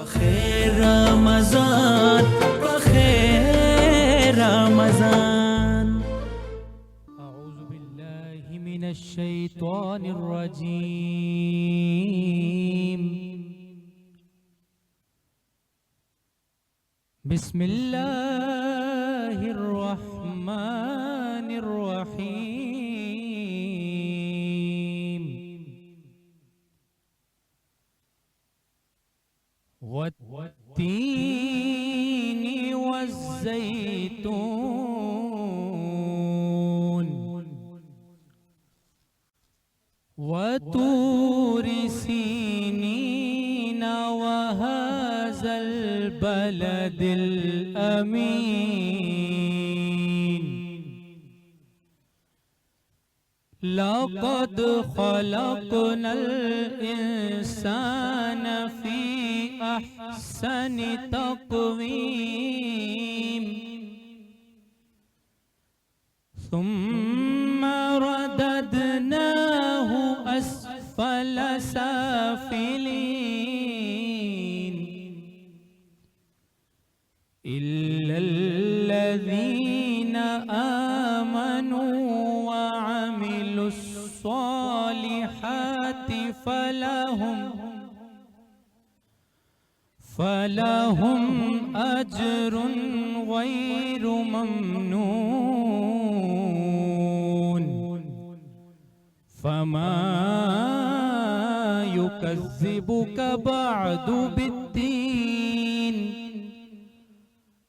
بخیر رمضان بخیر رمضان. اعوذ باللہ من الشیطان الرجیم. بسم اللہ الرحمن الرحیم. والتین والزیتون وطور سینین وهذا البلد الأمین. لقد خلقنا الإنسان في أحسن تقويم ثم رددناه أسفل سافلين إلا الذين آمنوا وعملوا الصالحات فلهم أجر غير ممنون. فما يكذبك بعد بالدين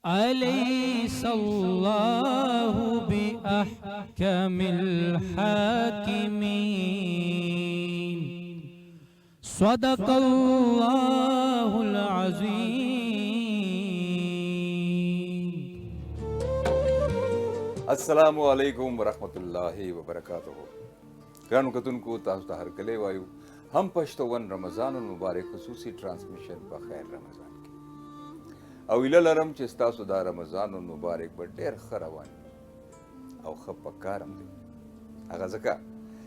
أليس الله بأحكم الحاكمين. صدق اللہ العظیم. السلام علیکم ورحمۃ اللہ وبرکاتہ. گرانو کتونکو تاسو ته هرکلی وایو هم پښتون رمضان المبارک خصوصي ټرانسمیشن په خیر رمضان کې او هیله لرم چې ستاسو دا رمضان المبارک به ډېر ښه روان او ښه په کار هم دی. هغه ځکه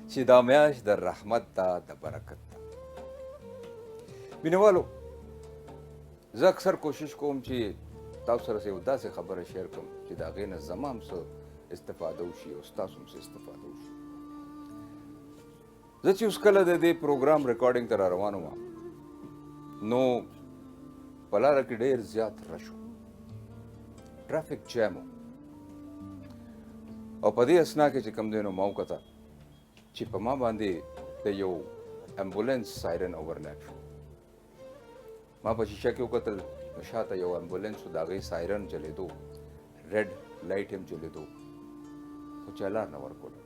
چې دا میاشت د رحمت ده، د برکت ده. مینوالو، زه اکثر کوشش کوم چې تاسو سره یو داسې خبره شیر کړم چې د هغې نه زما هم څه استفاده وشي او ستاسو هم څه استفاده وشي. زه چې اوس کله د دې پروګرام ریکارډینګ ته را روان وم نو په لاره کې ډېر زیات رش و، ټرافیک جام و، او په دې اسنا کې چې کوم دی نو ما وکته چې په ما باندې د یو امبولانس سایرن اوورلیپ شو. ما په شیشه کې وکتل نو شاته یو امبولانس و، د هغې سایرن چلېدو، ریډ لایټ هم چلېدو، خو چالان نه ورکوله.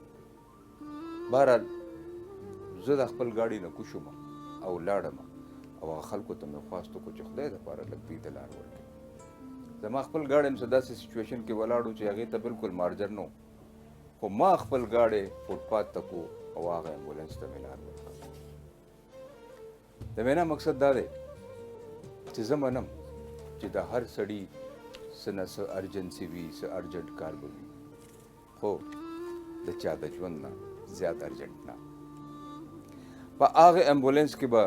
بهرحال زه د خپل ګاډي نه کوز شوم او لاړم او هغه خلکو ته مې خواست وکړو چې خدای دپاره لږ دوی ته لار ورکړي. زما خپل ګاډی هم څه داسې سچویشن کې ولاړ و چې هغې ته بلکل مارجر نه و، خو ما خپل ګاډی فوټپات ته کو او هغه امبولانس ته مې لار ورکړه. د وینا مقصد دا دی چې زه منم چې د هر سړي څه نه څه ارجنسي وي، څه ارجنټ کار به وي، خو د چا د ژوند نه زیات ارجنټ نه. په هغه امبولانس کې به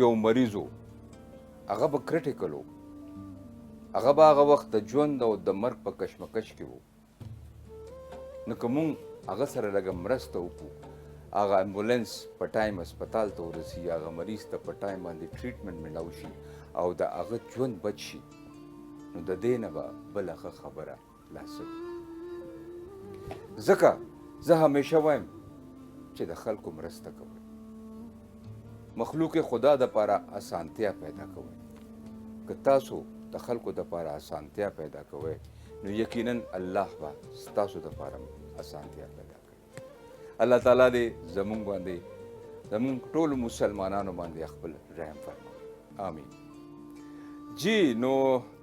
یو مریض و، هغه به کرټیکل و، هغه به هغه وخت د ژوند او د مرګ په کشمکش کې و. نو که مونږ هغه سره لږه مرسته وکړو، هغه امبولانس په ټایم هسپتال ته ورسي، هغه مریض ته په ټایم باندې ټریټمنټ میلاو شي او د هغه ژوند بچ شي، نو د دې نه به بله ښه خبره لا څه وي. ځکه زه همیشه وایم چې د خلکو مرسته کوئ، مخلوق خدا دپاره اسانتیا پیدا کوئ. که تاسو د خلکو دپاره اسانتیا پیدا کوئ نو یقینا الله به ستاسو دپاره اسانتیا پیدا کوي. الله تعالی دې زمونږ باندې، زمونږ ټولو مسلمانانو باندې خپل رحم فرمایي. آمین. جی نو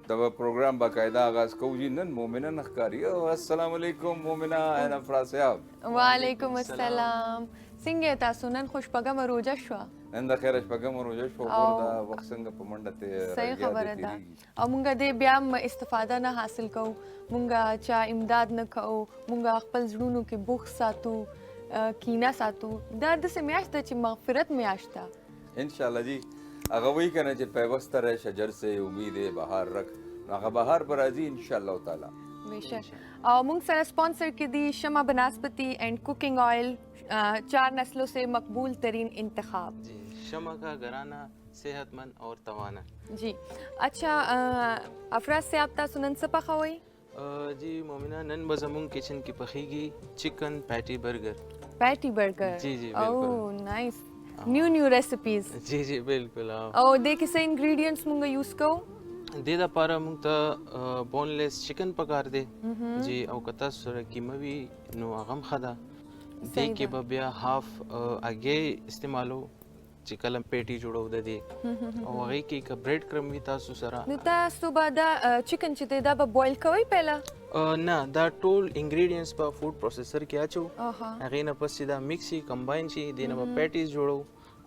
د پروګرام باقاعده آغاز کوو. جی نن مومنه نه ښکاري. السلام علیکم مومنه عین افرا صاحب. وعلیکم السلام. څنګه یې تاسو؟ نن خو شپږمه روژه شوه. نن د خیره شپږمه روژه شوه. ګور دا وخت څنګه په منډه صحیح خبره ده. او مونږ دې بیا هم استفاده نه حاصل کوو، مونږ چا امداد نه کوو، مونږ خپل زړونو کې بوخت ساتو، کینه ساتو. دا داسې میاشت ده چې مغفرت میاشت ده. انشاءالله جی هغه وایي که نه چې پیوسته رہے شجر سے امید بهار رکھ، هغه بهار به راځي انشاءالله تعالی. بیشک. او مونږ سره اسپانسر کې دی شمع بناسپتی اینڈ کوکنگ آئل، 4 نسلوں سے مقبول ترین انتخاب. جی شمع کا گھرانہ صحت مند اور توانا. جی اچھا افراز صاحب تاسو نن څه پخوئ؟ جی مومنہ نن به زمونږ کچن کې پخیږي چکن پیٹی برگر. پیٹی برگر. جی جی او بالکل. نائس. نیو ریسیپیز. جی جی بالکل. او دې کې څه انګریډینټس مونږ یوز کوو؟ دې دپاره موږ ته بون لیس چکن پکار دی. جی او که تاسو سره کیمه وي نو هغه هم ښه ده. دې کې به بیا هاف هګۍ استعمالو چې کله پیټي جوړو د دې، او هغې کې که بریډ کرم وي تاسو سره. نو تاسو به دا چکن چې دی دا به بویل کوئ پهله؟ نه دا ټول انګریډینټس په فوډ پروسیسر کې اچو، هغې نه پس چې دا مکس شي کمباین شي دې نه به پیټیز جوړو،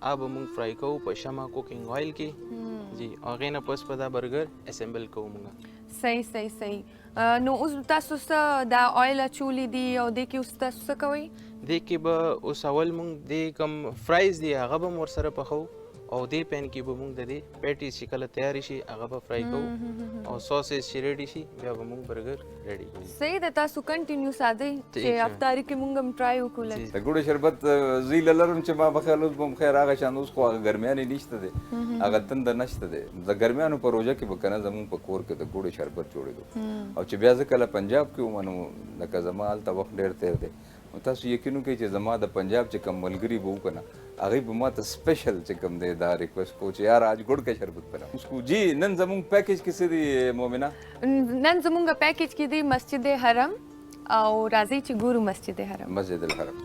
هغه به موږ فرای کوو په شمع کوکنګ آیل کې. جی هغې نه پس په دا برګر اسمبل کوو موږ. صحیح صحیح صحیح. نو اوس تاسو څه دا آیل اچولی دي او دې کې اوس تاسو څه کوئ؟ دې کې به اوس اول موږ دې کوم فرایز دي هغه به هم ورسره پخوو، او دې پین کې به موږ د دې پیټیز چې کله تیارې شي هغه به فرای کوو، او ساسز چې ریډي شي بیا به موږ برګر ریډي کوو. صحیح ده. تاسو کنټینیو ساتئ چې افطاري کې موږ هم ټرای وکړو. د ګوړې شربت زه هیله لرم چې ما به خیال اوس به هم خیر هغه شان اوس خو هغه ګرمیانې نشته دی، هغه تنده نشته دی. د ګرمیانو په روژه کې به که نه زمونږ په کور کې د ګوړې شربت جوړېدو، او چې بیا زه کله پنجاب کې وم نو لکه زما هلته وخت ډېر تېر دی، نو تاسو یقین وکړئ چې زما د پنجاب چې کوم ملګري به وو که نه هغوی به ما ته سپیشل چې کوم دی دا ریکویسټ کو چې یار آج ګوړ کا شربت بنا اس کو. جی نن زمونږ پیکیج کې څه دی مومنه؟ نن زمونږ پیکیج کې دی مسجد حرم، او راځئ چې ګورو مسجد حرم. مسجد الحرم.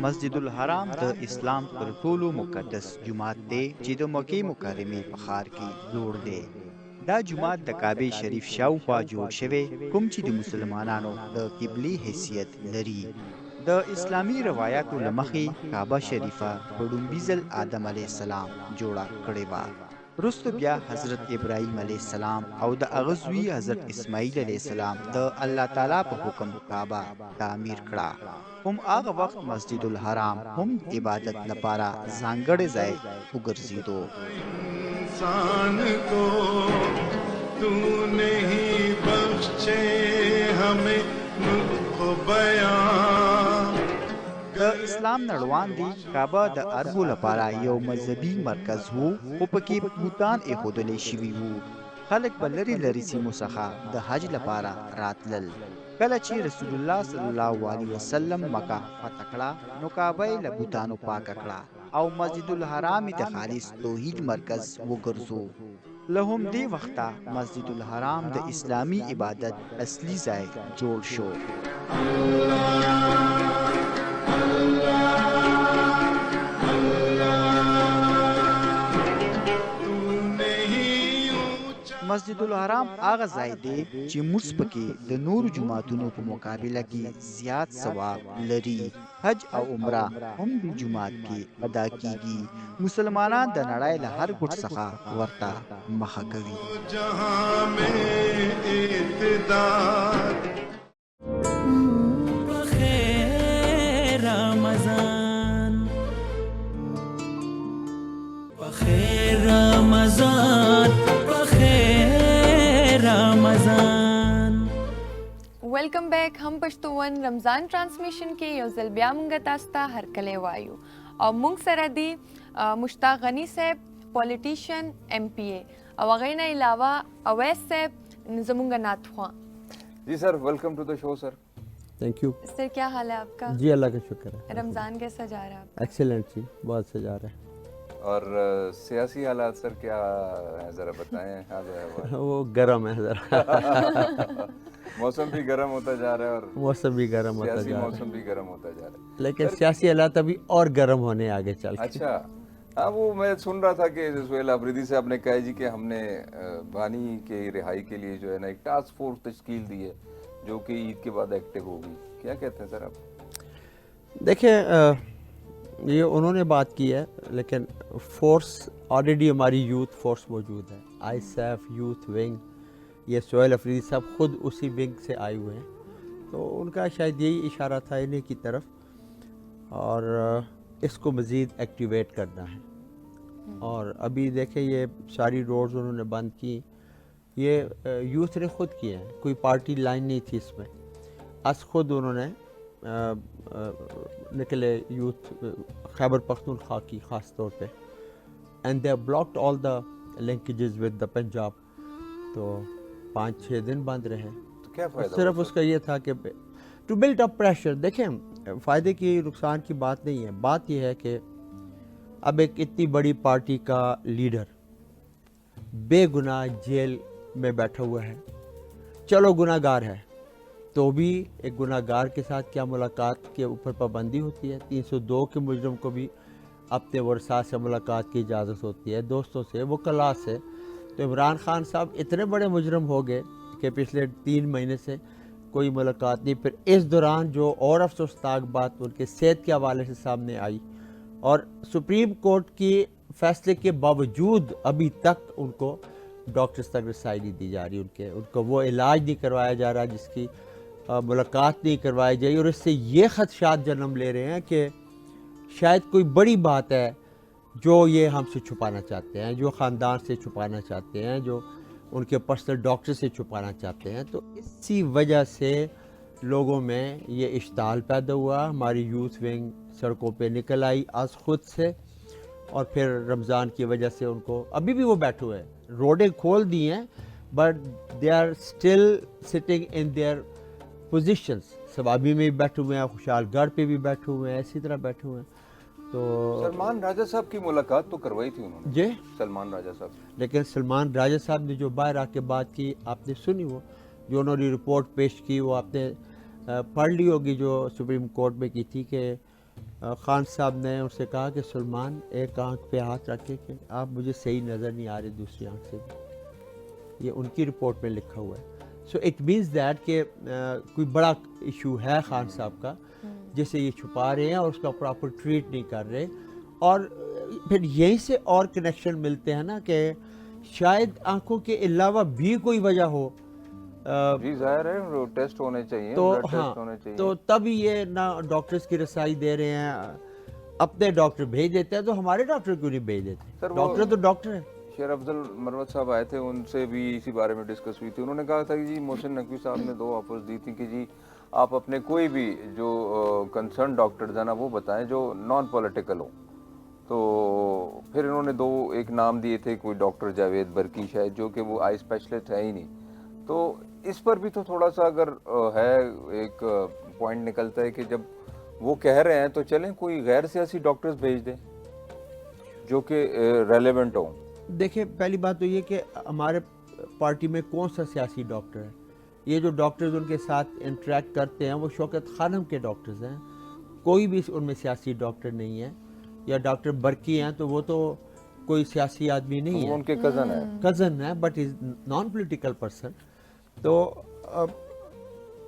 مسجد الحرام د اسلام تر ټولو مقدس جومات دی چې د مکې مکرمې په ښار کې جوړ دی. دا جومات د کعبه شریف شاوخوا جوړ شوی کوم چې د مسلمانانو د قبلې حیثیت لري. د اسلامی روایاتو له مخې کعبه شریفه په لومړي ځل آدم علیه السلام جوړه کړې وه، وروسته بیا حضرت ابراهیم علیه السلام او د هغه زوی حضرت اسماعیل علیه السلام د الله تعالی په حکم کعبه تعمیر کړه. هم هغه وخت مسجد الحرام هم عبادت لپاره ځانګړی ځای وګرځېدو. انسان کو تو نہیں بخشے ہمیں نطق بیان. د اسلام نړوان دی کعبه د عربو لپاره یو مذهبي مرکز وو، خو پکې بوتان ایښودلی شوي وو. خلک به لرې لرې سیمو څخه د حج لپاره راتلل. کله چې رسول الله صلی الله علیه وسلم مکه فتح کړه نو کعبه یې له بوتانو پاکه کړه او مسجد الحرام د خالص توحید مرکز وګرځو. له همدې وخته مسجد الحرام د اسلامی عبادت اصلي ځای جوړ شو. مسجد الحرام هغه ځای دی چې موږ پکې د نورو جوماتونو په مقابله کې زیات ثواب لري. حج او عمره هم د جومات کې ادا کیږي. مسلمانان د نړۍ له هر ګوټ څخه ورته مخه کوي. جہاں میں اعتدال بخیر رمضان، بخیر رمضان، بخیر رمضان. ویلکم بیک. هم پښتون رمضان ټرانسمیشن کې یو ځل بیا مونږ تاسو ته هرکلی وایو، او مونږ سره دی مشتاق غنی صاحب پولیټیشین ایم پی اے، او هغې نه علاوه اویس صاحب زمونږ ناتخواں. جی سر ویلکم ٹو دا شو سر. تھینک یو سر کیا حال ہے آپ کا؟ جی اللہ کا شکر ہے. رمضان کیسا جا رہا ہے؟ ایکسیلنٹ جی، بہت سے جا رہا ہے. اور سیاسی حالات سر کیا ہے ذرا بتائیں. وہ گرم ہے ذرا. موسم بھی گرم ہوتا جا رہا ہے اور موسم بھی گرم ہوتا سیاسی جا رہا موسم بھی گرم ہوتا جا رہا ہے. ہے، لیکن سیاسی حالات ابھی اور گرم ہونے آگے چل کے. اچھا ہاں وہ میں سن رہا تھا کہ سہیل آفریدی صاحب نے کہا جی کہ ہم نے بانی کے رہائی کے لیے جو ہے نا ایک ٹاسک فورس تشکیل دی ہے جو کہ عید کے بعد ایکٹیو ہوگی. کیا کہتے ہیں سر آپ؟ دیکھیں یہ انہوں نے بات کی ہے، لیکن فورس آلریڈی ہماری یوتھ فورس موجود ہے. آئی سیف یوتھ ونگ، یہ سہیل افریدی صاحب خود اسی ونگ سے آئے ہوئے ہیں، تو ان کا شاید یہی اشارہ تھا انہیں کی طرف، اور اس کو مزید ایکٹیویٹ کرنا ہے. اور ابھی دیکھیں یہ ساری روڈز انہوں نے بند کی، یہ یوتھ نے خود کیے ہیں، کوئی پارٹی لائن نہیں تھی اس میں، از خود انہوں نے نکلے یوتھ خیبر پختونخوا کی خاص طور پہ، اینڈ دے بلاکڈ آل دا لنکیجز ود دا پنجاب. تو 5-6 دن بند رہے. تو کیا فائدہ؟ صرف اس کا یہ تھا کہ ٹو بلڈ اپ پریشر. دیکھیں فائدے کی نقصان کی بات نہیں ہے، بات یہ ہے کہ اب ایک اتنی بڑی پارٹی کا لیڈر بے گناہ جیل میں بیٹھا ہوا ہے، چلو گناہ گار ہے تو بھی ایک گناہ گار کے ساتھ کیا ملاقات کے اوپر پابندی ہوتی ہے؟ 302 کے مجرم کو بھی اپنے ورثاء سے ملاقات کی اجازت ہوتی ہے، دوستوں سے، وکلاء سے. تو عمران خان صاحب اتنے بڑے مجرم ہو گئے کہ پچھلے 3 مہینے سے کوئی ملاقات نہیں. پھر اس دوران جو اور افسوسناک بات ان کے صحت کے حوالے سے سامنے آئی، اور سپریم کورٹ کی فیصلے کے باوجود ابھی تک ان کو ڈاکٹرز تک رسائی نہیں دی جا رہی، ان کو وہ علاج نہیں کروایا جا رہا جس کی ملاقات نہیں کروائی جائے. اور اس سے یہ خدشات جنم لے رہے ہیں کہ شاید کوئی بڑی بات ہے جو یہ ہم سے چھپانا چاہتے ہیں، جو خاندان سے چھپانا چاہتے ہیں، جو ان کے پرسنل ڈاکٹر سے چھپانا چاہتے ہیں. تو اسی وجہ سے لوگوں میں یہ اشتعال پیدا ہوا. ہماری یوتھ ونگ سڑکوں پہ نکل آئی آج خود سے، اور پھر رمضان کی وجہ سے ان کو ابھی بھی وہ بیٹھے ہوئے ہیں، روڈیں کھول دی ہیں بٹ دے آر اسٹل سٹنگ ان دیئر پوزیشنز. سوابی میں بھی بیٹھے ہوئے ہیں، خوشحال گڑھ پہ بھی بیٹھے ہوئے ہیں، اسی طرح بیٹھے ہوئے ہیں. تو سلمان راجہ صاحب کی ملاقات تو کروائی تھی انہوں نے، جی سلمان راجہ صاحب، لیکن سلمان راجہ صاحب نے جو باہر آ کے بات کی آپ نے سنی، وہ جو انہوں نے رپورٹ پیش کی وہ آپ نے پڑھ لی ہوگی، جو سپریم کورٹ میں کی تھی کہ خان صاحب نے ان سے کہا کہ سلمان ایک آنکھ پہ ہاتھ رکھے کہ آپ مجھے صحیح نظر نہیں آ رہے دوسری آنکھ سے بھی. یہ ان کی رپورٹ میں لکھا ہوا ہے. سو اٹ مینس دیٹ کہ کوئی بڑا ایشو ہے خان صاحب کا جسے یہ چھپا رہے ہیں اور اس کا پراپر ٹریٹ نہیں کر رہے. اور پھر یہیں سے اور کنیکشن ملتے ہیں نا کہ شاید آنکھوں کے علاوہ بھی کوئی وجہ ہو. جی ظاہر ہے ٹیسٹ ہونے چاہیے، تو بلڈ ہاں ٹیسٹ ہونے چاہیے. تو تب یہ نہ ڈاکٹرز کی رسائی دے رہے ہیں، اپنے ڈاکٹر بھیج دیتے ہیں، تو ہمارے ڈاکٹر کیوں نہیں بھیج دیتے؟ ڈاکٹر تو ڈاکٹر ہے. شیر افضل مروت صاحب آئے تھے، ان سے بھی اسی بارے میں ڈسکس ہوئی تھی. انہوں نے کہا تھا کہ جی محسن نقوی صاحب نے 2 آفرز دی تھی کہ جی آپ اپنے کوئی بھی جو کنسرن ڈاکٹرز ہیں نا وہ بتائیں جو نان پولیٹیکل ہو. تو پھر انہوں نے 2 ایک نام دیے تھے، کوئی ڈاکٹر جاوید برکی شاید، جو کہ وہ آئی اسپیشلسٹ ہے ہی نہیں. تو اس پر بھی تو تھوڑا سا اگر ہے ایک پوائنٹ نکلتا ہے کہ جب وہ کہہ رہے ہیں تو چلیں کوئی غیر سیاسی ڈاکٹرز بھیج دیں جو کہ ریلیونٹ ہوں. دیکھیں پہلی بات تو یہ کہ ہمارے پارٹی میں کون سا سیاسی ڈاکٹر ہے؟ یہ جو ڈاکٹرز ان کے ساتھ انٹریکٹ کرتے ہیں وہ شوکت خانم کے ڈاکٹرز ہیں، کوئی بھی ان میں سیاسی ڈاکٹر نہیں ہے. یا ڈاکٹر برکی ہیں تو وہ تو کوئی سیاسی آدمی نہیں ہے، ان کے کزن ہے، کزن ہے، بٹ از نان پولیٹیکل پرسن. تو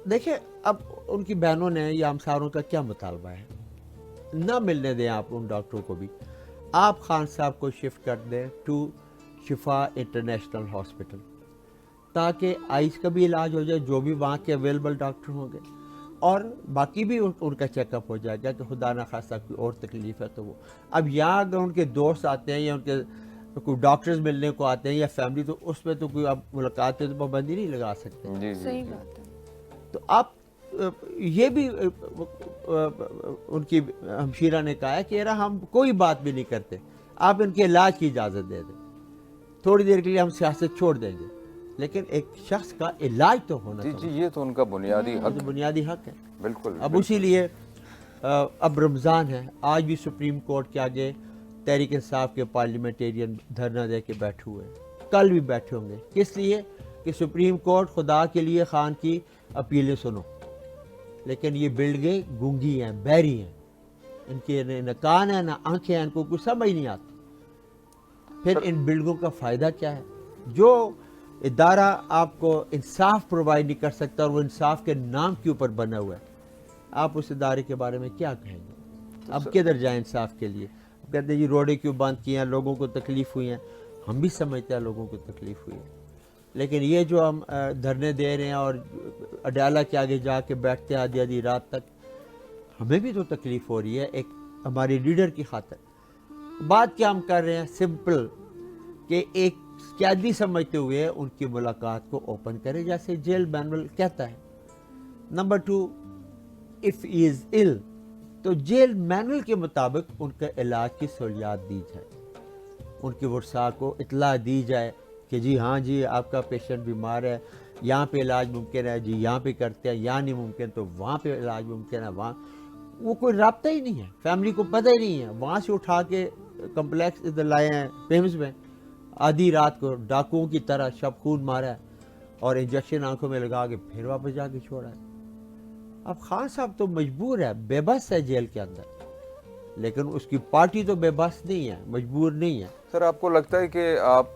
دیکھیں اب ان کی بہنوں نے یا ہمساروں کا کیا مطالبہ ہے؟ نہ ملنے دیں آپ ان ڈاکٹروں کو بھی. آپ خان صاحب کو شفٹ کر دیں ٹو شفا انٹرنیشنل ہاسپٹل تاکہ آئز کا بھی علاج ہو جائے، جو بھی وہاں کے اویلیبل ڈاکٹر ہوں گے، اور باقی بھی ان کا چیک اپ ہو جائے گا کہ خدا نہ خواستہ کوئی اور تکلیف ہے تو وہ. اب یہاں اگر ان کے دوست آتے ہیں یا ان کے کوئی ڈاکٹرز ملنے کو آتے ہیں یا فیملی، تو اس پہ تو کوئی آپ ملاقات پہ تو پابندی نہیں لگا سکتے. جی صحیح بات ہے. تو آپ یہ بھی ان کی ہمشیرہ نے کہا ہے کہ یار ہم کوئی بات بھی نہیں کرتے، آپ ان کے علاج کی اجازت دے دیں، تھوڑی دیر کے لیے ہم سیاست چھوڑ دیں گے، لیکن ایک شخص کا علاج تو ہونا جی چاہیے. جی یہ تو ان کا بنیادی حق، بنیادی حق ہے. بالکل. اب اسی لیے اب رمضان ہے، آج بھی سپریم کورٹ کے آگے تحریک انصاف کے پارلیمنٹیرین دھرنا دے کے بیٹھے ہوئے ہیں، کل بھی بیٹھے ہوں گے. کس لیے؟ کہ سپریم کورٹ خدا کے لیے خان کی اپیلیں سنو. لیکن یہ بلڈنگیں گونگی ہیں، بہری ہیں، ان کے نہ کان ہیں نہ آنکھیں ہیں، ان کو کچھ سمجھ نہیں آتی. پھر ان بلڈنگوں کا فائدہ کیا ہے؟ جو ادارہ آپ کو انصاف پرووائڈ نہیں کر سکتا اور وہ انصاف کے نام کے اوپر بنا ہوا ہے، آپ اس ادارے کے بارے میں کیا کہیں گے؟ اب کدھر جائیں انصاف کے لیے؟ کہتے ہیں جی روڈیں کیوں بند کی ہیں, لوگوں کو تکلیف ہوئی ہیں. ہم بھی سمجھتے ہیں لوگوں کو تکلیف ہوئی ہے, لیکن یہ جو ہم دھرنے دے رہے ہیں اور اڈالہ کے آگے جا کے بیٹھتے ہیں آدھی آدھی رات تک, ہمیں بھی تو تکلیف ہو رہی ہے ایک ہماری لیڈر کی خاطر. بات کیا ہم کر رہے ہیں, سمپل, کہ ایک قیادی سمجھتے ہوئے ان کی ملاقات کو اوپن کرے جیسے جیل مینول کہتا ہے. نمبر 2, اف ہی از ill تو جیل مینول کے مطابق ان کا علاج کی سہولیات دی جائے, ان کے ورثاء کو اطلاع دی جائے کہ جی ہاں جی آپ کا پیشنٹ بیمار ہے, یہاں پہ علاج ممکن ہے, جی یہاں پہ کرتے ہیں, یہاں نہیں ممکن تو وہاں پہ علاج ممکن ہے. وہاں وہ کوئی رابطہ ہی نہیں ہے, فیملی کو پتہ ہی نہیں ہے. وہاں سے اٹھا کے کمپلیکس ادھر لائے ہیں پیمز میں, آدھی رات کو ڈاکوؤں کی طرح شب خون مارا ہے اور انجیکشن آنکھوں میں لگا کے پھر واپس جا کے چھوڑا ہے. اب خان صاحب تو مجبور ہے, بے بس ہے جیل کے اندر, لیکن اس کی پارٹی تو بے بس نہیں ہے, مجبور نہیں ہے. سر آپ کو لگتا ہے کہ آپ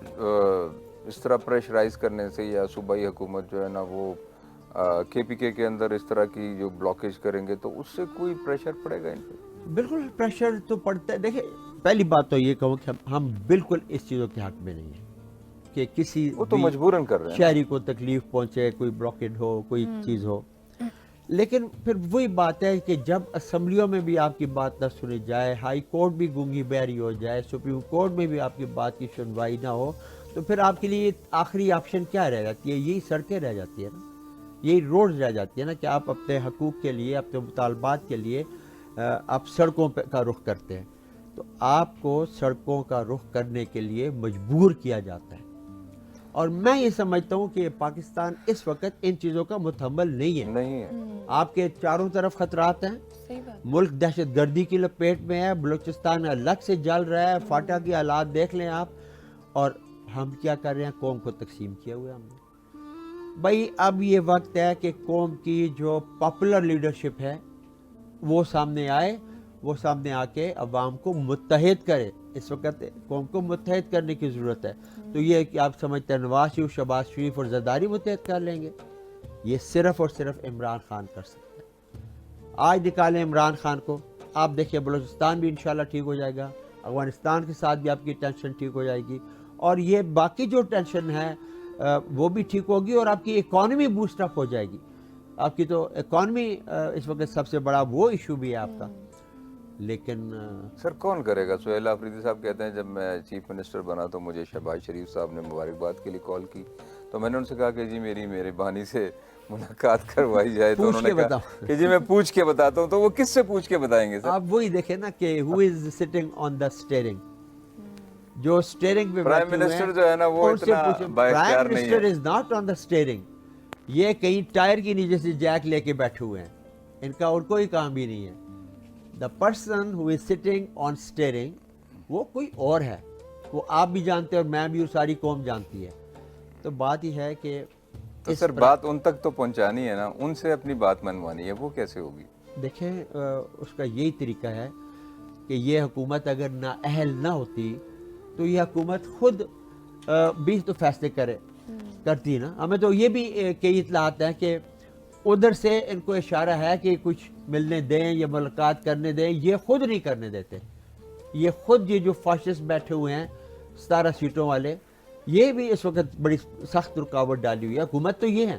اس طرح پریشرائز کرنے سے یا صوبائی حکومت جو ہے نا وہ کے پی کے اندر اس طرح کی جو بلاکیج کریں گے تو اس سے کوئی پریشر پڑے گا ان پہ؟ بالکل پریشر تو پڑتا ہے. دیکھیں پہلی بات تو یہ کہوں کہ ہم بالکل اس چیزوں کے حق میں نہیں ہیں کہ کسی وہ تو مجبوراً کر رہے ہیں شہری کو تکلیف پہنچے, کوئی بلاکیڈ ہو, کوئی چیز ہو. لیکن پھر وہی بات ہے کہ جب اسمبلیوں میں بھی آپ کی بات نہ سنی جائے, ہائی کورٹ بھی گونگی بہری ہو جائے, سپریم کورٹ میں بھی آپ کی بات کی سنوائی نہ ہو, تو پھر آپ کے لیے آخری آپشن کیا رہ جاتی ہے؟ یہی سڑکیں رہ جاتی ہے نا, یہی روڈز رہ جاتی ہے نا, کہ آپ اپنے حقوق کے لیے, اپنے مطالبات کے لیے آپ سڑکوں کا رخ کرتے ہیں. تو آپ کو سڑکوں کا رخ کرنے کے لیے مجبور کیا جاتا ہے. اور میں یہ سمجھتا ہوں کہ پاکستان اس وقت ان چیزوں کا متحمل نہیں ہے. آپ کے چاروں طرف خطرات ہیں, ملک دہشت گردی کی لپیٹ میں ہے, بلوچستان الگ سے جل رہا ہے, فاٹا کے حالات دیکھ لیں آپ, اور ہم کیا کر رہے ہیں, قوم کو تقسیم کیا ہوا ہم نے. بھائی اب یہ وقت ہے کہ قوم کی جو پاپولر لیڈرشپ ہے وہ سامنے آئے, وہ سامنے آ کے عوام کو متحد کرے. اس وقت قوم کو متحد کرنے کی ضرورت ہے. تو یہ کہ آپ سمجھتے ہیں نواز شریف, شہباز شریف اور زرداری متحد کر لیں گے؟ یہ صرف اور صرف عمران خان کر سکتے ہیں. آج نکالیں عمران خان کو, آپ دیکھیں بلوچستان بھی انشاءاللہ ٹھیک ہو جائے گا, افغانستان کے ساتھ بھی آپ کی ٹینشن ٹھیک ہو جائے گی, اور یہ باقی جو ٹینشن ہے وہ بھی ٹھیک ہوگی, اور آپ کی اکانومی بوسٹ اپ ہو جائے گی. آپ کی تو اکانومی اس وقت سب سے بڑا وہ ایشو بھی ہے آپ کا. لیکن سر کون کرے گا؟ سہیل آفریدی صاحب کہتے ہیں جب میں چیف منسٹر بنا تو مجھے شہباز شریف صاحب نے مبارکباد کے لیے کال کی, تو میں نے ان سے کہا کہ جی میری مہربانی سے ملاقات کروائی جائے. تو انہوں نے کہا کہ جی میں پوچھ کے بتاتا ہوں. تو وہ کس سے پوچھ کے بتائیں گے سر؟ آپ وہی دیکھیں نا کہ who is sitting on the steering, جو اسٹیئرنگ پہ پرائم منسٹر جو ہے نا وہ اتنا بااختیار نہیں ہے. پرائم منسٹر از ناٹ آن دا اسٹیئرنگ. یہ کہیں ٹائر کی نیچے سے جیک لے کے بیٹھے ہوئے ہیں, ان کا اور کوئی کام بھی نہیں ہے. دا پرسن ہو از سٹنگ آن اسٹیئرنگ وہ کوئی اور ہے, وہ آپ بھی جانتے ہیں اور میں بھی, اور ساری قوم جانتی ہے. تو بات یہ ہے کہ تو سر بات ان تک تو پہنچانی ہے نا, ان سے اپنی بات منوانی ہے, وہ کیسے ہوگی؟ دیکھیں اس کا یہی طریقہ ہے کہ یہ حکومت اگر نااہل نہ ہوتی تو یہ حکومت خود بھی تو فیصلے کرتی نا. ہمیں تو یہ بھی کئی اطلاعات ہیں کہ ادھر سے ان کو اشارہ ہے کہ کچھ ملنے دیں یا ملاقات کرنے دیں, یہ خود نہیں کرنے دیتے. یہ خود یہ جو فاشسٹ بیٹھے ہوئے ہیں 17 سیٹوں والے, یہ بھی اس وقت بڑی سخت رکاوٹ ڈالی ہوئی ہے. حکومت تو یہ ہے,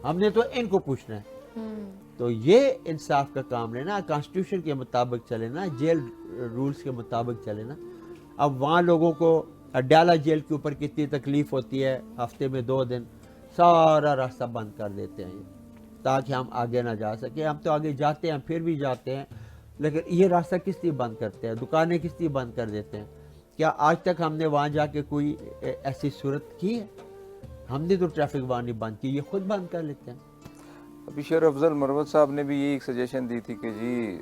ہم نے تو ان کو پوچھنا ہے. تو یہ انصاف کا کام لینا, کانسٹیٹیوشن کے مطابق چلے نا, جیل رولز کے مطابق چلے نا. اب وہاں لوگوں کو اڈیالہ جیل کے اوپر کتنی تکلیف ہوتی ہے, ہفتے میں 2 دن سارا راستہ بند کر دیتے ہیں تاکہ ہم آگے نہ جا سکیں. ہم تو آگے جاتے ہیں, پھر بھی جاتے ہیں, لیکن یہ راستہ کس لیے بند کرتے ہیں, دکانیں کس لیے بند کر دیتے ہیں؟ کیا آج تک ہم نے وہاں جا کے کوئی ایسی صورت کی ہے؟ ہم نے تو ٹریفک وہاں نہیں بند کی, یہ خود بند کر لیتے ہیں. ابھی شیر افضل مروت صاحب نے بھی یہی ایک سجیشن دی تھی کہ جی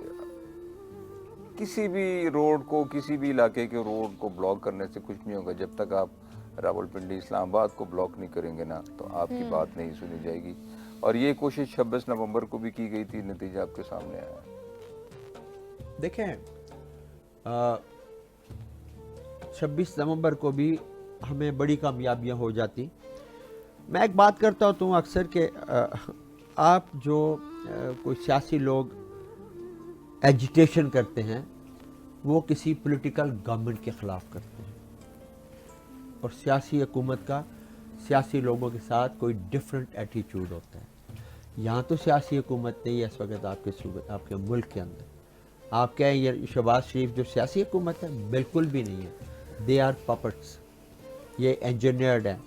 کسی بھی روڈ کو, کسی بھی علاقے کے روڈ کو بلاک کرنے سے کچھ نہیں ہوگا. جب تک آپ راولپنڈی اسلام آباد کو بلاک نہیں کریں گے نا تو آپ کی بات نہیں سنی جائے گی. اور یہ کوشش 26 نومبر کو بھی کی گئی تھی, نتیجہ آپ کے سامنے آیا. دیکھیں 26 نومبر کو بھی ہمیں بڑی کامیابیاں ہو جاتی. میں ایک بات کرتا ہوں اکثر کہ آپ جو کوئی سیاسی لوگ ایجیٹیشن کرتے ہیں وہ کسی پولیٹیکل گورنمنٹ کے خلاف کرتے ہیں، اور سیاسی حکومت کا سیاسی لوگوں کے ساتھ کوئی ڈفرینٹ ایٹیچیوڈ ہوتا ہے۔ یہاں تو سیاسی حکومت نہیں ہے اس وقت آپ کے صوبے، آپ کے ملک کے اندر۔ آپ کہیں یہ شہباز شریف جو سیاسی حکومت ہے، بالکل بھی نہیں ہے، دے آر پپٹس، یہ انجینئرڈ ہیں،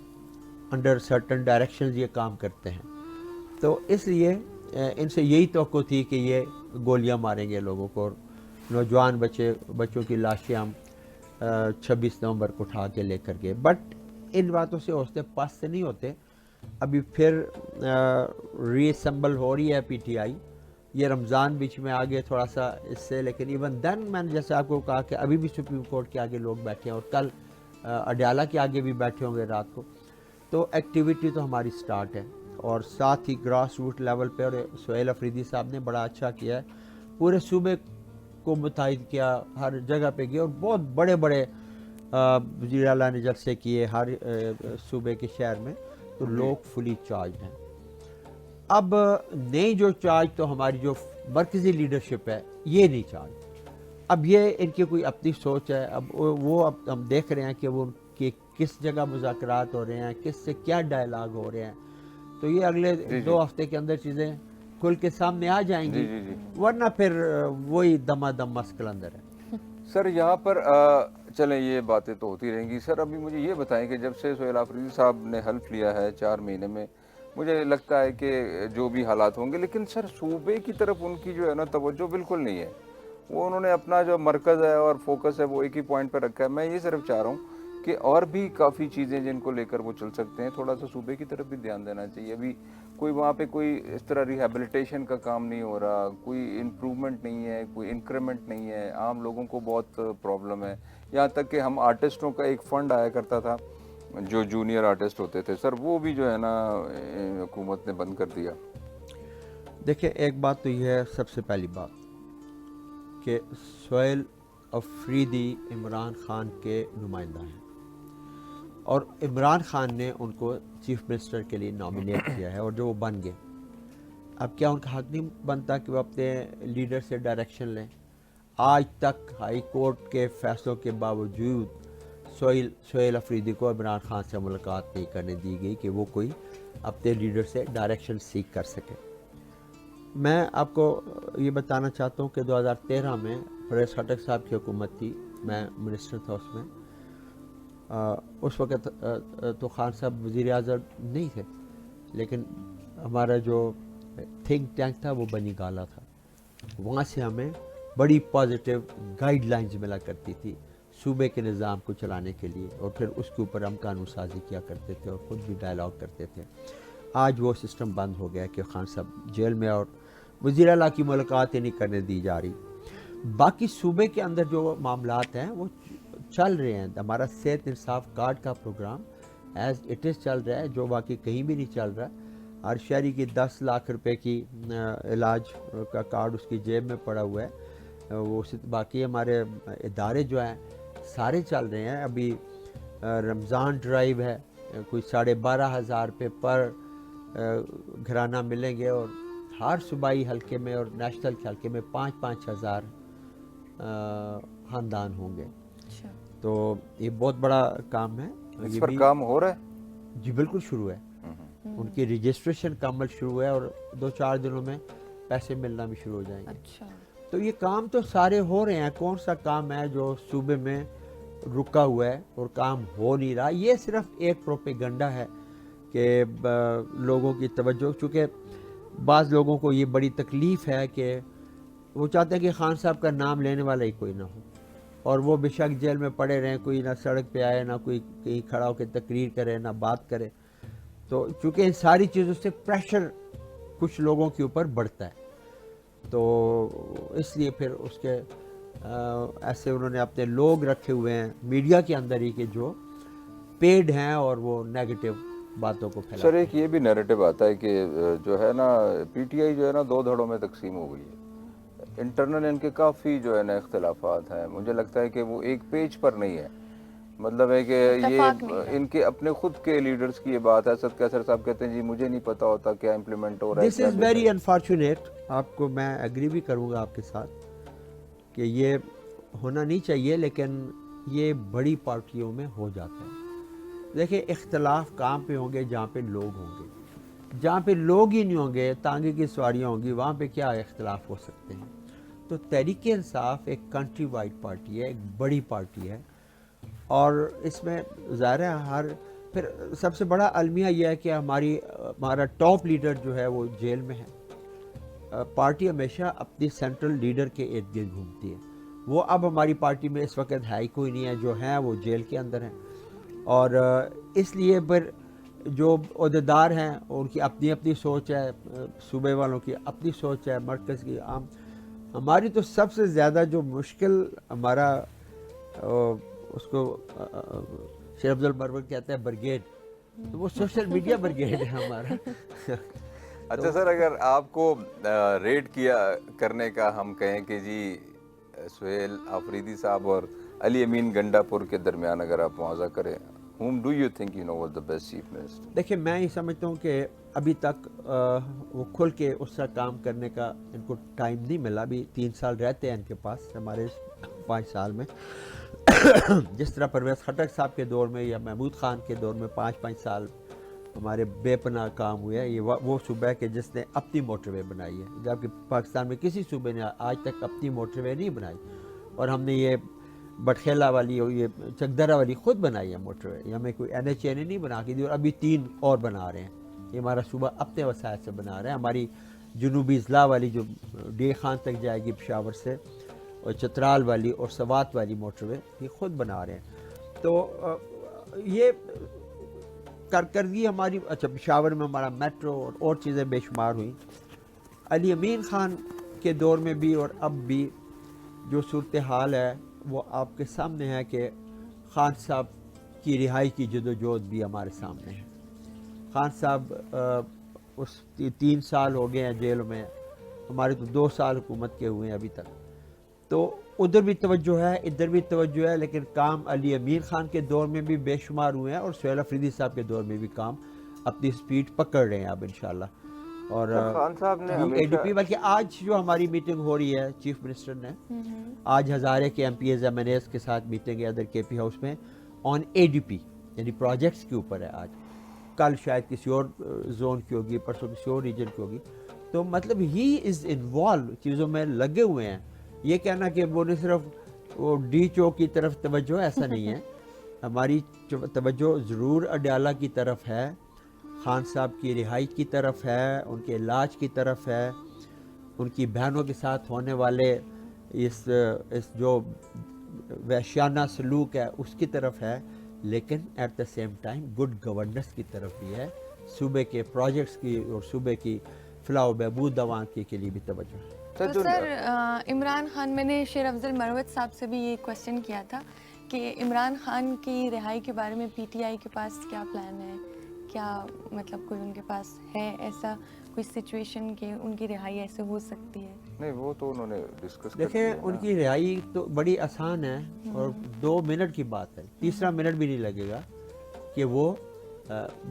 انڈر سرٹن ڈائریکشنز یہ کام کرتے ہیں۔ تو اس لیے ان سے یہی توقع تھی کہ یہ گولیاں ماریں گے لوگوں کو، اور نوجوان بچوں کی لاشیں ہم 26 نومبر کو اٹھا کے لے کر گئے۔ بٹ ان باتوں سے حوصلے پاس سے نہیں ہوتے۔ ابھی پھر ری اسمبل ہو رہی ہے پی ٹی آئی، یہ رمضان بیچ میں آگے تھوڑا سا اس سے، لیکن ایون دین میں نے جیسے آپ کو کہا کہ ابھی بھی سپریم کورٹ کے آگے لوگ بیٹھے ہیں، اور کل اڈیالہ کے آگے بھی بیٹھے ہوں گے رات کو۔ تو ایکٹیویٹی تو ہماری سٹارٹ ہے، اور ساتھ ہی گراس روٹ لیول پہ، اور سہیل افریدی صاحب نے بڑا اچھا کیا ہے، پورے صوبے کو متحد کیا، ہر جگہ پہ گئے، اور بہت بڑے بڑے وزیر اعلیٰ نے جلسے کیے ہر صوبے کے شہر میں، تو لوگ فلی چارجڈ ہیں۔ اب نئی جو چارج تو ہماری جو مرکزی لیڈرشپ ہے یہ نہیں چارج، اب یہ ان کی کوئی اپنی سوچ ہے۔ اب وہ اب ہم دیکھ رہے ہیں کہ وہ کہ کس جگہ مذاکرات ہو رہے ہیں، کس سے کیا ڈائلاگ ہو رہے ہیں، تو یہ اگلے 2 ہفتے کے اندر چیزیں کھل کے سامنے آ جائیں گی، ورنہ پھر وہی دما دم مسکل اندر ہے۔ سر یہاں پر چلیں یہ باتیں تو ہوتی رہیں گی۔ سر ابھی مجھے یہ بتائیں کہ جب سے سہیل افریدی صاحب نے حلف لیا ہے 4 مہینے میں، مجھے لگتا ہے کہ جو بھی حالات ہوں گے، لیکن سر صوبے کی طرف ان کی جو ہے نا توجہ بالکل نہیں ہے۔ وہ انہوں نے اپنا جو مرکز ہے اور فوکس ہے وہ ایک ہی پوائنٹ پہ رکھا ہے۔ میں یہ صرف چاہ رہا ہوں کہ اور بھی کافی چیزیں جن کو لے کر وہ چل سکتے ہیں، تھوڑا سا صوبے کی طرف بھی دھیان دینا چاہیے۔ ابھی کوئی وہاں پہ کوئی اس طرح ریہیبلیٹیشن کا کام نہیں ہو رہا، کوئی امپرومنٹ نہیں ہے، کوئی انکریمنٹ نہیں ہے، عام لوگوں کو بہت پرابلم ہے۔ یہاں تک کہ ہم آرٹسٹوں کا ایک فنڈ آیا کرتا تھا جو جونیئر آرٹسٹ ہوتے تھے، سر وہ بھی جو ہے نا حکومت نے بند کر دیا۔ دیکھیں ایک بات تو یہ ہے، سب سے پہلی بات کہ سہیل افریدی عمران خان کے نمائندہ ہیں، اور عمران خان نے ان کو چیف منسٹر کے لیے نامینیٹ کیا ہے، اور جو وہ بن گئے، اب کیا ان کا حق نہیں بنتا کہ وہ اپنے لیڈر سے ڈائریکشن لیں؟ آج تک ہائی کورٹ کے فیصلوں کے باوجود سہیل افریدی کو عمران خان سے ملاقات نہیں کرنے دی گئی کہ وہ کوئی اپنے لیڈر سے ڈائریکشن سیک کر سکے۔ میں آپ کو یہ بتانا چاہتا ہوں کہ 2013 میں پریس خٹک صاحب کی حکومت تھی، میں منسٹر تھا اس میں، اس وقت تو خان صاحب وزیر اعظم نہیں تھے، لیکن ہمارا جو تھنک ٹینک تھا وہ بنی گالا تھا، وہاں سے ہمیں بڑی پازیٹیو گائیڈ لائنز ملا کرتی تھی صوبے کے نظام کو چلانے کے لیے، اور پھر اس کے اوپر ہم قانون سازی کیا کرتے تھے اور خود بھی ڈائلاگ کرتے تھے۔ آج وہ سسٹم بند ہو گیا کہ خان صاحب جیل میں، اور وزیر اعلیٰ کی ملاقات ہی نہیں کرنے دی جا رہی۔ باقی صوبے کے اندر جو معاملات ہیں وہ چل رہے ہیں۔ ہمارا صحت انصاف کارڈ کا پروگرام ایز اٹ از چل رہا ہے، جو باقی کہیں بھی نہیں چل رہا۔ ہر شہری کی 10 لاکھ روپے کی علاج کا کارڈ اس کی جیب میں پڑا ہوا ہے، وہ باقی ہمارے ادارے جو ہیں سارے چل رہے ہیں۔ ابھی رمضان ڈرائیو ہے، کوئی 12,500 روپے پر گھرانہ ملیں گے، اور ہر صوبائی حلقے میں اور نیشنل حلقے میں 5-5 ہزار خاندان ہوں گے۔ تو یہ بہت بڑا کام ہے۔ اس پر کام ہو رہا ہے؟ جی بالکل شروع ہے، ان کی رجسٹریشن کا عمل شروع ہے، اور 2-4 دنوں میں پیسے ملنا بھی شروع ہو جائیں گے۔ تو یہ کام تو سارے ہو رہے ہیں، کون سا کام ہے جو صوبے میں رکا ہوا ہے اور کام ہو نہیں رہا؟ یہ صرف ایک پروپیگنڈا ہے کہ لوگوں کی توجہ، چونکہ بعض لوگوں کو یہ بڑی تکلیف ہے کہ وہ چاہتے ہیں کہ خان صاحب کا نام لینے والا ہی کوئی نہ ہو، اور وہ بے شک جیل میں پڑے رہیں، کوئی نہ سڑک پہ آئے، نہ کوئی کہیں کھڑا ہو کے تقریر کرے، نہ بات کرے۔ تو چونکہ ان ساری چیزوں سے پریشر کچھ لوگوں کے اوپر بڑھتا ہے، تو اس لیے پھر اس کے ایسے انہوں نے اپنے لوگ رکھے ہوئے ہیں میڈیا کے اندر ہی کہ جو پیڈ ہیں اور وہ نیگیٹو باتوں کو پھیلاتے ہیں۔ سر ایک یہ بھی نیریٹو آتا ہے کہ جو ہے نا پی ٹی آئی جو ہے نا 2 دھڑوں میں تقسیم ہو گئی ہے، انٹرنل ان کے کافی جو ہے نا اختلافات ہیں، مجھے لگتا ہے کہ وہ ایک پیج پر نہیں ہے۔ مطلب ہے کہ یہ ان کے اپنے خود کے لیڈرز کی یہ بات ہے۔ اسد کیسر صاحب کہتے ہیں جی مجھے نہیں پتا ہوتا کیا امپلیمنٹ ہو رہا ہے۔ دس از ویری انفارچونیٹ، آپ کو میں ایگری بھی کروں گا آپ کے ساتھ کہ یہ ہونا نہیں چاہیے، لیکن یہ بڑی پارٹیوں میں ہو جاتا ہے. دیکھیں اختلاف کہاں پہ ہوں گے؟ جہاں پہ لوگ ہوں گے. جہاں پہ لوگ ہی نہیں ہوں گے، تانگے کی سواریاں ہوں گی، وہاں پہ کیا اختلاف ہو سکتے ہیں؟ تو تحریک انصاف ایک کنٹری وائڈ پارٹی ہے، ایک بڑی پارٹی ہے، اور اس میں ظاہر ہے پھر سب سے بڑا المیہ یہ ہے کہ ہمارا ٹاپ لیڈر جو ہے وہ جیل میں ہے. پارٹی ہمیشہ اپنی سینٹرل لیڈر کے ارد گرد گھومتی ہے. وہ اب ہماری پارٹی میں اس وقت ہے ہی کوئی نہیں ہے، جو ہیں وہ جیل کے اندر ہیں، اور اس لیے پھر جو عہدیدار ہیں ان کی اپنی اپنی سوچ ہے، صوبے والوں کی اپنی سوچ ہے، مرکز کی عام. ہماری تو سب سے زیادہ جو مشکل ہمارا اس کو شیر افضل مروت کہتا ہے بریگیڈ، تو وہ سوشل میڈیا بریگیڈ ہے ہمارا. اچھا سر، اگر آپ کو ریٹ کیا کرنے کا ہم کہیں کہ جی سہیل آفریدی صاحب اور علی امین گنڈا پور کے درمیان اگر آپ موازنہ کریں، whom do you think you know was the best chief minister؟ دیکھیں میں یہ سمجھتا ہوں کہ ابھی تک وہ کھل کے اس طرح کام کرنے کا ان کو ٹائم نہیں ملا. ابھی 3 سال رہتے ہیں ان کے پاس، ہمارے 5 سال میں جس طرح پرویز خٹک صاحب کے دور میں یا محمود خان کے دور میں 5 سال ہمارے بے پناہ کام ہوئے. یہ وہ صوبہ ہے کہ جس نے اپنی موٹر وے بنائی ہے، جبکہ پاکستان میں کسی صوبے نے آج تک اپنی موٹر وے نہیں بنائی. اور ہم نے یہ بٹخیلا والی اور یہ چکدرہ والی خود بنائی ہے موٹر وے. یہ ہمیں کوئی NHA نے نہیں بنا کے دی، اور ابھی 3 اور بنا رہے ہیں. یہ ہمارا صوبہ اپنے وسائل سے بنا رہے ہیں. ہماری جنوبی اضلاع والی جو ڈی خان تک جائے گی پشاور سے، اور چترال والی اور سوات والی موٹر وے یہ خود بنا رہے ہیں. تو یہ کارکردگی ہماری. اچھا پشاور میں ہمارا میٹرو اور چیزیں بے شمار ہوئیں. علی امین خان کے دور میں بھی اور اب بھی جو صورتحال ہے وہ آپ کے سامنے ہے کہ خان صاحب کی رہائی کی جدوجہد بھی ہمارے سامنے ہے. خان صاحب اس 3 سال ہو گئے ہیں جیل میں، ہمارے تو 2 سال حکومت کے ہوئے ہیں ابھی تک. تو ادھر بھی توجہ ہے، ادھر بھی توجہ ہے، لیکن کام علی امین خان کے دور میں بھی بے شمار ہوئے ہیں، اور سہیل آفریدی صاحب کے دور میں بھی کام اپنی سپیڈ پکڑ رہے ہیں اب انشاءاللہ. اور خان صاحب نے ADP بلکہ آج جو ہماری میٹنگ ہو رہی ہے چیف منسٹر نے آج ہزارے کے MPs MNAs کے ساتھ میٹنگ ہے ادھر KP ہاؤس میں آن ADP یعنی پروجیکٹس کے اوپر ہے. آج کل شاید کسی اور زون کی ہوگی، پرسوں کسی اور ریجن کی ہوگی. تو مطلب ہی از انوالو، چیزوں میں لگے ہوئے ہیں. یہ کہنا کہ وہ نہیں صرف وہ ڈی چوک کی طرف توجہ ہے، ایسا نہیں ہے. ہماری توجہ ضرور اڈیالہ کی طرف ہے، خان صاحب کی رہائی کی طرف ہے، ان کے علاج کی طرف ہے، ان کی بہنوں کے ساتھ ہونے والے اس جو وحشیانہ سلوک ہے اس کی طرف ہے، لیکن ایٹ دا سیم ٹائم گڈ گورننس کی طرف بھی ہے. صوبے کے پروجیکٹس کی اور صوبے کی فلاح و بہبود عوام کے لیے بھی توجہ ہے. تو سر عمران خان، میں نے شیر افضل مروت صاحب سے بھی یہ کویسچن کیا تھا کہ عمران خان کی رہائی کے بارے میں PTI کے پاس کیا پلان ہے؟ کیا مطلب کوئی ان کے پاس ہے ایسا کوئی سچویشن کہ ان کی رہائی ایسے ہو سکتی ہے؟ نہیں، وہ تو انہوں نے ڈسکس دیکھیں ان کی رہائی تو بڑی آسان ہے اور 2 منٹ کی بات ہے، تیسرا منٹ بھی نہیں لگے گا کہ وہ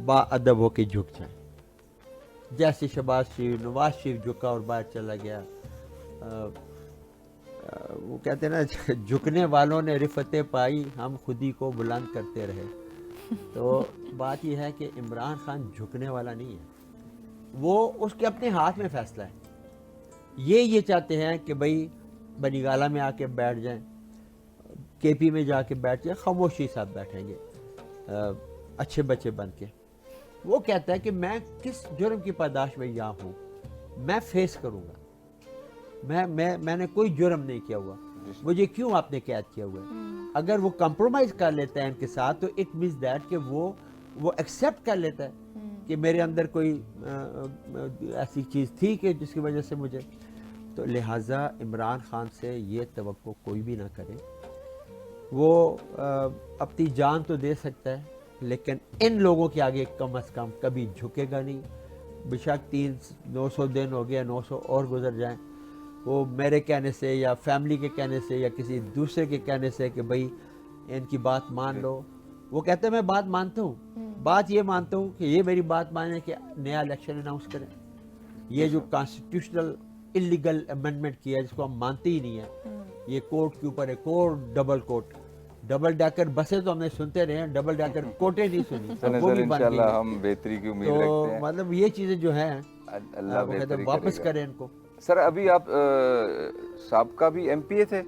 با ادب ہو کے جھک جائیں. جیسے شہباز شریف، نواز شریف جھکا اور باہر چلا گیا. وہ کہتے ہیں نا جھکنے والوں نے رفتیں پائی، ہم خودی کو بلند کرتے رہے. تو بات یہ ہے کہ عمران خان جھکنے والا نہیں ہے، وہ اس کے اپنے ہاتھ میں فیصلہ ہے. یہ چاہتے ہیں کہ بھائی بنی گالہ میں آ کے بیٹھ جائیں، KP میں جا کے بیٹھ جائیں، خاموشی ساتھ بیٹھیں گے اچھے بچے بن کے. وہ کہتا ہے کہ میں کس جرم کی پاداش میں یہاں ہوں، میں فیس کروں گا. میں نے کوئی جرم نہیں کیا ہوا، مجھے کیوں آپ نے قید کیا ہوا ہے؟ اگر وہ کمپرومائز کر لیتا ہے ان کے ساتھ تو اٹ مینس دیٹ کہ وہ ایکسیپٹ کر لیتا ہے کہ میرے اندر کوئی ایسی چیز تھی کہ جس کی وجہ سے مجھے. تو لہٰذا عمران خان سے یہ توقع کوئی بھی نہ کرے. وہ اپنی جان تو دے سکتا ہے لیکن ان لوگوں کے آگے کم از کم کبھی جھکے گا نہیں. بے شک 900 دن ہو گیا، 900 اور گزر جائیں، وہ میرے کہنے سے یا فیملی کے کہنے سے یا کسی دوسرے کے کہنے سے کہ بھائی ان کی بات مان لو. وہ کہتے ہیں میں بات مانتا ہوں، بات یہ مانتا ہوں کہ یہ میری بات مانے کہ نیا الیکشن اناؤنس کریں. یہ جو کانسٹیٹیوشنل illegal amendment किया है जिसको हम मानते ही नहीं है। ये कोर्ट के ऊपर एक और डबल कोर्ट, डबल डेकर बसें तो हमने सुनते रहे हैं, डबल डेकर कोर्टें नहीं सुनी। चलें वो सर, भी बन गई इंशाल्लाह हैं। हम बेहतरी की उम्मीद तो रखते हैं। मतलब ये चीज़ें जो हैं अल्लाह वो कहते हैं बेहतरी वापस करेगा। करें इनको। सर अभी आप साबका भी एमपीए थे,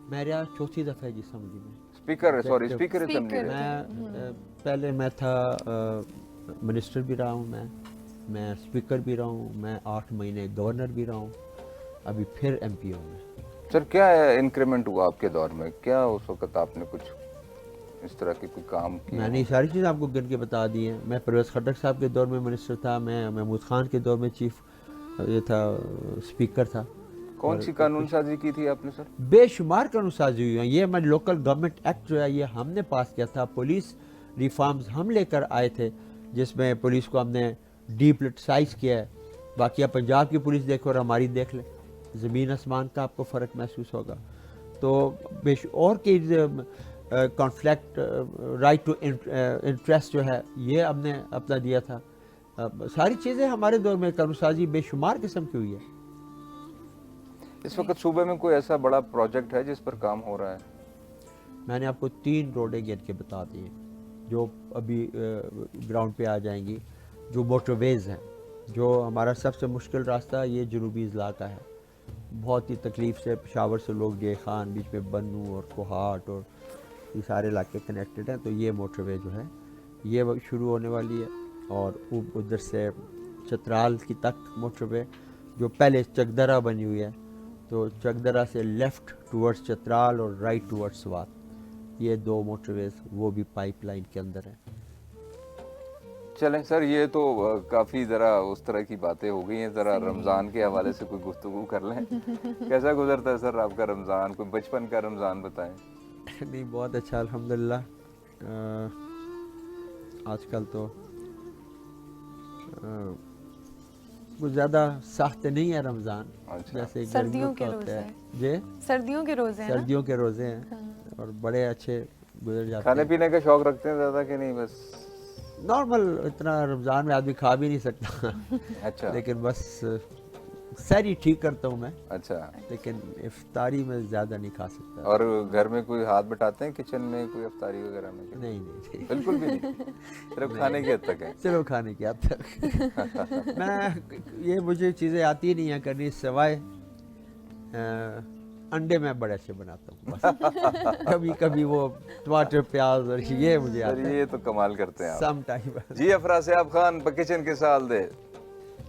मेरा चौथी दफ़ा है जी असेंबली में। Speaker, sorry speaker assembly speaker. में। पहले मैं था मिनिस्टर भी रहा हूँ, मैं स्पीकर भी रहा हूँ, मैं 8 महीने गवर्नर भी रहा हूँ, अभी फिर एमपी हूँ मैं। सर क्या इंक्रीमेंट हुआ आपके दौर में, क्या उस वक्त आपने कुछ इस तरह के कोई काम किए? मैंने ये सारी चीज़ें आपको गिन के बता दी हैं। मैं परवेज़ खट्टक साहब के दौर में मिनिस्टर था, मैं महमूद खान के दौर में चीफ ये था, स्पीकर था। कौन सी कानून साजी की थी आपने सर? बेशुमार कानून साजी हुई हैं। ये हमारे लोकल गवर्नमेंट एक्ट जो है ये हमने पास किया था। पुलिस रिफॉर्म्स हम लेकर आए थे जिसमें पुलिस को हमने डीपोलिटिसाइज किया है। बाकी आप पंजाब की पुलिस देखो और हमारी देख लें, ज़मीन आसमान का आपको फ़र्क महसूस होगा। तो और की कॉन्फ्लिक्ट राइट टू इंटरेस्ट जो है ये हमने अपना दिया था। सारी चीज़ें हमारे दौर में कानून साजी बेशुमार किस्म की हुई है। इस वक्त सूबे में कोई ऐसा बड़ा प्रोजेक्ट है जिस पर काम हो रहा है? मैंने आपको 3 रोडें गिन के बता दी हैं जो अभी ग्राउंड पे आ जाएंगी। जो मोटरवेज़ हैं, जो हमारा सबसे मुश्किल रास्ता ये जनूबी अजला का है। बहुत ही तकलीफ़ से पेशावर से लोग जे खान, बीच में बन्नू और कोहाट और ये सारे इलाके कनेक्टेड हैं। तो ये मोटरवे जो है ये शुरू होने वाली है। और उधर से चतराल की तक मोटरवे जो पहले चकदरा बनी हुई है, तो चकदरा से लेफ़्ट टूवर्ड्स चतराल और राइट टूवर्ड्स स्वात, ये 2 मोटरवेज़ वो भी पाइपलाइन के अंदर हैं। चलें सर, ये तो काफ़ी ज़रा उस तरह की बातें हो गई हैं। ज़रा रमज़ान के हवाले से कोई गुफ्तगू कर लें। कैसा गुजरता है सर आपका रमज़ान? कोई बचपन का रमज़ान बताएं। नहीं, बहुत अच्छा अल्हम्दुलिल्लाह। आजकल तो कुछ ज़्यादा सख्त नहीं है रमज़ान, अच्छा। जैसे सर्दियों के होता रोज़े है। हैं। जी, सर्दियों के रोज़े हैं ना? सर्दियों के रोज़े हैं और बड़े अच्छे गुजर जाते खाने हैं। पीने का शौक रखते हैं ज़्यादा कि नहीं? बस नॉर्मल, इतना रमज़ान में आदमी खा भी नहीं सकता। अच्छा लेकिन बस सहरी ठीक करता हूँ मैं, अच्छा। लेकिन इफ्तारी में ज़्यादा नहीं खा सकता। और घर में कोई हाथ बटाते हैं किचन में, कोई अफ्तारी वगैरह में? नहीं नहीं, बिल्कुल भी नहीं, सिर्फ खाने की हद तक है। चलो खाने की हद तक। मैं ये मुझे चीज़ें आती नहीं हैं करनी, सिवाय अंडे मैं बड़े अच्छे बनाता हूँ बस। कभी कभी वो टमाटर प्याज और ये मुझे सर आता है ये तो कमाल करते हैं आप। Some time. जी अफराज आप खान किचन के साल दे।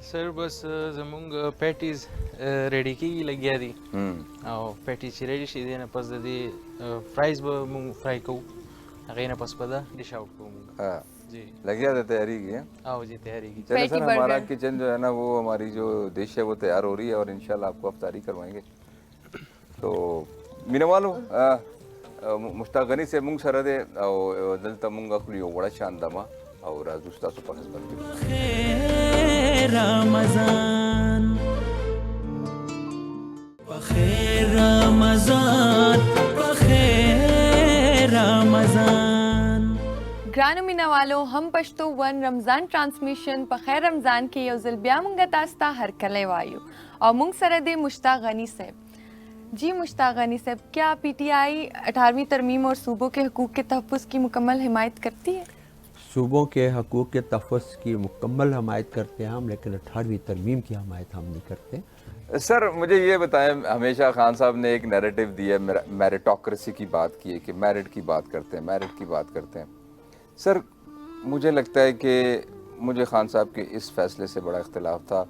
सर बस जमुंग पैटीज रेडी की लगी थी और पैटी ची रेडी शी देना पस दे फ्राइज ब मुंग फ्राई को अगेना पस पदा डिश आउट को मुंग। हाँ जी लग गया था तैयारी की? आओ जी तैयारी की। चलिए पैटी सर, हमारा बर्गर। किचन जो है ना वो हमारी जो डिश है वो तैयार हो रही है और इंशाल्लाह आपको अफ्तारी करवाएंगे। तो मिनवालो मुश्ताक गनी से मुंग सरदे और दलता मुंग अखलियो बड़ा शानदामा और दुस्ता सुपरस बनते बखेर रमज़ान, बखेर रमज़ान, बखेर रमज़ान। ग्रानो मीना वालो हम पश्तो वन रमज़ान ट्रांसमिशन पखैर रमज़ान के योजल ब्यामुंगा तास्ता हर कले वायु और मुंग सरदे मुश्ताक गनी साहब। जी मुश्ताक गनी साहब, क्या पीटीआई 18वीं तरमीम और सूबों के हकूक़ के तहफ़्फ़ुज़ की मुकम्मल हिमायत करती है? सूबों के हकूक़ के तहफ़्फ़ुज़ की मुकम्मल हमायत करते हैं हम, लेकिन 18वीं तरमीम की हमायत हम नहीं करते। सर मुझे ये बताएं, हमेशा खान साहब ने एक नैरेटिव दिया, मेरिटोक्रेसी की बात की है कि मेरिट की बात करते हैं, मेरिट की बात करते हैं। सर मुझे लगता है कि मुझे खान साहब के इस फैसले से बड़ा इख्तिलाफ था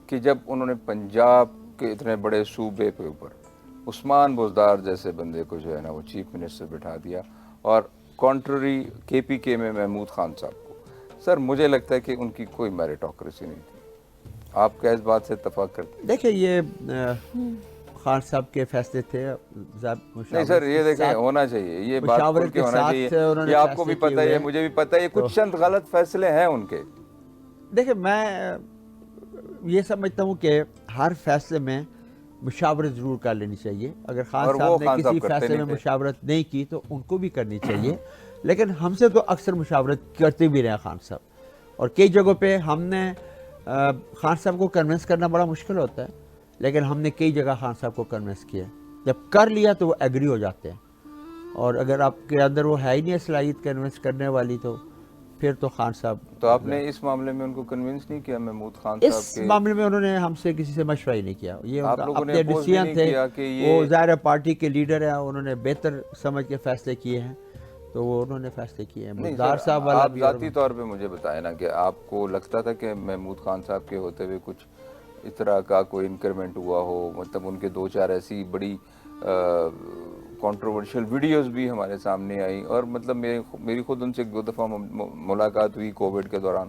कि जब उन्होंने पंजाब के इतने बड़े सूबे के ऊपर उस्मान बुज़दार जैसे बंदे को जो है ना वो चीफ मिनिस्टर बिठा दिया और कॉन्ट्ररी केपीके में महमूद खान साहब को। सर मुझे लगता है कि उनकी कोई मेरिटोक्रेसी नहीं थी। आप क्या इस बात से इत्तफाक करते हैं? देखिए ये खान साहब के फैसले थे। नहीं सर ये देखें होना चाहिए, ये बात खुल के होना चाहिए। ये आपको भी पता है, मुझे भी पता है, कुछ चंद गलत फैसले हैं उनके। देखिए मैं ये समझता हूँ कि हर फैसले में मुशावरत ज़रूर कर लेनी चाहिए। अगर खान साहब ने किसी फैसले में मुशावरत नहीं की तो उनको भी करनी चाहिए, लेकिन हमसे तो अक्सर मुशावरत करते भी रहे खान साहब, और कई जगहों पे हमने खान साहब को कन्विंस करना बड़ा मुश्किल होता है। لیکن ہم نے کئی جگہ خان صاحب کو کنونس کیا، جب کر لیا تو وہ ایگری ہو جاتے ہیں، اور اگر آپ کے اندر وہ ہے ہی نہیں صلاحیت کنونس کرنے والی تو پھر تو خان صاحب. تو آپ نے اس معاملے میں ان کو کنونس نہیں کیا محمود خان اس صاحب کے؟ معاملے میں انہوں نے ہم سے کسی سے مشورہ ہی نہیں کیا، یہ آپ ان کا لوگوں نے اپنے oppose بھی ڈیسیژن نہیں تھے، کیا کہ وہ یہ ظاہر پارٹی کے لیڈر ہیں، انہوں نے بہتر سمجھ کے فیصلے کیے ہیں تو وہ انہوں نے فیصلے کیے ہیں. نہیں مزدار سر، صاحب والا آپ بھی اور ذاتی طور پہ مجھے بتائیں نا کہ آپ کو لگتا تھا کہ محمود خان صاحب کے ہوتے ہوئے کچھ اس طرح کا کوئی انکریمنٹ ہوا ہو؟ مطلب ان کے 2-4 ایسی بڑی کنٹروورشل ویڈیوز بھی ہمارے سامنے آئیں، اور مطلب میری خود ان سے 2 دفعہ ملاقات ہوئی کووڈ کے دوران.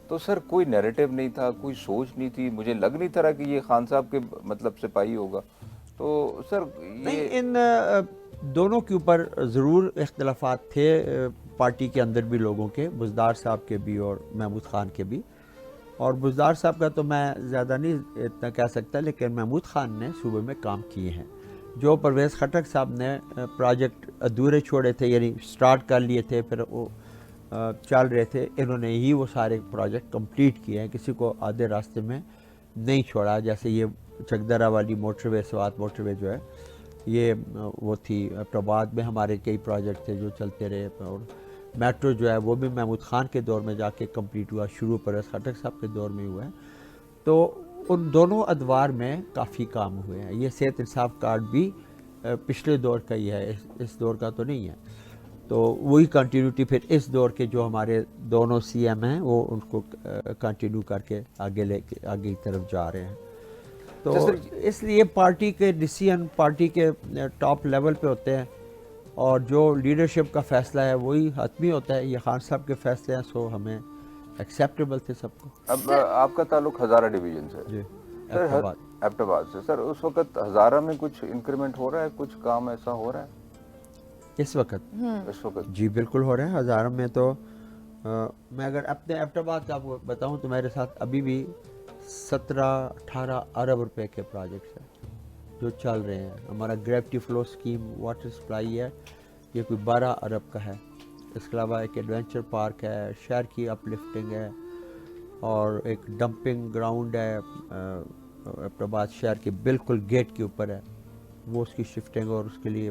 تو سر کوئی نیریٹو نہیں تھا، کوئی سوچ نہیں تھی، مجھے لگ نہیں تھا کہ یہ خان صاحب کے مطلب سپاہی ہوگا. تو سر نہیں، یہ ان دونوں کے اوپر ضرور اختلافات تھے پارٹی کے اندر بھی لوگوں کے، بزدار صاحب کے بھی اور محمود خان کے بھی. اور بزدار صاحب کا تو میں زیادہ نہیں اتنا کہہ سکتا، لیکن محمود خان نے صوبے میں کام کیے ہیں. جو پرویز خٹک صاحب نے پروجیکٹ ادھورے چھوڑے تھے، یعنی سٹارٹ کر لیے تھے پھر وہ چل رہے تھے، انہوں نے ہی وہ سارے پروجیکٹ کمپلیٹ کیے ہیں، کسی کو آدھے راستے میں نہیں چھوڑا. جیسے یہ چکدرہ والی موٹر وے، سوات موٹر وے جو ہے، یہ وہ تھی. پرباد میں ہمارے کئی پروجیکٹ تھے جو چلتے رہے، اور میٹرو جو ہے وہ بھی محمود خان کے دور میں جا کے کمپلیٹ ہوا، شروع پرویز خٹک صاحب کے دور میں ہوا ہے. تو ان دونوں ادوار میں کافی کام ہوئے ہیں. یہ صحت انصاف کارڈ بھی پچھلے دور کا ہی ہے، اس دور کا تو نہیں ہے. تو وہی کنٹینیوٹی پھر اس دور کے جو ہمارے دونوں سی ایم ہیں وہ ان کو کنٹینیو کر کے آگے کی طرف جا رہے ہیں. تو اس لیے پارٹی کے ڈیسیژن پارٹی کے ٹاپ لیول پہ ہوتے ہیں، اور جو لیڈرشپ کا فیصلہ ہے وہی حتمی ہوتا ہے. یہ خان صاحب کے فیصلے ہیں، سو ہمیں ایکسیپٹیبل تھے سب کو. اب آپ کا تعلق ہزارہ ڈویژن سے؟ جی، سر ایبٹ آباد سے. سر اس وقت ہزارہ میں کچھ انکریمنٹ ہو رہا ہے، کچھ کام ایسا ہو رہا ہے اس وقت؟ اس وقت جی بالکل ہو رہا ہے. ہزارہ میں تو میں اگر اپنے ایبٹ آباد کا آپ کو بتاؤں تو میرے ساتھ ابھی بھی 17-18 ارب روپے کے پروجیکٹس ہیں جو چل رہے ہیں. ہمارا گریوٹی فلو اسکیم واٹر سپلائی ہے، یہ کوئی 12 ارب کا ہے. اس کے علاوہ ایک ایڈونچر پارک ہے، شہر کی اپ لفٹنگ ہے، اور ایک ڈمپنگ گراؤنڈ ہے ایبٹ آباد شہر کے بالکل گیٹ کے اوپر ہے، وہ اس کی شفٹنگ اور اس کے لیے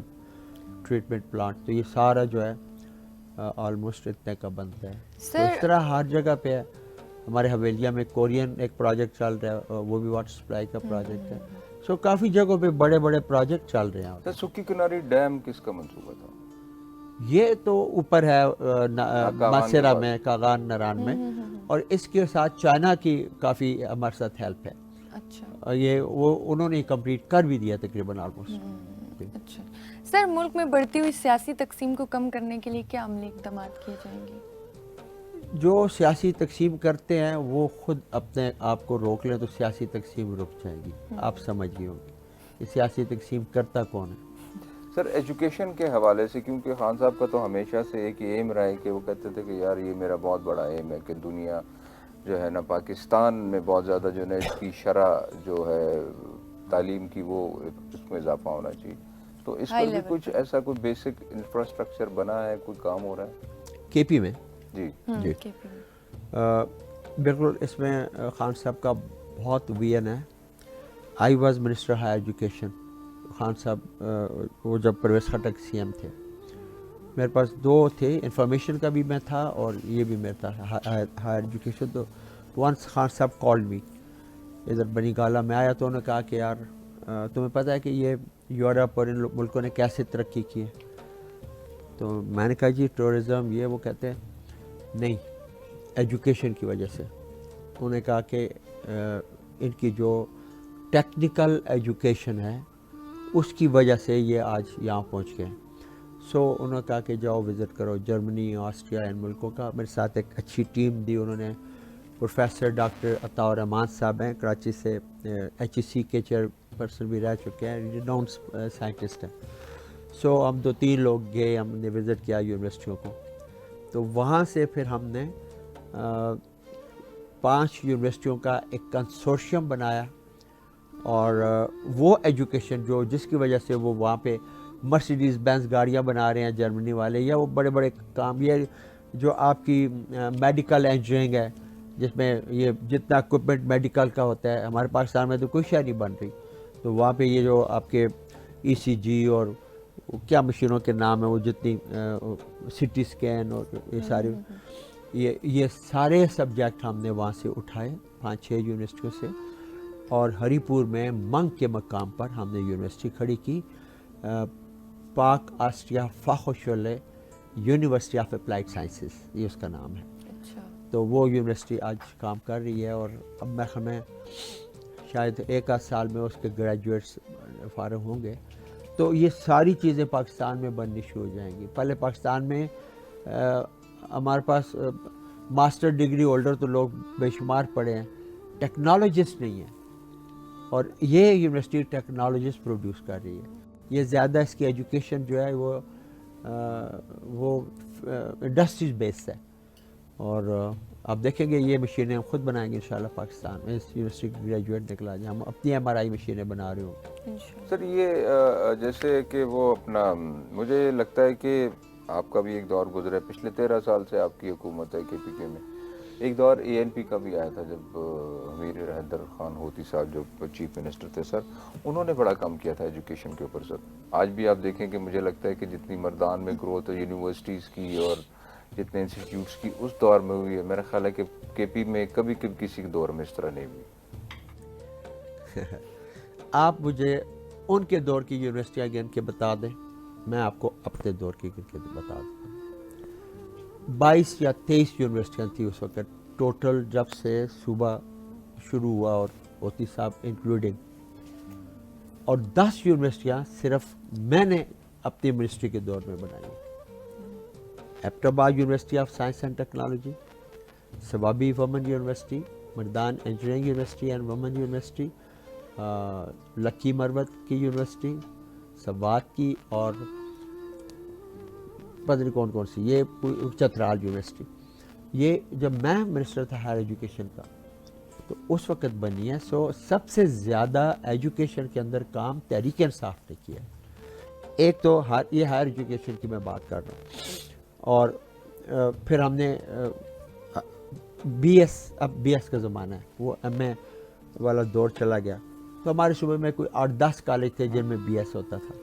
ٹریٹمنٹ پلانٹ. تو یہ سارا جو ہے آلموسٹ اتنے کا بنتا ہے. تو اس طرح ہر جگہ پہ ہے. ہمارے حویلیہ میں کورین ایک پروجیکٹ چل رہا ہے، وہ بھی واٹر سپلائی کا پروجیکٹ ہے. سو کافی جگہوں پہ بڑے بڑے پروجیکٹ چل رہے ہیں. سر سکی کناری ڈیم کس کا منصوبہ تھا؟ یہ تو اوپر ہے ماسیرا میں، کاغان نران میں، اور اس کے ساتھ چائنا کی کافی ہمارے ساتھ ہیلپ ہے. اچھا، یہ وہ انہوں نے کمپلیٹ کر بھی دیا تقریباً آلموسٹ. اچھا سر، ملک میں بڑھتی ہوئی سیاسی تقسیم کو کم کرنے کے لیے کیا عملی اقدامات کیے جائیں گے؟ جو سیاسی تقسیم کرتے ہیں وہ خود اپنے آپ کو روک لیں تو سیاسی تقسیم رک جائے گی. آپ سمجھیے ہوں گے کہ سیاسی تقسیم کرتا کون ہے. سر ایجوکیشن کے حوالے سے، کیونکہ خان صاحب کا تو ہمیشہ سے ایک ایم رہا ہے کہ وہ کہتے تھے کہ یار یہ میرا بہت بڑا ایم ہے کہ دنیا جو ہے نا، پاکستان میں بہت زیادہ جو ہے نا اس کی شرح جو ہے تعلیم کی وہ اس میں اضافہ ہونا چاہیے. تو اس پر بھی کچھ ایسا کوئی بیسک انفراسٹرکچر بنا ہے، کوئی کام ہو رہا ہے کے پی میں؟ جی جی بالکل. اس میں خان صاحب کا بہت ویژن ہے. آئی واز منسٹر ہائر ایجوکیشن. خان صاحب وہ جب پرویز خٹک سی ایم تھے، میرے پاس 2 تھے، انفارمیشن کا بھی میں تھا اور یہ بھی میرا تھا ہائر ایجوکیشن. تو ونس خان صاحب کالڈ می، ادھر بنی گالا میں آیا تو انہوں نے کہا کہ یار تمہیں پتہ ہے کہ یہ یورپ اور ان ملکوں نے کیسے ترقی کی ہے؟ تو میں نے کہا جی ٹورزم یہ وہ. کہتے ہیں نہیں، ایجوکیشن کی وجہ سے. انہوں نے کہا کہ ان کی جو ٹیکنیکل ایجوکیشن ہے اس کی وجہ سے یہ آج یہاں پہنچ گئے. سو انہوں نے کہا کہ جاؤ وزٹ کرو جرمنی، آسٹریا، ان ملکوں کا. میرے ساتھ ایک اچھی ٹیم دی انہوں نے. پروفیسر ڈاکٹر عطاء الرحمان صاحب ہیں کراچی سے، ایچ ای سی کے چیئر پرسن بھی رہ چکے ہیں، ریناؤنڈ سائنٹسٹ ہیں. سو ہم 2-3 لوگ گئے، ہم نے وزٹ کیا یونیورسٹیوں کو. تو وہاں سے پھر ہم نے 5 یونیورسٹیوں کا ایک کنسورشیم بنایا، اور وہ ایجوکیشن جس کی وجہ سے وہ وہاں پہ مرسیڈیز بینز گاڑیاں بنا رہے ہیں جرمنی والے، یا وہ بڑے بڑے کام، یہ جو آپ کی میڈیکل انجینئرنگ ہے جس میں یہ جتنا اکوپمنٹ میڈیکل کا ہوتا ہے، ہمارے پاکستان میں تو کوئی شے نہیں بن رہی. تو وہاں پہ یہ جو آپ کے ECG اور کیا مشینوں کے نام ہیں وہ جتنی CT اسکین اور یہ سارے یہ سارے سبجیکٹ ہم نے وہاں سے اٹھائے 5-6 یونیورسٹیوں سے، اور ہری پور میں منگ کے مقام پر ہم نے یونیورسٹی کھڑی کی، پاک آسٹریا فاخوشولے یونیورسٹی آف اپلائیڈ سائنسز، یہ اس کا نام ہے۔ تو وہ یونیورسٹی آج کام کر رہی ہے، اور اب میں ہمیں شاید 1 سال میں اس کے گریجویٹس فارغ ہوں گے، تو یہ ساری چیزیں پاکستان میں بننی شروع ہو جائیں گی۔ پہلے پاکستان میں ہمارے پاس ماسٹر ڈگری ہولڈر تو لوگ بے شمار پڑے ہیں، ٹیکنالوجسٹ نہیں ہیں، اور یہ یونیورسٹی ٹیکنالوجسٹ پروڈیوس کر رہی ہے۔ یہ زیادہ اس کی ایجوکیشن جو ہے وہ انڈسٹریز بیسڈ ہے، اور آپ دیکھیں گے یہ مشینیں ہم خود بنائیں گے انشاءاللہ پاکستان میں، اس یونیورسٹی کے گریجویٹ نکلا جائے، ہم اپنی MRI مشینیں بنا رہے ہوں۔ سر یہ جیسے کہ وہ اپنا، مجھے لگتا ہے کہ آپ کا بھی ایک دور گزرا ہے، پچھلے 13 سال سے آپ کی حکومت ہے KPK میں، ایک دور ANP کا بھی آیا تھا جب امیر حیدر خان ہوتی صاحب جو چیف منسٹر تھے سر، انہوں نے بڑا کام کیا تھا ایجوکیشن کے اوپر سر۔ آج بھی آپ دیکھیں کہ مجھے لگتا ہے کہ جتنی مردان میں گروتھ یونیورسٹیز کی اور جتنے انسٹیٹیوٹس کی اس دور میں ہوئی ہے، میرا خیال ہے کہ KP میں کبھی کسی دور میں اس طرح نہیں ہوئی۔ آپ مجھے ان کے دور کی یونیورسٹیاں گن کے بتا دیں، میں آپ کو اپنے دور کی گن کے بتا دوں۔ 22 یا 23 یونیورسٹیاں تھیں اس وقت ٹوٹل، جب سے صوبہ شروع ہوا اور موتی صاحب انکلوڈنگ، اور 10 یونیورسٹیاں صرف میں نے اپنی منسٹری کے دور میں بنائی ہیں۔ ایبٹ آباد یونیورسٹی آف سائنس اینڈ ٹیکنالوجی، سوابی وومن یونیورسٹی، مردان انجینئرنگ یونیورسٹی اینڈ وومن یونیورسٹی، لکی مروت کی یونیورسٹی، سوات کی، اور پتہ نہیں کون کون سی، یہ چترال یونیورسٹی۔ یہ جب میں منسٹر تھا ہائر ایجوکیشن کا تو اس وقت بنی ہے۔ سو سب سے زیادہ ایجوکیشن کے اندر کام تحریک انصاف نے کیا ہے۔ ایک تو یہ ہائر ایجوکیشن کی میں بات کر رہا ہوں، اور پھر ہم نے اب BS کا زمانہ ہے، وہ MA والا دور چلا گیا، تو ہمارے صوبے میں کوئی 8-10 کالج تھے جن میں BS ہوتا تھا۔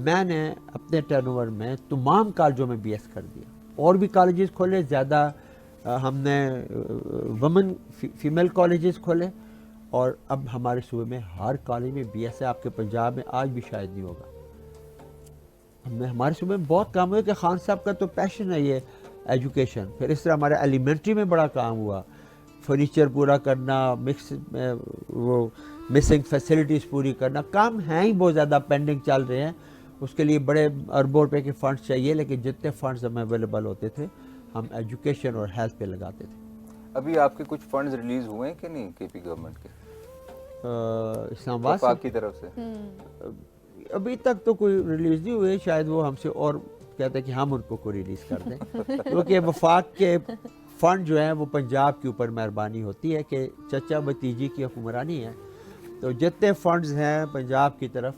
میں نے اپنے ٹرن اوور میں تمام کالجوں میں BS کر دیا، اور بھی کالجز کھولے، زیادہ ہم نے وومن فیمیل کالجز کھولے، اور اب ہمارے صوبے میں ہر کالج میں BS ہے۔ آپ کے پنجاب میں آج بھی شاید نہیں ہوگا۔ ہمارے صوبے میں بہت کام ہوا کہ خان صاحب کا تو پیشن ہے یہ ایجوکیشن۔ پھر اس طرح ہمارے ایلیمنٹری میں بڑا کام ہوا، فرنیچر پورا کرنا، وہ مسنگ فیسلٹیز پوری کرنا، کام ہیں ہی بہت زیادہ پینڈنگ چل رہے ہیں۔ اس کے لیے بڑے اربوں روپے کے فنڈز چاہیے، لیکن جتنے فنڈز ہمیں اویلیبل ہوتے تھے ہم ایجوکیشن اور ہیلتھ پہ لگاتے تھے۔ ابھی آپ کے کچھ فنڈز ریلیز ہوئے ہیں کہ نہیں KP گورنمنٹ کے اسلام آباد وفاق کی طرف سے؟ ابھی تک تو کوئی ریلیز نہیں ہوئے، شاید وہ ہم سے اور کہتے ہیں کہ ہم ان کو کوئی ریلیز کر دیں، کیونکہ وفاق کے فنڈ جو ہیں وہ پنجاب کے اوپر مہربانی ہوتی ہے کہ چچا بھتیجی کی حکمرانی ہے، تو جتنے فنڈز ہیں پنجاب کی طرف،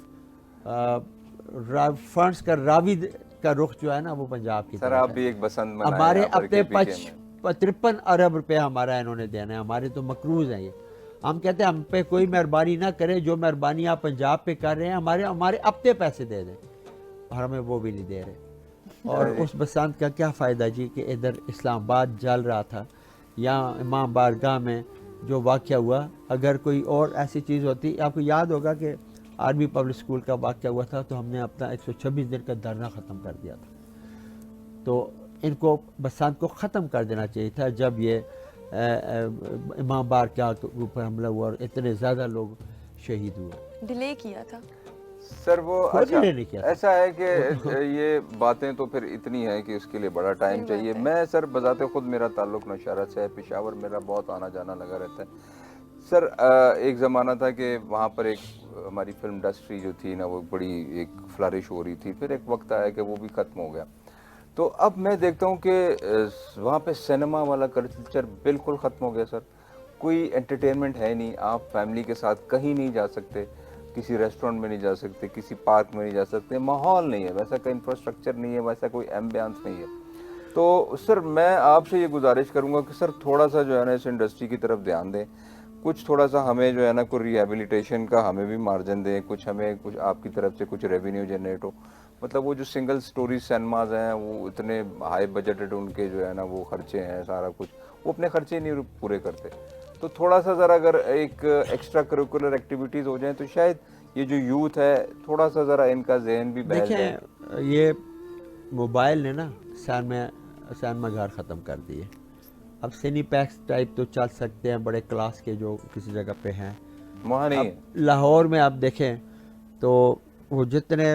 فنڈز کا راوی کا رخ جو ہے نا وہ پنجاب کی طرف سر آپ بھی ایک بسنت منائیں ہمارے یہاں پر اپنے KPK میں۔ 53 ارب روپے ہمارا انہوں نے دینا ہے، ہمارے تو مقروض ہیں یہ۔ ہم کہتے ہیں ہم پہ کوئی مہربانی نہ کرے، جو مہربانی آپ پنجاب پہ کر رہے ہیں ہمارے اپنے پیسے دے دیں، اور ہمیں وہ بھی نہیں دے رہے۔ اور اس بسنت کا کیا فائدہ جی کہ ادھر اسلام آباد جل رہا تھا، یا امام بارگاہ میں جو واقعہ ہوا، اگر کوئی اور ایسی چیز ہوتی، آپ کو یاد ہوگا کہ آرمی پبلک اسکول کا واقعہ ہوا تھا تو ہم نے اپنا 126 دن کا دھرنا ختم کر دیا تھا۔ تو ان کو بسنت کو ختم کر دینا چاہیے تھا جب یہ امام بارگاہ کے اوپر حملہ ہوا اور اتنے زیادہ لوگ شہید ہوئے۔ ڈیلے کیا تھا سر وہ کیا ایسا ہے کہ یہ باتیں تو پھر اتنی ہیں کہ اس کے لیے بڑا ٹائم چاہیے۔ میں سر بذات خود میرا تعلق نوشہرہ سے ہے، پشاور میرا بہت آنا جانا لگا رہتا ہے سر۔ ایک زمانہ تھا کہ وہاں پر ایک ہماری فلم انڈسٹری جو تھی نا وہ بڑی ایک فلرش ہو رہی تھی، پھر ایک وقت آیا کہ وہ بھی ختم ہو گیا۔ تو اب میں دیکھتا ہوں کہ وہاں پہ سینما والا کلچر بالکل ختم ہو گیا سر، کوئی انٹرٹینمنٹ ہے نہیں، آپ فیملی کے ساتھ کہیں نہیں جا سکتے، کسی ریسٹورنٹ میں نہیں جا سکتے، کسی پارک میں نہیں جا سکتے، ماحول نہیں ہے ویسا، کوئی انفراسٹرکچر نہیں ہے ویسا، کوئی ایمبیانس نہیں ہے۔ تو سر میں آپ سے یہ گزارش کروں گا کہ سر تھوڑا سا جو ہے نا اس انڈسٹری کی طرف دھیان دیں، کچھ تھوڑا سا ہمیں جو ہے نا کوئی ریہیبلیٹیشن کا ہمیں بھی مارجن دیں, کچھ ہمیں کچھ آپ کی طرف سے کچھ ریونیو جنریٹ ہو. مطلب وہ جو سنگل سٹوری سینماز ہیں وہ اتنے ہائی بجٹڈ ان کے جو ہے نا وہ خرچے ہیں, سارا کچھ وہ اپنے خرچے نہیں پورے کرتے. تو تھوڑا سا ذرا اگر ایک ایکسٹرا کریکولر ایکٹیویٹیز ہو جائیں تو شاید یہ جو یوتھ ہے تھوڑا سا ذرا ان کا ذہن بھی بہل جائے. دیکھیں یہ موبائل نے نا سینما گھر ختم کر دیے. اب سینی پیکس ٹائپ تو چل سکتے ہیں بڑے کلاس کے جو کسی جگہ پہ ہیں, وہاں نہیں ہے. لاہور میں آپ دیکھیں تو وہ جتنے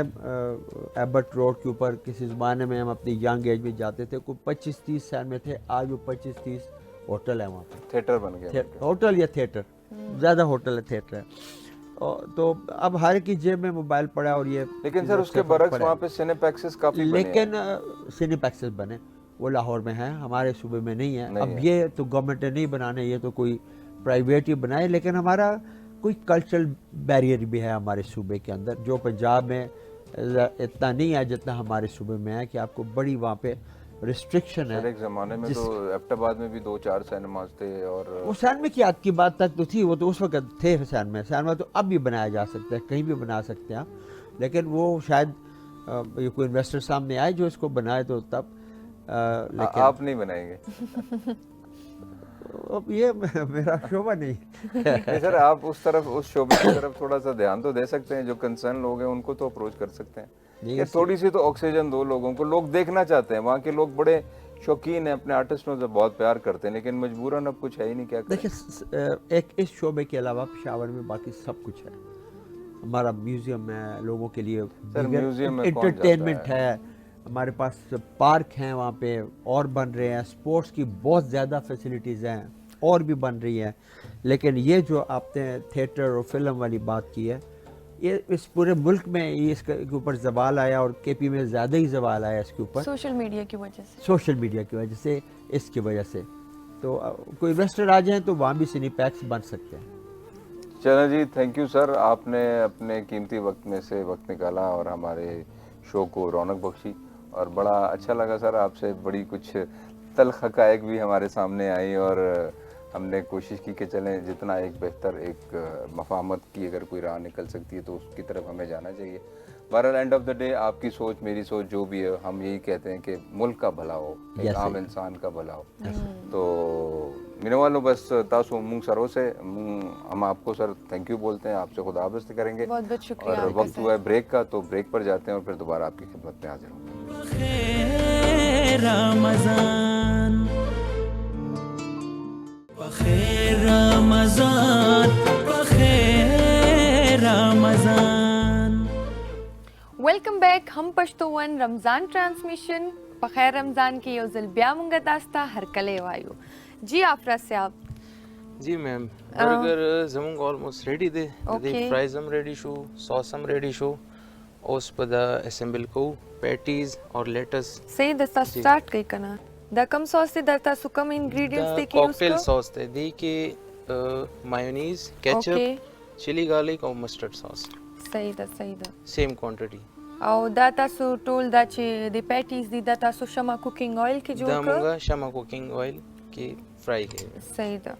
ایبٹ روڈ کے اوپر کسی زمانے میں ہم اپنی ینگ ایج میں جاتے تھے کوئی 25-30 سینمے تھے, آج وہ 25-30 ہوٹل ہیں وہاں پہ, تھیٹر بن گیا, ہوٹل یا تھیٹر, زیادہ ہوٹل ہے تھیٹر ہے. تو اب ہر کی جیب میں موبائل پڑا ہے. اور یہ لیکن سر اس کے برعکس وہاں پہ سینی پیکسز کافی بنے ہیں. لیکن سینی پیکسز بنے وہ لاہور میں ہیں, ہمارے صوبے میں نہیں ہے. اب یہ تو گورنمنٹ نے نہیں بنانے, یہ تو کوئی پرائیویٹ ہی بنائے. لیکن ہمارا کوئی کلچرل بیریئر بھی ہے ہمارے صوبے کے اندر, جو پنجاب میں اتنا نہیں ہے جتنا ہمارے صوبے میں ہے, کہ آپ کو بڑی وہاں پہ ریسٹرکشن ہے. ایک زمانے میں تو ایبٹ آباد میں بھی 2-4 سینماز تھے. اور وہ سینما کی آت کی بات تک تو تھی, وہ تو اس وقت تھے سینما تو اب بھی بنایا جا سکتا ہے, کہیں بھی بنا سکتے ہیں آپ. لیکن وہ شاید یہ کوئی انویسٹر سامنے آئے جو اس کو بنائے تو تب. لیکن آپ نہیں بنائیں گے, یہ میرا شعبہ نہیں سر. آپ اس طرف اس شعبے کی طرف تھوڑا سا دھیان تو دے سکتے ہیں, جو کنسرن لوگ ہیں ان کو تو اپروچ کر سکتے ہیں. یہ تھوڑی سی تو آکسیجن دو لوگوں کو, لوگ دیکھنا چاہتے ہیں. وہاں کے لوگ بڑے شوقین ہیں, اپنے آرٹسٹوں سے بہت پیار کرتے ہیں, لیکن مجبوراً اب کچھ ہے ہی نہیں. کیا کریں. دیکھیں ایک اس شعبے کے علاوہ پشاور میں باقی سب کچھ ہے. ہمارا میوزیم ہے لوگوں کے لیے, انٹرٹینمنٹ ہے, ہمارے پاس پارک ہیں وہاں پہ اور بن رہے ہیں, اسپورٹس کی بہت زیادہ فیسلٹیز ہیں اور بھی بن رہی ہیں. لیکن یہ جو آپ نے تھیٹر اور فلم والی بات کی ہے, یہ اس پورے ملک میں یہ اس کے اوپر زوال آیا, اور کے پی میں زیادہ ہی زوال آیا اس کے اوپر, سوشل میڈیا کی وجہ سے. سوشل میڈیا کی وجہ سے, اس کی وجہ سے. تو کوئی انویسٹر آ جائیں تو وہاں بھی سینی پیکس بن سکتے ہیں. چلیں جی, تھینک یو سر, آپ نے اپنے قیمتی وقت میں سے وقت نکالا اور ہمارے شو کو رونق بخشی, اور بڑا اچھا لگا سر آپ سے. بڑی کچھ تلخ حقائق بھی ہمارے سامنے آئی, اور ہم نے کوشش کی کہ چلیں جتنا ایک بہتر ایک مفاہمت کی اگر کوئی راہ نکل سکتی ہے تو اس کی طرف ہمیں جانا چاہیے. بہرحال اینڈ آف دا ڈے آپ کی سوچ میری سوچ جو بھی ہے, ہم یہی کہتے ہیں کہ ملک کا بھلا ہو, ایک عام انسان کا بھلا ہو. تو میرے والوں بس تاسو مونگ سرو سے ہم آپ کو سر تھینک یو بولتے ہیں, آپ سے خدا حافظ کریں گے. بہت بہت شکریہ. اور وقت ہوا ہے بریک کا, تو بریک پر جاتے ہیں اور پھر دوبارہ آپ کی خدمت میں حاضر ہوں گے. بخیر رمضان, بخیر رمضان, بخیر رمضان. ویلکم بیک. ہم پشتون رمضان ٹرانسمیشن بخیر رمضان کی یو ځل بیا مونږ تاسو ته هرکلی وایو. جی آفرا صاحب. جی میم, برگر زمونږ آلموسٹ ریډي دی, د دې فرایز هم ریډي شو, ساس هم ریډي شو, اوس په دا اسمبل کوو پیټیز اور لیټس. صحیح د تاسو سٹارټ کوي کنه, دا کم ساس دی د تاسو کم انګریډینټس دی کې یوز کاکټیل ساس دی, دی کې مایونیز, کیچپ, چلی گارلک او مسټرډ ساس. صحیح ده, صحیح ده. سیم کوانټیټي. او دا تاسو ټول دا چې د پیټیز دی دا تاسو شمع کوکینګ آیل کې جوړ کړ. دا مونږه شمع کوکینګ آیل کې فرای کړي. صحیح ده.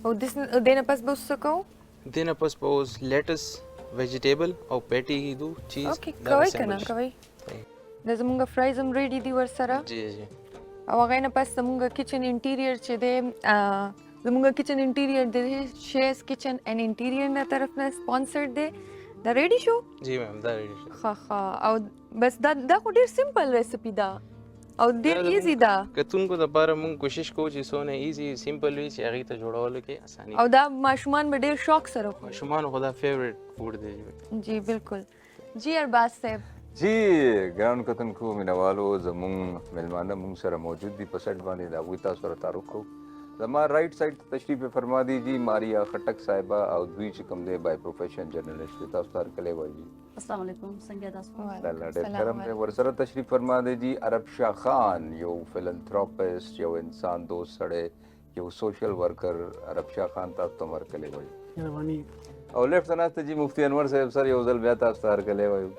او دینه پس به څه کوو؟ دینه پس به اوس لیټس, ویجیټیبل او پیټي دو چیز. اوکې, کوئ کنه کوئ. دا زمونږ فرایز هم ریډي دي ورسره. جی جی. او هغې نه پس زمونږ کچن انټیریئر چې دی, زمونږ کچن انټیریئر دی شیز کچن اینڈ انټیریئر نه طرف نه سپانسرډ دی. دا ریډي شو؟ جی میم, دا ریډي شو. ښه ښه. او بس دا خو ډېر سمپل ریسپي ده او ډېر ایزي ده. کتونکو دپاره مونږ کوشش کوو چې څونه ایزي سمپل وي چې هغې ته جوړولو کې اساني. او دا ماشومان به ډېر شوق سره خوري. ماشومان خو دا فیوریټ فوډ دی. جی بالکل. جی ارباز صاحب. جی ګران کتونکو مینوالو, زمونږ میلمانه مونږ سره موجود دي په سټ باندې, د هغوی تاسو سره تعارف کوو. زما رائٹ سائڈ ته تشریف فرما دیجی ماریا خټک صاحبہ, او دوی چې کوم دی بای پروفیشن جرنلسٹ دی. تاسو ته هرکلی وایي. السلام علیکم, څنګه تاسو؟ الله ډېر کرم دی. ورسره تشریف فرما دیجی عرب شاه خان, یو فلنتھراپسٹ, یو انسان دوست سړی, یو سوشل ورکر. عرب شاه خان تاسو ته هرکلی وایي. او لیفټ ته ناسته جی مفتی انور صاحب سر, یو ځل بیا تاسو ته هرکلی وایو.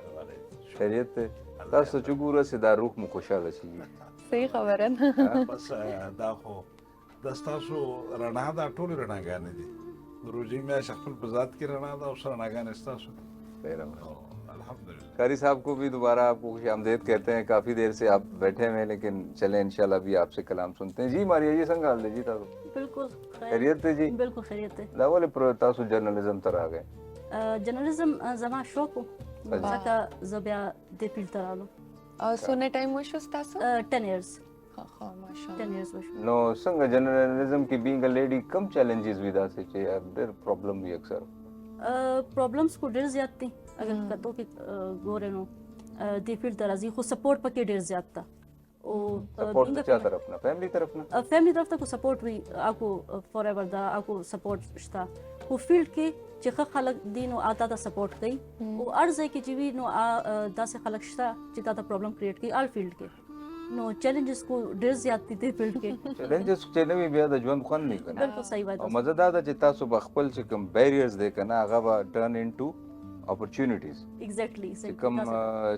خیریت دی؟ تاسو چې ګوره چې دا روح مو خوشحاله شي. صحیح خبره ده. بس دا خو د ستاسو رڼا دا ټولې رڼاګانې دي د روژې میاشت خپل په ذات کې رڼا ده او څه رڼاګانې ستاسو دي. الحمدللہ. قاری صاحب کو بھی دوبارہ آپ کو خوش آمدید کہتے ہیں. کافی دیر سے آپ بیٹھے ہوئے ہیں لیکن چلیں انشاءاللہ ابھی آپ سے کلام سنتے ہیں. جی ماریا جی څنګه حال دی جی تاسو؟ بالکل خیریت دی جی؟ بالکل خیریت دی. دا ولې پر تاسو جرنالیزم ته راغی؟ جرنالیزم زما شوق و ځکه زه بیا دې فیلډ ته رالم. څونه ټایم وشو ستاسو؟ 10 years. ها ماشاءالله 10 years وشو. نو څنګه جرنالیزم کې بینګ ا لیډي کم چیلنجز وي داسې چې ډېر پرابلم وي اکثر؟ پرابلمس خو ډېر زیات دي اگر کتو کې ګورې نو دې فیلډ ته راځي خو سپورټ پکې ډېر زیات ده. او سپورټ چا طرف نه؟ فیملی طرف نه؟ فیملی طرف ته کو سپورټ وي اكو فور ایور دا اكو سپورټ شته خو فیلډ کې چې ښه خلک دي نو آتا ته سپورټ کوي او هر ځای کې چې وي نو داسې خلک شته چې تا ته پرابلم کریټ کوي هر فیلډ کې. نو چیلنجز کو ډېر زیات دي دې فیلډ کې. چیلنجز چې نه وي بیا د ژوند خوند نه کوي. بالکل صحیح وایي. او مزه دا ده چې تاسو به خپل چې کوم بیریرز دی که نه هغه به ټرن انټو اپورچونیټیز. ایگزیکټلی چې کوم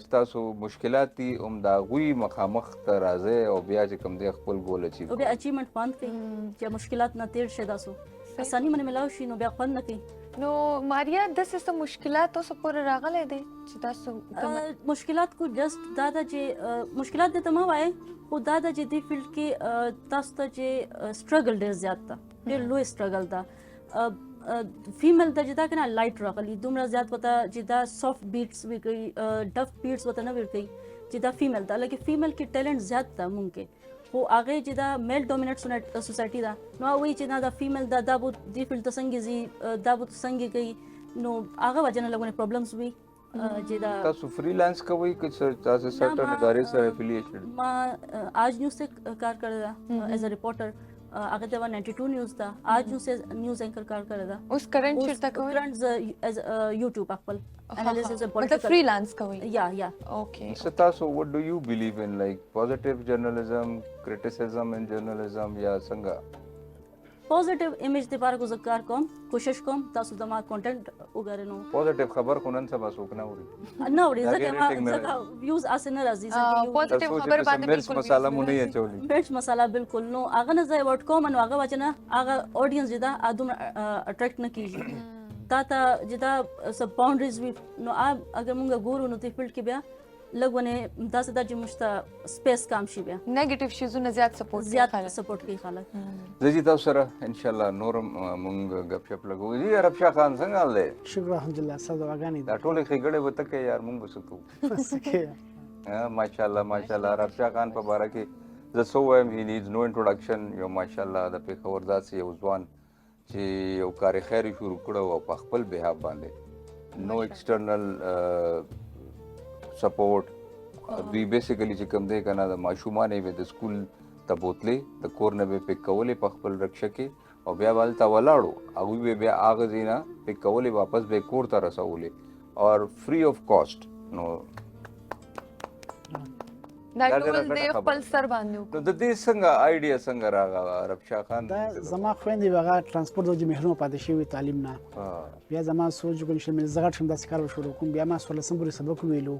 ستاسو مشکلات دي هم د هغوی مخامخ ته راځئ او بیا چې کوم دی خپل ګول اچیو او بیا اچیومنټ خوند کوي چې مشکلات نه تیر شي تاسو اساني باندې ملاو شي نو بیا خوند نه کوي. نو ماریا داسې څه مشکلات اوسه پورې راغلی دی چې تاسو مشکلات کو جسٹ دا ده چې مشکلات دې ته مه وایئ خو دا ده چې دې فیلډ کې تاسو ته چې سټرګل ډېر زیات ده ډېر لوی سټرګل ده. فیمیل ته چې دا کنه لایټ راغلی دومره زیات وته چې دا سافټ بیټس وی کوي ډف بیټس وته نه ور کوي چې دا فیمیل ده لکه فیمیل کې ټیلنٹ زیات ده مونږ کې خو هغه چې دا میل ډومیننٹ سوسایټي ده نو وایي چې دا فیمیل دا بو دی فیلډ ته څنګه زی دا بو څنګه کوي نو هغه وجنه لګونه پرابلمز وي چې دا تاسو فریلانس کوئ که تاسو سرټن ادارې سره افیلیټډ؟ ما آج نیوز سے کار کړی دا ایز ا رپورټر هغه د 92 نیوز دا آج نیوز اینکر کار کړی دا اوس کرنٹ چیرته کوئ؟ کرنٹ ایز یوټیوب خپل انالیسس مطلب فریلانس کوئ؟ یا اوکے. So تاسو what do you believe in, like positive journalism, criticism in journalism یا څنګه؟ پوزټیو ایمیج د لپاره کو کار کوم کوشش کوم تاسو د ما کنټینټ وګورئ نو پوزټیو خبر خو نن سبا څوک نه اوري نه اوري ځکه ویوز اسنه راځي پوزټیو خبر باندې بالکل مساله مونږ نه چولی بیٹس مساله بالکل نو هغه نه ځای ورټ کوم نو هغه وجنه هغه اډینس جدا ادم اټریکټ نه کیږي تا ته جدا سب باونډریز وی نو اگر مونږ ګورو نو ته فیلډ کې بیا لګونه داسې د جمشته سپیس کام شي بیا نیگیټیو شیزونه زیات سپورټ کوي خلک. زه تاسو سره ان شاء الله نورم مونږ غپ شپ لګو. جی عرب شاه خان څنګه حال دی؟ شکر الحمدلله ساده واغانی دا ټولې خېګړې وته کې یار مونږ وسکو ماشاءالله عرب شاه خان په باره کې زه سو وایم هی نیډز نو انټروډکشن. یو ماشاءالله د پیښور داسې یو ځوان چې یو کار خیر شروع کړو او په خپل بهاب باندې نو ایکسټرنل سپورټ دوی بیسیکلی چې کوم دی کنه د ماشومان به د سکول ته بوتلې د کور نه به پک کولې په خپل رکشه کې او بیا والته ولاړو هغوی به بیا هغه ځای نه پک کولې واپس به کور ته رسولې اور فری آف کاسټ. نو دا ټول د خپل سر باندې نو د دې څنګه آیډیا څنګه راغله عرب شاه خان؟ دا زما خويندې هغه ترانسپورت د محروم پاتې شوی تعلیم نه بیا زما سوچ کوم چې مې زغړ شم داسې کار وشو کوم بیا ما سولسم پورې سبق ویلو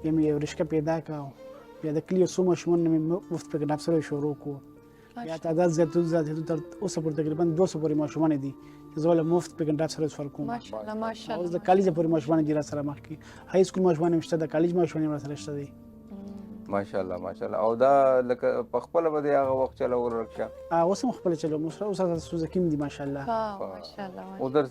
یم یو رشکه پیدا کاو بیا د کلیو سوم شمون مې مفت په نفس سره شروع کو بیا تعداد زیاتو تر اوسه پورې تقریبا 200 پورې ماشومان دي زول مفت په نفس سره سوال کوم ماشاءالله اوس د کالج پورې ماشومان دي را سره مخ کی های سکول ماشومان مشته د کالج ماشومان را سره شته دي ماشاءالله او دا لکه په خپل به هغه وخت چلو ورکشه اوس خپل چلو اوس سوزکیم دي ماشاءالله او در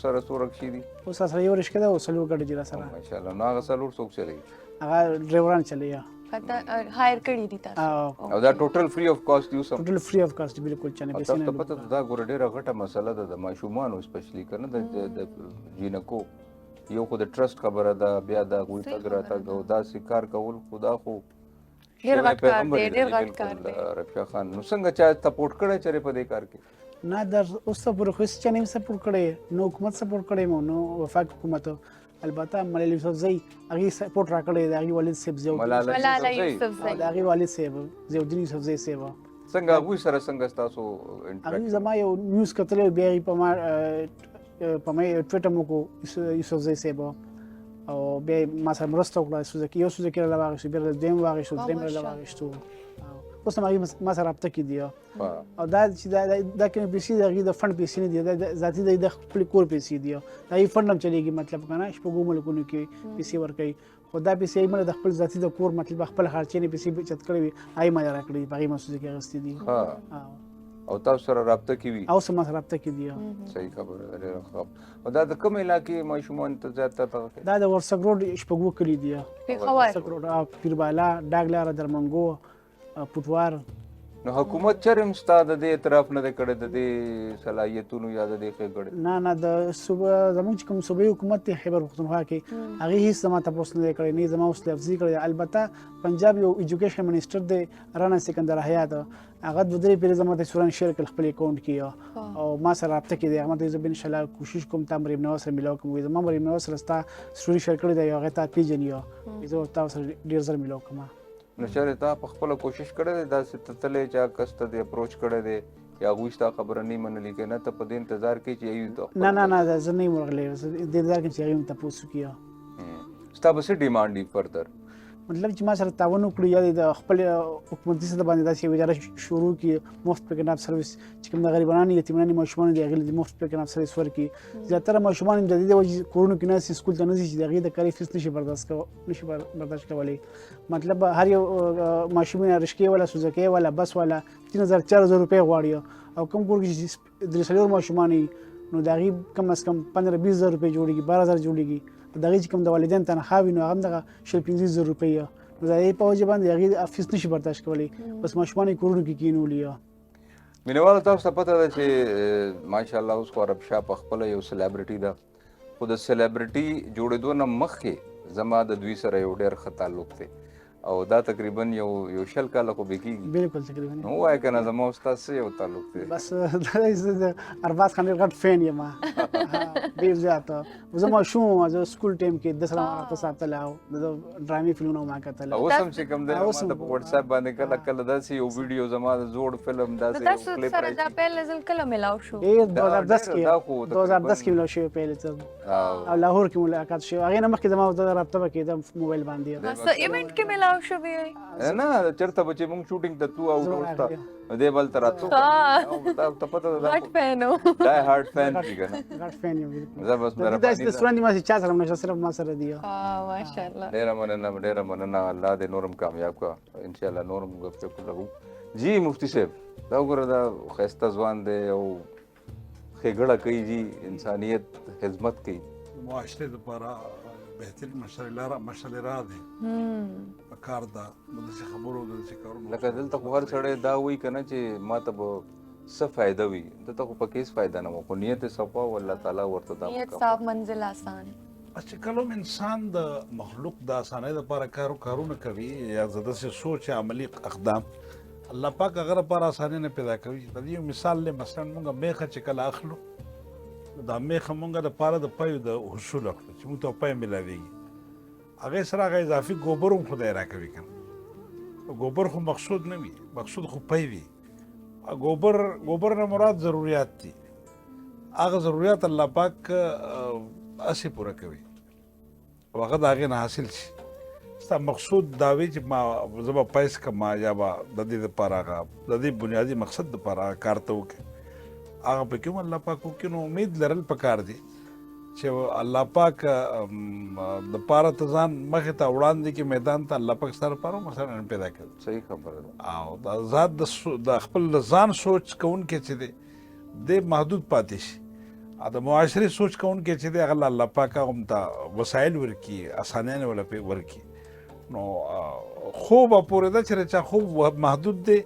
سره سورکشي دي اوس سره یو رشکه ده او سلو ګډ جره سره ماشاءالله نو هغه سلور څوک چلی هغه ډرایوران چلی یا هایر کړی دي تاسو او دا ټوټل فری اف کاسټ یو سم ټوټل فری اف کاسټ بالکل چنه به سینه ته پته دا ګور ډیره غټه مسله ده د ماشومان سپیشلی کنه د جینکو یو خو د ټرست خبره ده بیا دا غوي تګراته دا سکار کول خدا خو ډیر غټ کار دی عرب شاه خان نو څنګه چا سپورټ کړی چره په دې کار کې نه در اوس ته پر خو چې نه سپورټ کړی نو حکومت سپورټ کړی مو نو وفاق حکومت البته ملال یوسف زئی هغه سپورټ راکړی دی هغه والد صاحب زو ملال یوسف زئی هغه والد صاحب زیودین یوسف زئی صاحب څنګه غوي سره څنګه تاسو هغه زما یو نیوز کتل بیا په ما ټویټر مو کو یوسف زئی صاحب او بیا ما سره مرسته وکړه سوزکی یو سوزکی لا واغې شو بیا دیم واغې شو دریم لا واغې شو اوس هم هغې ما سره رابطه کې دي او دا چې دا کومې پیسې د هغې د فنډ پیسې نه دي دا ذاتي د خپلې کور پیسې دي د هغې فنډ هم چلېږي مطلب که نه شپږو ملکونو کې پیسې ورکوي خو دا پیسې یې مله د خپل ذاتي د کور مطلب خپل خرچې نه پیسې بچت کړې وي هغې ما راکړې دي په هغې محسوسه کې اخیستې دي او تاسو سره رابطه کې وي اوس هم ما سره رابطه کې دي صحیح خبره ده ډېره ښه او دا د کوم علاقې ماشومانو ته زیاتره دغه کوي دا د ورسک روډ شپږو کلي دي پېښور ورسک روډ پیربالا ډاګلاره درمنګو پټوار نو حکومت چرم ستا د دې اعتراف نه دی کړی د دې صلاحیتونو یا د دې ښېګړې نه د صوبه زموږ چې کوم صوبایي حکومت دی خیبر پښتونخوا کې هغې هېڅ زما تپوس نه دی کړی نه یې زما حوصله افزایي کړې ده البته پنجاب یو ایجوکیشن منسټر دی رانا سکندر حیات هغه دوه درې پیرې زما ته سوران شیر کړل خپل اکاونټ کې او ما سره رابطه کې دی هغه ماته زه به انشاءالله کوشش کوم تا مریم نواز سره میلاو کوم زما مریم نواز سره ستا سټوري شیر کړې ده یو هغې تا پېژني زه ورته سره ډېر زر میلاو کوم نو چېرې تا په خپله کوشش کړی دی داسې ته تللی چا کس ته دې اپروچ کړی دی یا هغوی ستا خبره نه منلې که نه ته په دې انتظار کې چې یوي نه زه نه یم ورغلی دې انتظار کې چې هغې مې تپوس وکړي ستا به څه ډیمانډ وي فردر مطلب چې ما سره تعاون وکړي یا د خپل حکومتي سطح باندې داسې یوه اداره شروع کړي مفت پیکناپ سروس چې کوم د غریبانو یتیمانو ماشومانو دي هغې له مفت پیکناپ سروس ورکړي زیاتره ماشومان د دې وجې کورونو کې ناستې سکول ته نه ځي چې د هغې د کاري فیس نشي برداشت کولی مطلب هر یو ماشوم رشکې والا سوزکۍ والا بس والا 3000 4000 روپۍ غواړي او کوم کور کې چې 3 ماشومان وي نو د هغې کم از کم 15-20 روپۍ جوړېږي 12000 جوړېږي د هغې چې کوم د والدین تنخوا وي نو هغه هم دغه 15,000 روپۍ نو د هغې په وجه باندې هغې فیس نشي برداشت کولی بس ماشومان یې کورونو کې کښېنولي مینهوالو تاسو ته پته ده چې ماشاءالله اوس خو عرب شاه په خپله یو سلیبریټي ده خو د سلیبریټي جوړېدو نه مخکې زما د دوی سره یو ډېر ښه تعلق دی او دا تقریبا یو 100 کاله خو به کېږي بالکل تقریبا نو ووایه که نه زما او ستا څه یو تعلق دی بس زه د ارباز خان ډېر غټ فین یم ډېر زیات زه ماشوم وم زه سکول ټایم کې ده سره ما راته ساتلی او د ډرامې فلمونه ما کتل اوس هم چې کوم دی ما ته په وټساپ باندې کله کله داسې یو ویډیو زما د زوړ فلم داسې یو کلیپ سره دا پهل ځل کله ملاو شو 2010 کې ملاو شوی پهلې ځل او لاهور کې ملاقات شوی هغې نه مخکې زما د رابطه به کېده موبایل باندې څه ایونټ کې ملاو شوی نه چېرته به چې مونږ شوټینګ ته تلو او وروسته دې بل ته راتلو ته پته ده غټ فین و ډای هارډ فین دی که نه غټ فین یم زه بس داسې رسټورانټ ما چې چا سره نشته صرف ما سره دي ماشاءالله ډېره مننه الله دې نورم کامیاب کړه انشاءالله نورم گفتگو لګو جی مفتی صاحب دا وګوره دا ښایسته ځوان دی او ښېګړه کوي جی انسانیت خدمت کوي معاشرې دپاره بهترین مشعل را دی پکار ده نو داسې خبرو داسې کارونو لکه دلته خو هر سړی دا وایي که نه چې ما ته به څه فایده وي دلته خو پکې هېڅ فایده نه وه خو نیت یې صفا و الله تعالی ورته دا نیت صاف منزل آسان چې کله انسان د مخلوق د اسانۍ دپاره کارونه کوي یا داسې سوچ عملي اقدام الله پاک هغه لپاره اسانۍ نه پیدا کوي د دې یو مثال دی مثلا مونږ میخه چې کله اخلو دا میخه مونږ دپاره د پیو د حصول اخلو چې مونږ ته پی میلاویږي هغې سره هغه اضافي ګوبر هم خدای راکوي که نه ګوبر خو مقصود نه وي مقصود خو پی وي ګوبر نه مراد ضروریات دي هغه ضروریات الله پاک هسې پوره کوي او هغه د هغې نه حاصل شي ستا مقصود دا وي چې ما زه به پیس کړم یا به د دې دپاره هغه د دې بنیادي مقصد دپاره هغه کار ته وکړي هغه پکې هم الله پاک وکړي نو امید لرل پکار دي چې الله پاک دپاره ته ځان مخې ته وړاندې کې میدان ته الله پاک ستا لپاره هم مثلا پیدا کړي صحیح خبره ده او د ذات د خپل ځان سوچ کوونکی چې دی دی محدود پاتې شي او د معاشرې سوچ کوونکی چې دی هغه الله پاک هم ته وسایل ورکړي اسانیانې وله ورکړي نو خوب پورې ده چې چا خوب محدود دی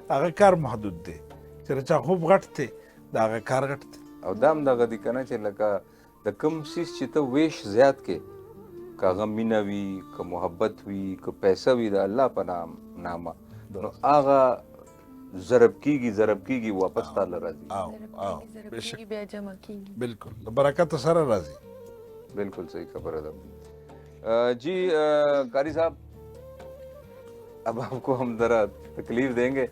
هغه کار محدود دی چې چا خوب غټ دی د هغه کار غټ دی او دا هم دغه دي که نه چې لکه د کوم څیز چې ته ویش زیات کې که هغه مینه وي که محبت وي که پیسه وي د الله په نامه نو هغه ضرب کېږي واپس تاله راځي بالکل د برکت سره راځي بالکل صحیح خبره ده جی قاری صاحب اب آپ کو ہم ذرا تکلیف دیں گے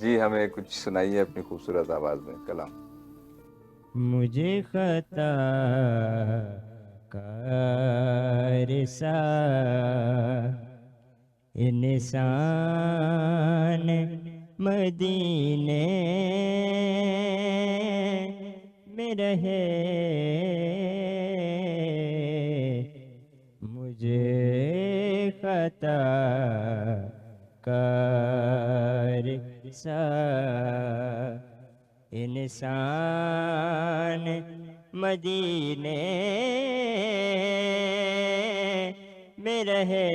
جی ہمیں کچھ سنائیے اپنی خوبصورت آواز میں کلام مجھے خطا کار سا انسان مدینے میں رہے مجھے خطا کار سا انسان مدینے میں رہے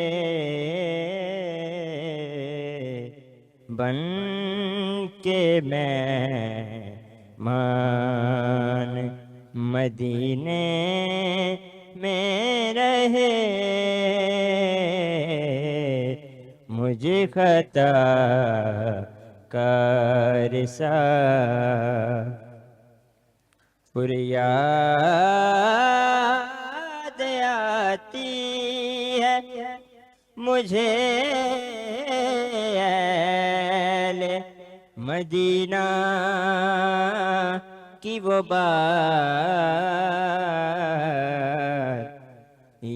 بن کے مہمان مدینے میں رہے مجھے خطا کار سا یاد آتی ہے مجھے اہل مدینہ کی وہ بات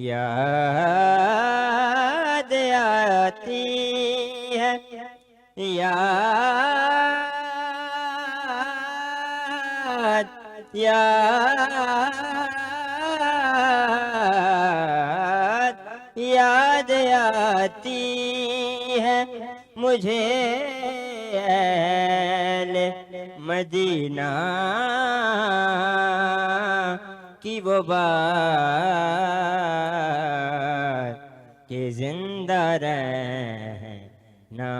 یاد آتی ہے یاد آتی ہے مجھے اہل مدینہ کی وہ بات کہ زندہ رہنا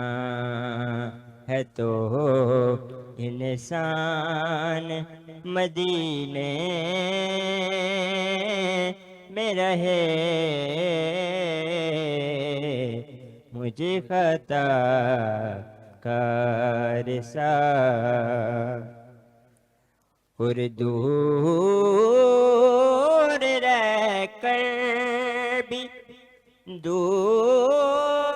ہے تو انسان مدینے میں رہے مجھے خطا کار سا اور دور رہ کر بھی دور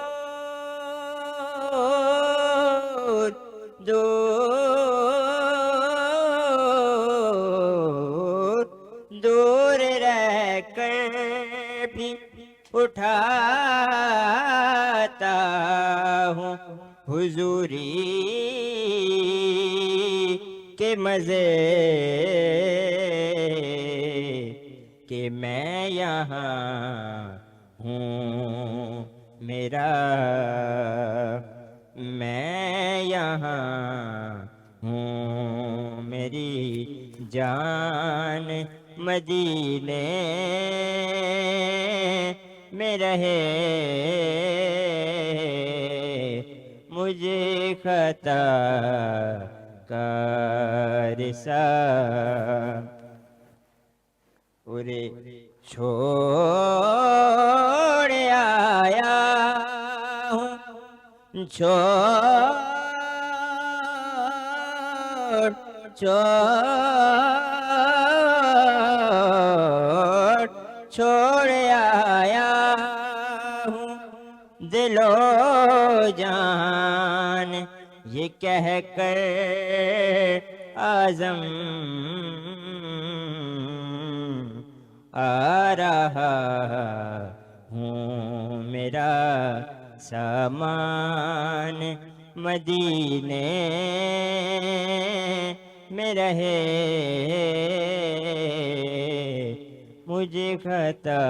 دور رہ کر بھی اٹھاتا ہوں حضوری کے مزے کہ میں یہاں ہوں میرا میں یہاں ہوں میری جان مدینے میں رہے مجھے خطا کار سا اورے چھوڑ آیا ہوں چھوڑ آیا ہوں دل و جان یہ کہہ کر عزم آ رہا ہوں میرا سامان مدینے میں رہے مجھے خطا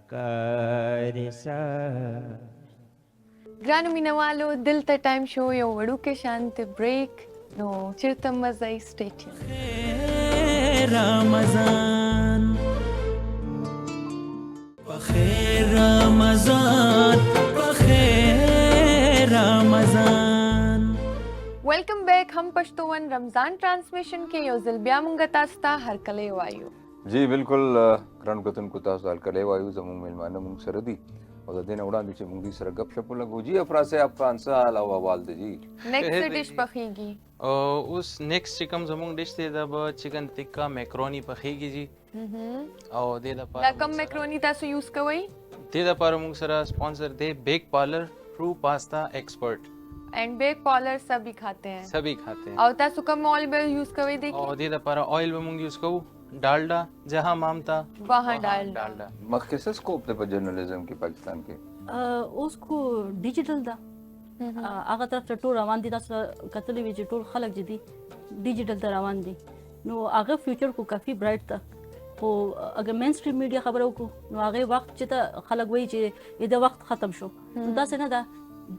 کار سا ګرانو مینوالو دلته ټایم شو یو وړوکی شانت بریک نو چیرته مزه سټی ټیون رمضان بخیر رمضان بخیر رمضان ویلکم بیک هم پښتون رمضان ټرانسمیشن کې یو ځل بیا مونږ تاسو ته هرکلی وایو جی بالکل ګرانو کتونکو تاسو ته هرکلی وایو زموږ میلمانه مونږ سره دي او د دې نه وړاندې چې مونږ دوی سره ګپ شپ ولګو جی افراد صاحب کا څه حال او احوال دی جی نیکسټ ډش پخېږي اوس نیکسټ چې کوم زموږ ډش دی دا به چکن ټکا میکرونی پخېږي جی او دې دپاره دا کم میکرونی تاسو یوز کوئ دې دپاره مونږ سره سپانسر دی بیک پارلر ٹرو پاستا ایکسپرٹ اینڈ بیک پارلر سبھی کھاتے ہیں سبھی کھاتے ہیں او تاسو کم آئل به یوز کوئ او دیکھئے دې دپاره آئل به مونږ یوز کوو ډالډا جہاں مامتا وہاں ڈالڈا مخکې څه سکوپ دی په جرنلزم کې پاکستان کې اوس کو ډیجیټل ده هغه طرف ته ټول روان دي. تاسو کتلی وی چې ټول خلک چې دي ډیجیټل ته روان دي، نو هغه فیوچر کو کافي برایټ ده. خو اگر مین سټریم میډیا خبره وکړو نو هغه وخت چې ته خلک وایي چې دا وخت ختم شو، نو داسې نه ده.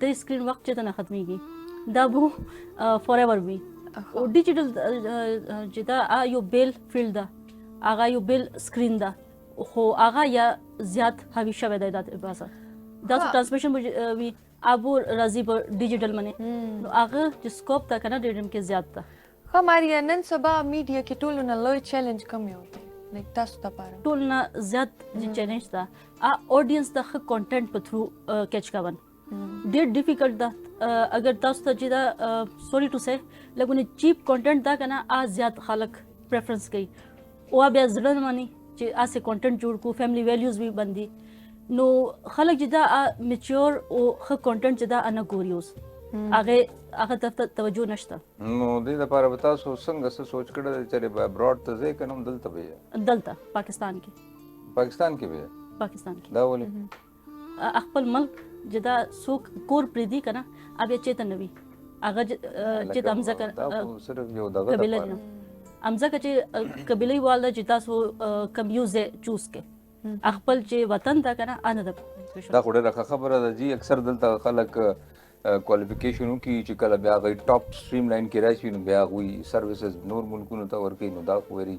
د سکرین وخت چې ته نه ختمیږي، دا به فور ایور وي. او ډیجیټل چې دا یو بیل فیلډ ده، هغه یو بیل سکرین ده، خو هغه یا زیات حاوی شوی دی. دا باسه دا ټرانسمیشن وي ابو راځي په ډیجیټل باندې، نو هغه چې سکوپ تا کنه ډیډم کې زیات ده. ښه ماریا، نن سبا میډیا کې ټولو نه لوی چیلنج کوم یو دی لایک تاسو لپاره؟ ټول نه زیات چې چیلنج ده اودینس ته ښه کانټینټ په تھرو کیچ کول ډېر ډیفیکلټ ده. اگر تاسو ته چې دا سوري ټو سه لګونه چیپ کانټینټ دا کنه زیات خلک پریفرنس کوي، او بیا ځلن مانی چې اسه کانټینټ جوړ کو، فیملی ویلیوز بھی بندي، نو خلک چې دا میچور او ښه کانټینټ چې دا نه ګوري، اوس هغه ته توجه نشته. نو دې لپاره به تاسو څنګه څه سوچ کړی چې ابراډ ته ځئ که نه دلته به یې؟ دلته پاکستان کې به پاکستان دا ولې خپل ملک چې دا څوک کور پرېږدي که نه بیا چېرته نه وي، هغه چې د همځکه صرف یو دغه قبیله نه همځکه چې قبیلې والا چې تاسو کم یو ځای چوز کړئ، خپل چې وطن ته که نه نه ده. دا خو ډېره ښه خبره ده جی. اکثر دلته خلک کوالیفیکیشن وکړي چې کله بیا هغوی ټاپ سټریم لاین کې راشي نو بیا هغوی سروسز نور ملکونو ته ورکوي، نو دا خو ویری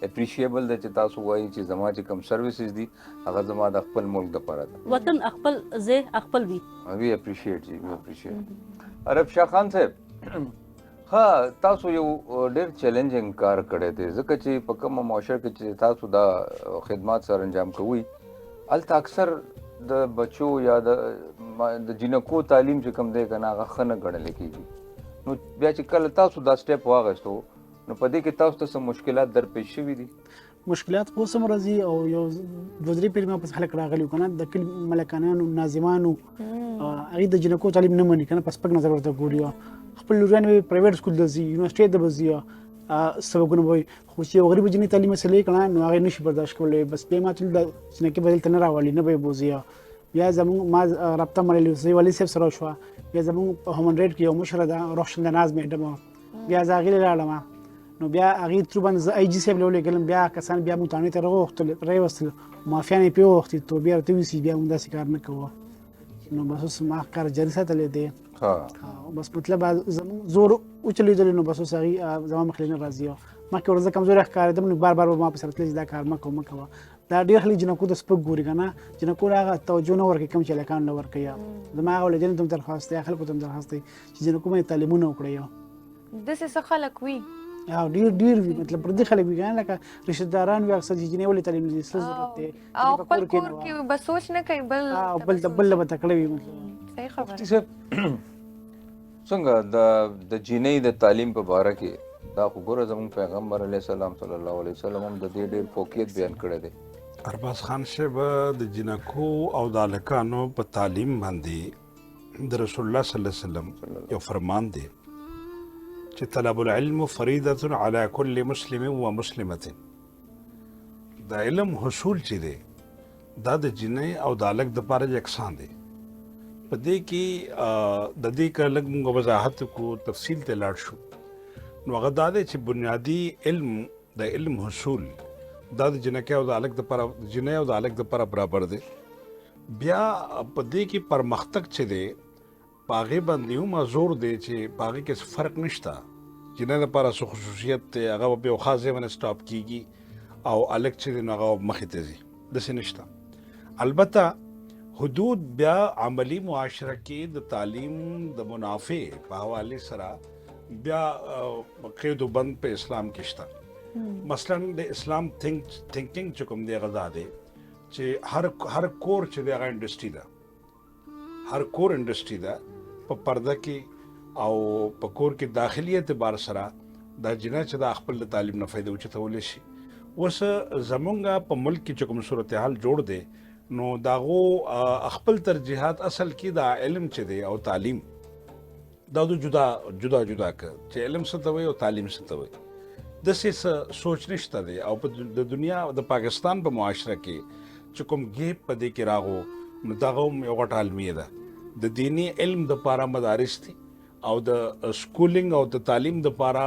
اپریشیبل ده چې تاسو وایي چې زما چې کوم سروسز دي هغه زما د خپل ملک دپاره ده، وطن خپل ځای خپل وي. وی اپریشیټ جی، وی اپریشیټ. عرب شاه خان صاحب، ها تاسو یو ډېر چیلنجنګ کار کړی دی، ځکه چې په کومه معاشره کې چې تاسو دا خدمات سره انجام کوئ هلته اکثر د بچو یا د جنکو تعلیم چې کوم دی که نه هغه ښه نه ګڼلی کېږي، نو بیا چې کله تاسو دا سټیپ واخیستو نو په دې کې تاسو ته څه مشکلات درپېښ شوي دي؟ مشکلات خو سم راځي او یو دوه درې پیرې ما پس خلک راغلي وو که نه، د کلي ملکانانو ناظمانو هغوی د جنکو تعلیم نه مني که نه، په سپک نظر ورته ګوري. خپل لوریان به پرایویټ سکول ته ځي، یونیورسټۍ ته به ځي، سبقونه به وایي، خو چې یو غریبه جنۍ تعلیم حاصلوي که نه نو هغې نشي برداشت کولی، بس بیا ما ته د جنکۍ به دلته نه راولي، نه به یې بوځي. بیا زموږ ما رابطه مړلې وه والي صاحب سره وشوه، بیا زموږ په هومن ریډ کې یو مشره ده روشن ناز میډم وه، بیا زه هغې لاړم، نو بیا هغې ترو باندې زه آی جي صاحب له ولېږلم، بیا کسان بیا موږ تانې ته راوستل، مافیان یې پرې ووختې، تو بیا ورته ویسي بیا موږ داسې کار نه کوو، نو بس اوس ما کار جاري ساتلی دی. بس مطلب زموږ زور وچلېدلی، نو بس اوس هغې زما مخې نه راځي. مخکې ورځ کمزوری ښکارېدم، نو بار بار به ما پسې راتللی چې دا کار مه کوه. دا ډېر خلک جنکو ته سپک ګوري که نه، جنکو ته هغه توجه نه ورکوي کوم چې هلکانو له ورکوي. زما هغه والدینو ته هم درخواست دی، خلکو ته هم درخواست دی چې جنکو باندې تعلیمونه وکړئ. داسې څه خلک وي او ډېر وي، مطلب پردي خلک وي که نه، لکه رشته داران وي اکثر چې جنۍ ولې تعلیم لري، څه ضرورت دی، او خپل کور کې به سوچ نه کوي بل ته به تکړه وي. صحیح خبره. څنګه د جنۍ د تعلیم په باره کې دا خو ګوره زموږ پیغمبر علیه السلام صلی الله علیه وسلم هم د دې ډېر فوقیت بیان کړی دی. ارباز خان صاحب د جنکو او د هلکانو په تعلیم باندې د رسول الله صلی الله علیه وسلم یو فرمان دی چې طلب العلم فریضة علی کل مسلم و مسلمة. د علم حصول چې دی دا د جنۍ او د هلک دپاره یکسان دی. په دې کې د دې که لږ موږ وضاحت کو تفصیل ته لاړ شو نو هغه دا دی چې بنیادي علم د علم حصول دا د جنکۍ او د هلک دپاره جنۍ او د هلک دپاره برابر دی. بیا په دې کې پرمختګ چې دی په هغې باندې هم زور دی چې په هغې کې فرق نشته. جنۍ دپاره څه خصوصیت دی هغه به په یو خاص ځای باندې سټاپ کېږي او هلک چې دی نو هغه مخې ته ځي، داسې نشته. البته حدود بیا عملی معاشره کې د تعلیم د منافع په حوالې سره بیا قید و بند په اسلام کې شته. مثلا د اسلام تھنکنگ چې کوم دی غذا دی چې هر کور چې دی هغه انډسټري ده، هر کور انډسټري ده. په پرده کې او په کور کې داخلي اعتبار سره دا جنۍ چې دا خپل د تعلیم نه فایده اوچتولی شي. اوس زمونږ په ملک کې چې کوم صورتحال جوړ دی نو د هغو خپل ترجیحات اصل کې دا علم چې دی او تعلیم دا جدا جدا جدا که چې علم څه ته وایي او تعلیم څه ته وایي، داسې څه سوچ نشته دی. او په د دنیا د پاکستان په معاشره کې چې کوم ګیپ په دې کې راغو نو دغه هم یو غټه المیه ده. د دینی علم د پاره مدارس دي او د سکولینګ او د تعلیم د پاره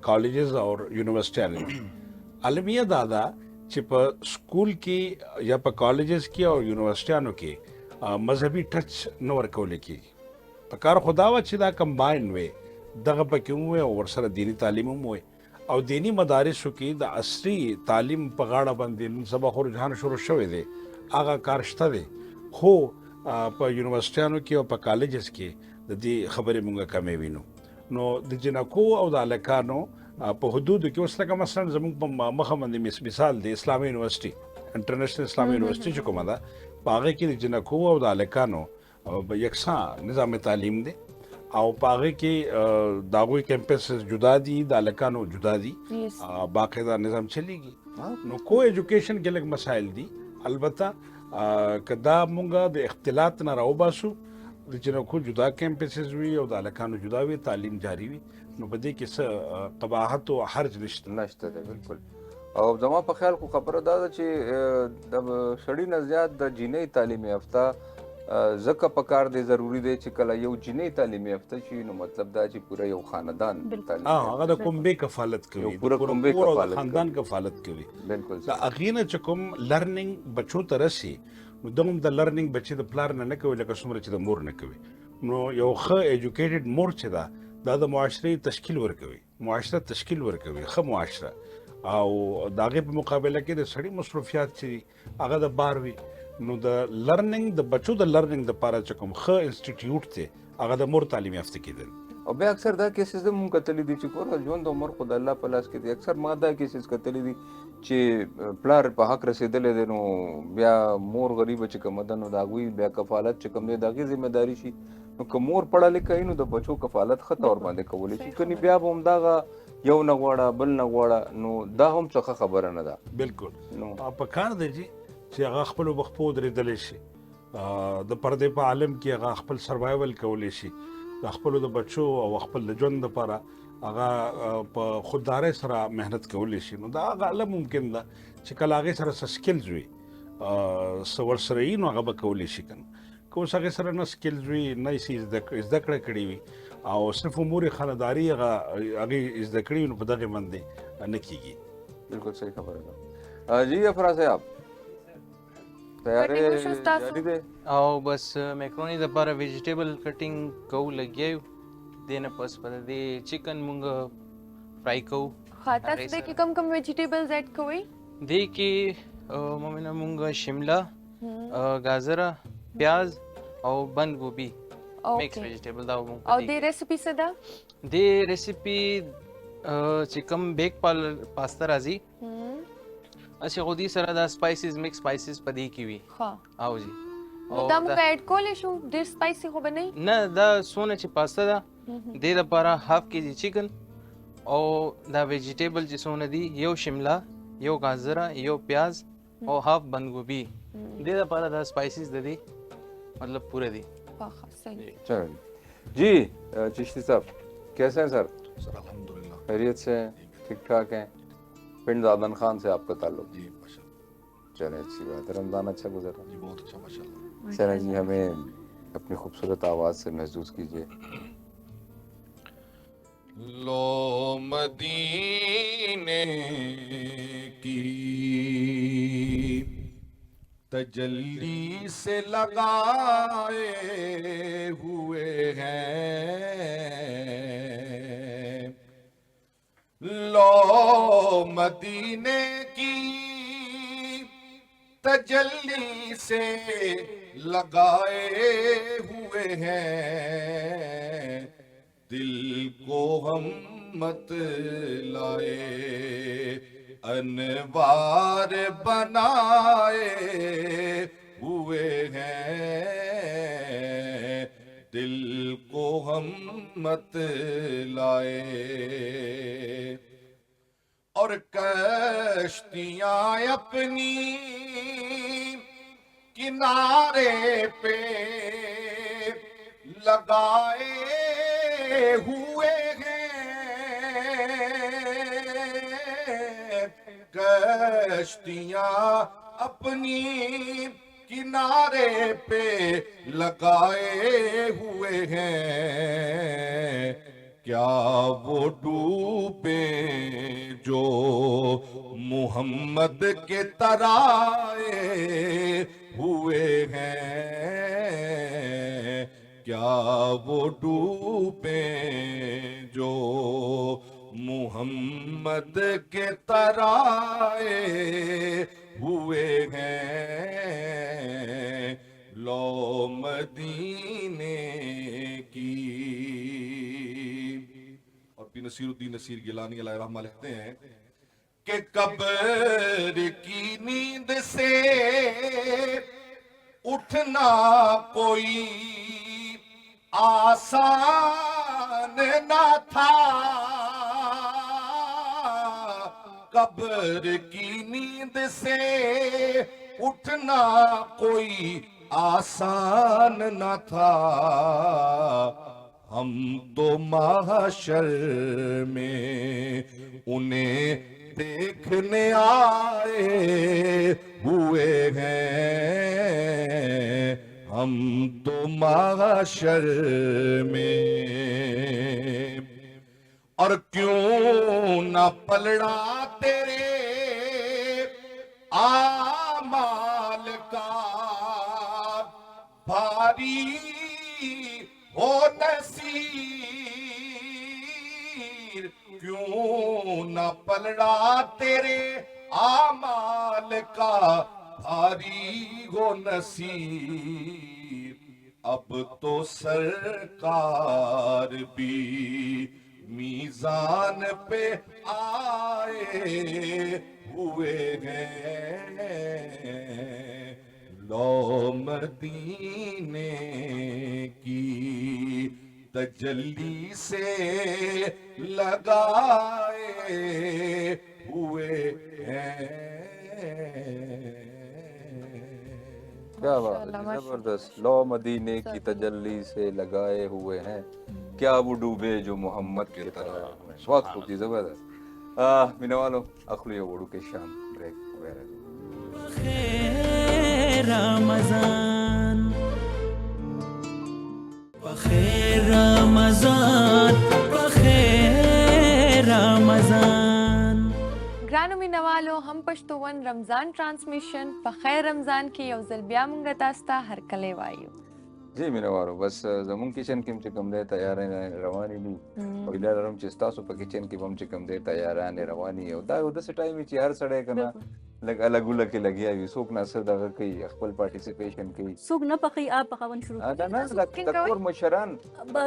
کالجز او یونیورسيټیانو دي. المیه دا چې په سکول کې یا په کالجز کې او یونیورسيټیانو کې مذهبي ټچ نه ورکول کېږي. په کار خدا وا چې دا کمباین وي دغه پکې مو او ورسره دینی تعلیم مو او دینی مدارسو کې د عصري تعلیم په غاړه باندې نن سبا خو رجحان شروع شوی دی، هغه کار شته دی، خو په یونیورسيټیانو کې او په کالجز کې د دې خبرې مونږه کمې وینو. نو د جنکو او د هلکانو په حدودو کې اوس لکه مثلا زموږ په مخه باندې مثال د اسلامي یونیورسيټي انټرنیشنل اسلامي یونیورسيټي چې کومه ده په هغه کې د جنکو او د هلکانو یکساں نظام تعلیم دی او په هغه کې د هغوی کیمپس جدا دي، د هلکانو جدا دي، باقاعده نظام چلیږي. نو کو ایجوکیشن کې لږ مسایل دي. البته که دا مونږه د اختلاط نه راوباسو، د جنکو جدا کیمپسز وي او د هلکانو جدا وي، تعلیم جاری وي، نو په دې کې څه قباحت او حرج نشته دی. بالکل. او زما په خیال خو خبره دا ده چې د سړي نه زیات د جینۍ تعلیم یافته ځکه پکار دی ضروری دی چې کله یو جینۍ تعلیم یافته شي نو مطلب دا چې پوره یو خاندان تعلیم هغه د کومبې کفالت کوي، پوره کومبې کفالت خاندان کفالت کوي. بالکل. دا اغینه چې کوم لرنینګ بچو ته رسي نو دوم د لرنینګ بچي د پلار نه کوي لکه څومره چې د مور نه کوي. نو یو ښه ایجوکیټډ مور چې دا د معاشرې تشکیل ورکوي، معاشره تشکیل ورکوي، ښه معاشره. او د هغې په مقابله کې د سړي مصروفیات چې هغه د بار وي، نو د لرنینګ د بچو د لرنینګ دپاره چې کوم ښه انسټیټیوټ دی هغه د مور تعلیم یافته کېدل. او بیا اکثر دا کیسز هم مونږ کتلی دي چې ګوره ژوند او عمر خو د الله په لاس کې دی. اکثر ما دا کیسز کتلی دي چې پلار په حق رسېدلی دی نو بیا مور غریبه چې کومه ده نو د هغوی بیا کفالت چې کوم دی د هغې ذمهداري شي. نو که مور پړه لیکه نو د بچو کفالت ښه طور باندې کولی شي، کنې بیا به همدغه یو نه غواړه بل نه غواړه، نو دا هم څه ښه خبره نه ده. بالکل. نو په کار دی چې هغه خپلو بخپو ودرېدلی شي، د پردې په عالم کې هغه خپل سروایول کولی شي، د خپلو د بچو او خپل د ژوند دپاره هغه په خوددارۍ سره محنت کولی شي. نو دا هغه الله ممکن ده چې کله هغې سره څه سکلز وي څه ورسره وي نو هغه به کولی شي. که که اوس هغې سره نه سکلز وي، نه یې زده کړه کړې وي او صرف امور خانداري هغې زده کړې وي نو په دغې باندې نه کېږي. بالکل صحیح خبره ده. جی افراز صاحب تیارې جاری دی او بس میکرونی دپاره ویجیټیبل کټینګ کوو لګیا یو، دې نه پس په دې چکن مونږ فرای کوو. ښه، تاسو دې کې کوم کوم ویجیټیبلز ایډ کوئ؟ دې کې مومنه مونږ شمله، گازره، پیاز او بند ګوبي میکس ویجیټیبل دا مونږ. او دې ریسیپي څه ده؟ دې ریسیپي چې کوم بیک پاستا راځي اسی خو دې سره دا سپایسز میکس سپایسز په دې کې وي. ښه. او جی نو دا مونږ ایډ کولی شو؟ ډېر سپایسي خو به نه وي؟ نه، دا څونه چې پاستا ده دې دپاره 1/2 kg چکن او دا ویجیټیبل چې څونه دي یو شمله، یو گازره، یو پیاز او 1/2 بند گوبي، دې دپاره دا سپایسز د دې مطلب پورے دي. چلو جی چشتی صاحب کیسے ہیں سر؟ سر الحمدللہ خیریت سے ہیں، ٹھیک ٹھاک ہیں؟ پنڈ زادن خان سے آپ کا تعلق؟ جی ماشاء اللہ. چلے اچھی بات ہے. رمضان اچھا گزرا؟ جی بہت اچھا ماشاء اللہ. چلیں جی ہمیں اپنی خوبصورت آواز سے محسوس کیجیے. لو مدینے کی تجلی سے لگائے ہوئے ہیں، لو مدینے کی تجلی سے لگائے ہوئے ہیں، دل کو ہم مت لائے انوار بنائے ہوئے ہیں، دل کو ہم مت لائے. اور کشتیاں اپنی کنارے پہ لگائے ہوئے ہیں، کشتیاں اپنی کنارے پہ لگائے ہوئے ہیں، کیا وہ ڈوبے جو محمد کے ترائے ہوئے ہیں، کیا وہ ڈوبے جو محمد کے ترائے ہوئے ہیں، لو مدینے کی۔ اور پی نصیر الدین نصیر گیلانی علیہ رحمہ لکھتے ہیں کہ قبر کی نیند سے اٹھنا کوئی آسان نہ تھا، قبر کی نیند سے اٹھنا کوئی آسان نہ تھا، ہم تو محشر میں انہیں دیکھنے آئے ہوئے ہیں، ہم تو محشر میں، اور کیوں نہ پلڑا تیرے اعمال کا بھاری ہو نصیر، کیوں نہ پلڑا تیرے اعمال کا بھاری ہو نصیر، اب تو سرکار بھی میزان پہ آئے ہوئے ہیں، لو مدینے کی تجلی سے لگائے ہوئے ہیں۔ کیا بات ہے، زبردست، لو مدینے کی تجلی سے لگائے ہوئے ہیں، کیا وہ ڈوبے جو محمد کی طرح۔ بہت خوب جی، زبردست۔ مینا والو اخلو یہ وڑو کے شام بریک وغیرہ۔ بخیر رمضان، بخیر رمضان، بخیر رمضان۔ ګرانو مینوالو، هم پښتو ون رمضان ټرانسمیشن په خیر رمضان کې یو ځل بیا مونږ تاسو ته هرکلی وایو. جی مینا والو، بس زمون کچن کې چې کوم دی تیارې روانې دي، او هیله لرم چې ستاسو په کچن کې به هم چې کوم دی تیارانې روانې وي، او دا یو داسې ټایم وي چې هر سړی که نه لږ الګ الګ کې لګیا وي، څوک نه څه دغه کوي، خپل پارټیسپیشن کوي، څوک نه پخوي آپ پخاون شروع نه نه د کور مشران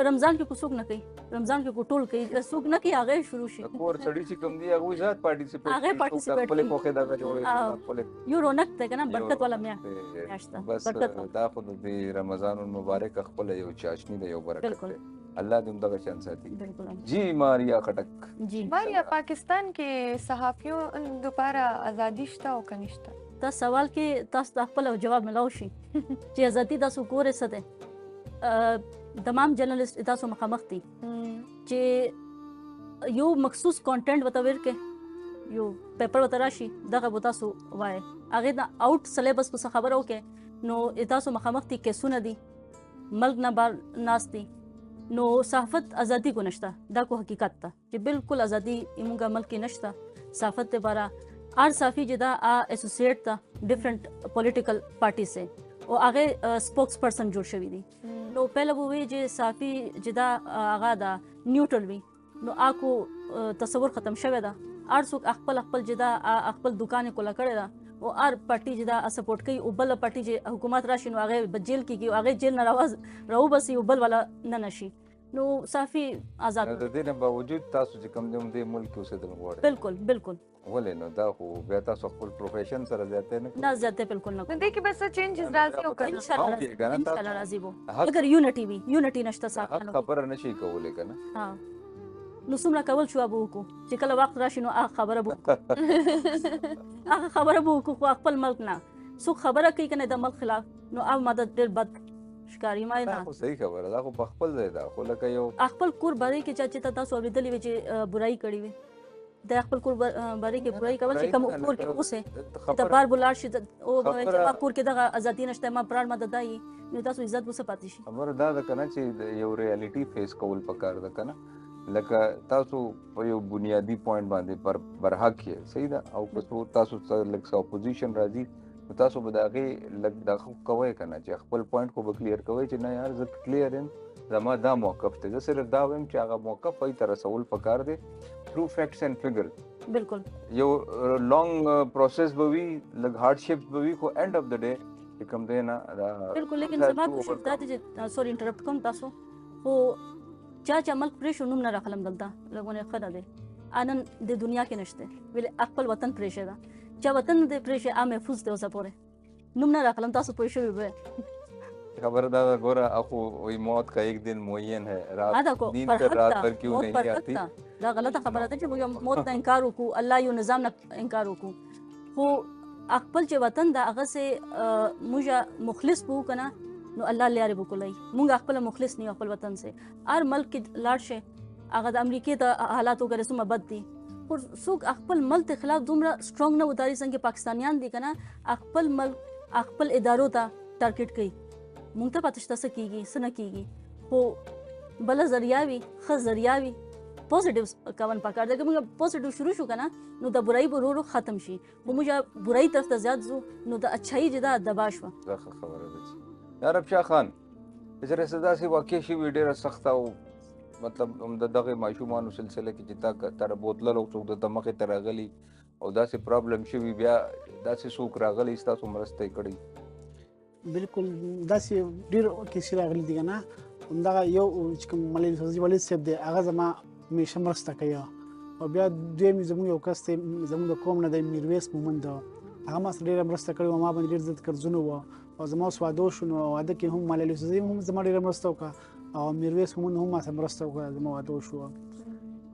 رمضان کې کو څوک نه کوي، رمضان کې کو ټول کوي، څوک نه کوي هغه شروع شي، د کور سړي چې کوم دی هغوی ذات پارټیسپیټ هغه participate خپلې کوي. پوښې دغه جوړوي خپلې. یو رونق دی که نه، برکت والا میاشت ده، بس برکت والا. دا خو د دې رمضان المبارک خپله یو چاشني ده، یو برکت بالکل. دی، الله دې همدغه شان ساتي. بالکل. جی ماریا خټک، جی ماریا، پاکستان کې صحافیو دوپاره ازادي شته او که نشته؟ دا سوال کې تاسو ته خپل جواب ملاو شي چې ازادي تاسو ګورئ څه دی. تمام جرنلسټ تاسو مخامخ دي چې یو مخصوص کانټینټ ورته ورکړي، یو پیپر ورته راشي، دغه به تاسو وایئ، هغې نه آوټ سلیبس په څه خبره وکړئ، نو تاسو مخامخ دي، کیسونه دي، ملک نه بار ناست دي، نو صحافت ازادي کو نشته، دا کو حقیقت ده چې بالکل ازادي زموږ ملک کې نشته. صحافت لپاره هر صحافي چې دا ایسوسیټ ده ډفرنٹ پولیټیکل پارټي سے، او هغه سپوکس پرسن جوړ شوي دي، نو پهله به وایي چې صحافي چې دا هغه ده نیوټرل وي، نو هغه تصور ختم شوی ده، هر څوک خپل خپل چې دا خپل دکان یې کوله کړې ده، او هر پارټي چې دا سپورټ کوي، او بله پارټي چې حکومت راشي نو هغې به جیل کېږي، او هغې جیل نه راوباسي، او بل والا نه نشي، نو صحافي آزاد. د دې نه باوجود تاسو چې کوم دی دې ملک کې اوسېدل غواړئ؟ بالکل بالکل. ولې نو دا خو بیا تاسو خپل پروفیشن سره زیاتی نه کوئ؟ نه زیاتی بالکل نه نو دې کې به څه چینجز راځي او که نه؟ انشاءالله راځي به، اگر یونټي وي، یونټي نشته صحافیانو کې. خبره نشي کولی که نه؟ ها، نو څومره کول شو به وکړو چې کله وخت راشي نو هغه خبره به وکړو، هغه خبره به وکړو، خو خپل ملک نه څوک خبره کوي که نه د ملک خلاف، نو هغه ماده ډېر بد ښکاري. ما دا خو صحیح خبره ده، خو په خپل ځای ده، خو لکه یو خپل کور باندې کې چې تاسو اورېدلې وي چې برایي کړې وي، د خپل کور باره کې پوره کول چې کوم کور کې اوسه ته بار بلار شي او چې ما کور کې دغه ازادي نشته ما پران ما ددای نو تاسو عزت وسه پاتې شي. خبر دا ده کنه چې یو ریالټي فیس کول پکار ده کنه لکه تاسو په یو بنیادی پوینټ باندې برحق یې صحیح ده او که تاسو لکه اپوزیشن راځي تاسو به د هغې لږ دا کوئ که نه چې خپل پوینټ خو به کلیر کوئ چې نه یار زه کلیر یم زما دا موقف دی زه صرف دا وایم چې هغه موقف هغوی ته رسول پکار دی تھرو فیکټس اینڈ فګر بالکل یو لانګ پروسیس به وي لږ هارډشپ به وي خو اینډ اف د ډے چې کوم دی نه بالکل لیکن زما کوشش دا دی چې سوري انټرپټ کوم تاسو خو چا چې عمل پرې شو نوم نه راخلم دلته لږونه ښه نه دی انن د دنیا کې نشته ولې خپل وطن پرې شه ده چا وطن دې پرې شه ا محفوظ دی اوسه پورې نوم نه راخلم تاسو پوه شوي به خبر دا گورا اخو وہی موت کا ایک دن معین ہے رات نیند پر رات پر کیوں نہیں آتی دا غلطه خبره ده چې موږ موت نه انکار وکړو الله یو نظام نه انکار وکړو خو خپل چې وطن دا هغه سه موږ مخلص بو کنه نو الله لري وکولای موږ خپل مخلص نه خپل وطن سه هر ملک کې لاړ شي هغه د امریکای د حالاتو غره سم بد دي پر څوک خپل ملک خلاف دومره سترونګ نه وداري څنګه پاکستانیان دي کنه خپل ملک خپل ادارو ته ټارګټ کوي مونږ ته پاتې شته څه کېږي څه نه کېږي خو بله ذریعه وي ښه ذریعه وي پوزیټیو کول پکار ده که موږ پوزیټیو شروع شو که نه نو د برایي به ورو ورو ختم شي خو موږ برایي طرف ته زیات ځو نو د اچھایي چې ده دبا شوه دا ښه خبره ده چې یا رب شاه خان بېچاره څه داسې واقع شوي ډېره سخته او مطلب د دغې ماشومانو سلسله کې چې تا تره بوتلل او څوک درته مخې ته راغلي او داسې پرابلم شوي بیا داسې څوک راغلی ستاسو مرسته یې کړې بالکل داسې ډېر کیسې راغلي دي که نه همدغه یو چې کوم ملک فضلي ولید صاحب دی هغه زما همیشه مرسته کوي او بیا دویم زموږ یو کس دی زموږ د قوم نه دی میرویس مومند هغه ما سره ډېره مرسته کړې وه ما باندې ډېر زیات قرضونه وه او زما اوس واده شو نو واده کې هم ملک فضلي هم زما ډېره مرسته وکړه او میرویس مومند هم ما سره مرسته وکړه زما واده شو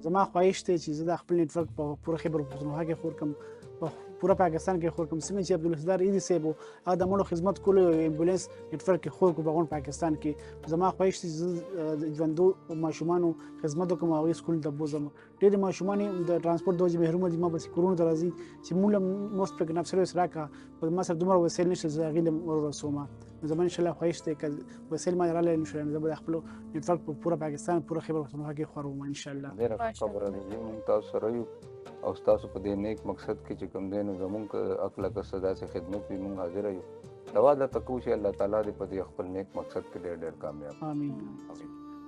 زما خواهش دی چې زه د خپل نیټورک په پوره خیبر پښتونخوا کې خور کړم په پوره پاکستان کې خور کوم څنګه چې عبدالستار ایدي صاحب هغه د مړو خدمت کولو امبولانس نیټورک کې خور کو په پاکستان کې زما خواهش چې د ژوندو ماشومانو خدمت وکړم هغوی سکول ته بوځم ډېرې ماشومان د ترانسپورټ د وجې محرومه دي ما پسې کورونو ته راځي چې موږ مفت پکې نف سروس راکړه خو ما سره دومره وسایل نشته زه هغوی له ورسوم نو زما انشاءالله خواهش دی که وسایل ما راغلی نو زه به د خپلو نیټورک په پوره پاکستان پوره خیبر پښتونخوا کې خوروم انشاءالله ډېره ښه خبره ده چې موږ تاسو سره یو او ستاسو په دې نیک مقصد کې چې کوم دی نو زمونږ عقله که څه داسې خدمت وي موږ حاضره یو دوا دا تکو چې الله تعالی دې په دې خپل نیک مقصد کې ډېر ډېر کامیاب آمین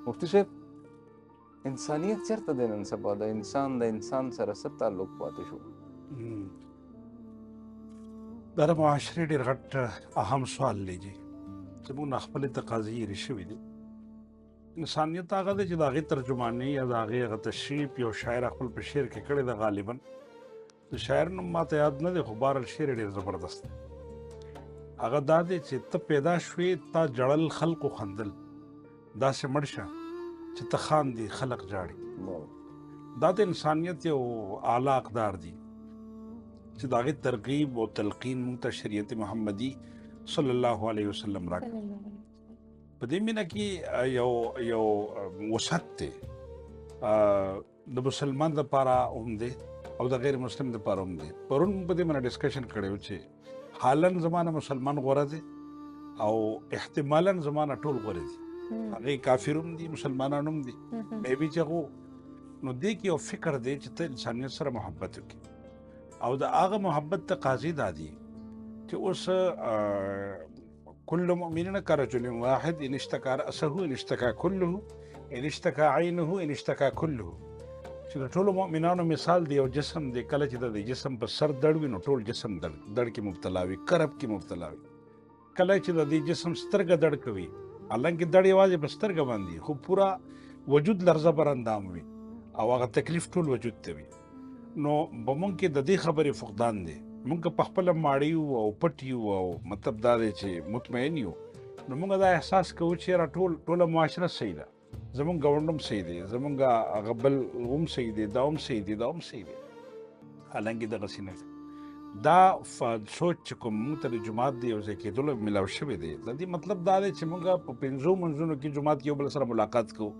مفتی صاحب انسانیت چېرته دی نن سبا د انسان سره څه تعلق پاتې شو دا د معاشرې ډېر غټ اهم سوال دی جی زموږ نه خپلې تقاضې یې شوي دي انسانیت هغه دی چې د هغې ترجماني یا د هغې هغه تشریف یو شاعر خپل په شعر کې کړی ده غالبا د شاعر نوم ماته یاد نه دی خو بهرحال شعر ډېر زبردست دی هغه دا دی چې ته پیدا شوې تا جړل خلقو خندل داسې مړ شه چې ته خاندې خلق جاړي دا د انسانیت یو اعلی اقدار دي چې د هغې ترغیب او تلقین موږ ته شریعت محمدي صلی الله علیه وسلم راکړي په دې مینه کې یو وسعت دی د مسلمان دپاره هم دی او د غیر مسلم دپاره هم دی پرون په دې باندې ډسکشن کړی و چې حالا زمانه مسلمان غوره دی او احتمالا زمانه ټول غوره دي هغې کافر هم دي مسلمانان هم دي میبي چې هغو نو دې کې یو فکر دی چې ته انسانیت سره محبت وکړي او د هغه محبت تقاضې دا دي چې اوس كل مؤمن كرجل واحد إن اشتكى رأسه إن اشتكى كله إن اشتكى عينه إن اشتكى كله چې د ټولو مؤمنانو مثال دی یو جسم دی کله چې د جسم په سر دړ وي نو ټول جسم دړ کې مبتلا وي کرب کې مبتلا وي کله چې د دې جسم سترګه دړ کوي حالانکه دړ یوازې په سترګه باندې خو پورا وجود لرزه بر اندام وي او هغه تکلیف ټول وجود ته وي نو به مونږ کې د دې خبرې فقدان دی مونږ په خپله ماړه یو او پټ یو او مطلب دا دی چې مطمئن یو نو مونږ دا احساس کوو چې یاره ټوله معاشره صحیح ده زمونږ ګاونډ هم صحیح دی زمونږ هغه بل هم صحیح دی دا هم صحیح دی دا هم صحیح دی حالانکې دغسې نه ده دا سوچ چې کوم مونږ ته د جومات د یو ځای کېدلو میلاو شوی دی د دې مطلب دا دی چې مونږ په پنځو منځونو کې جومات کې یو بل سره ملاقات کوو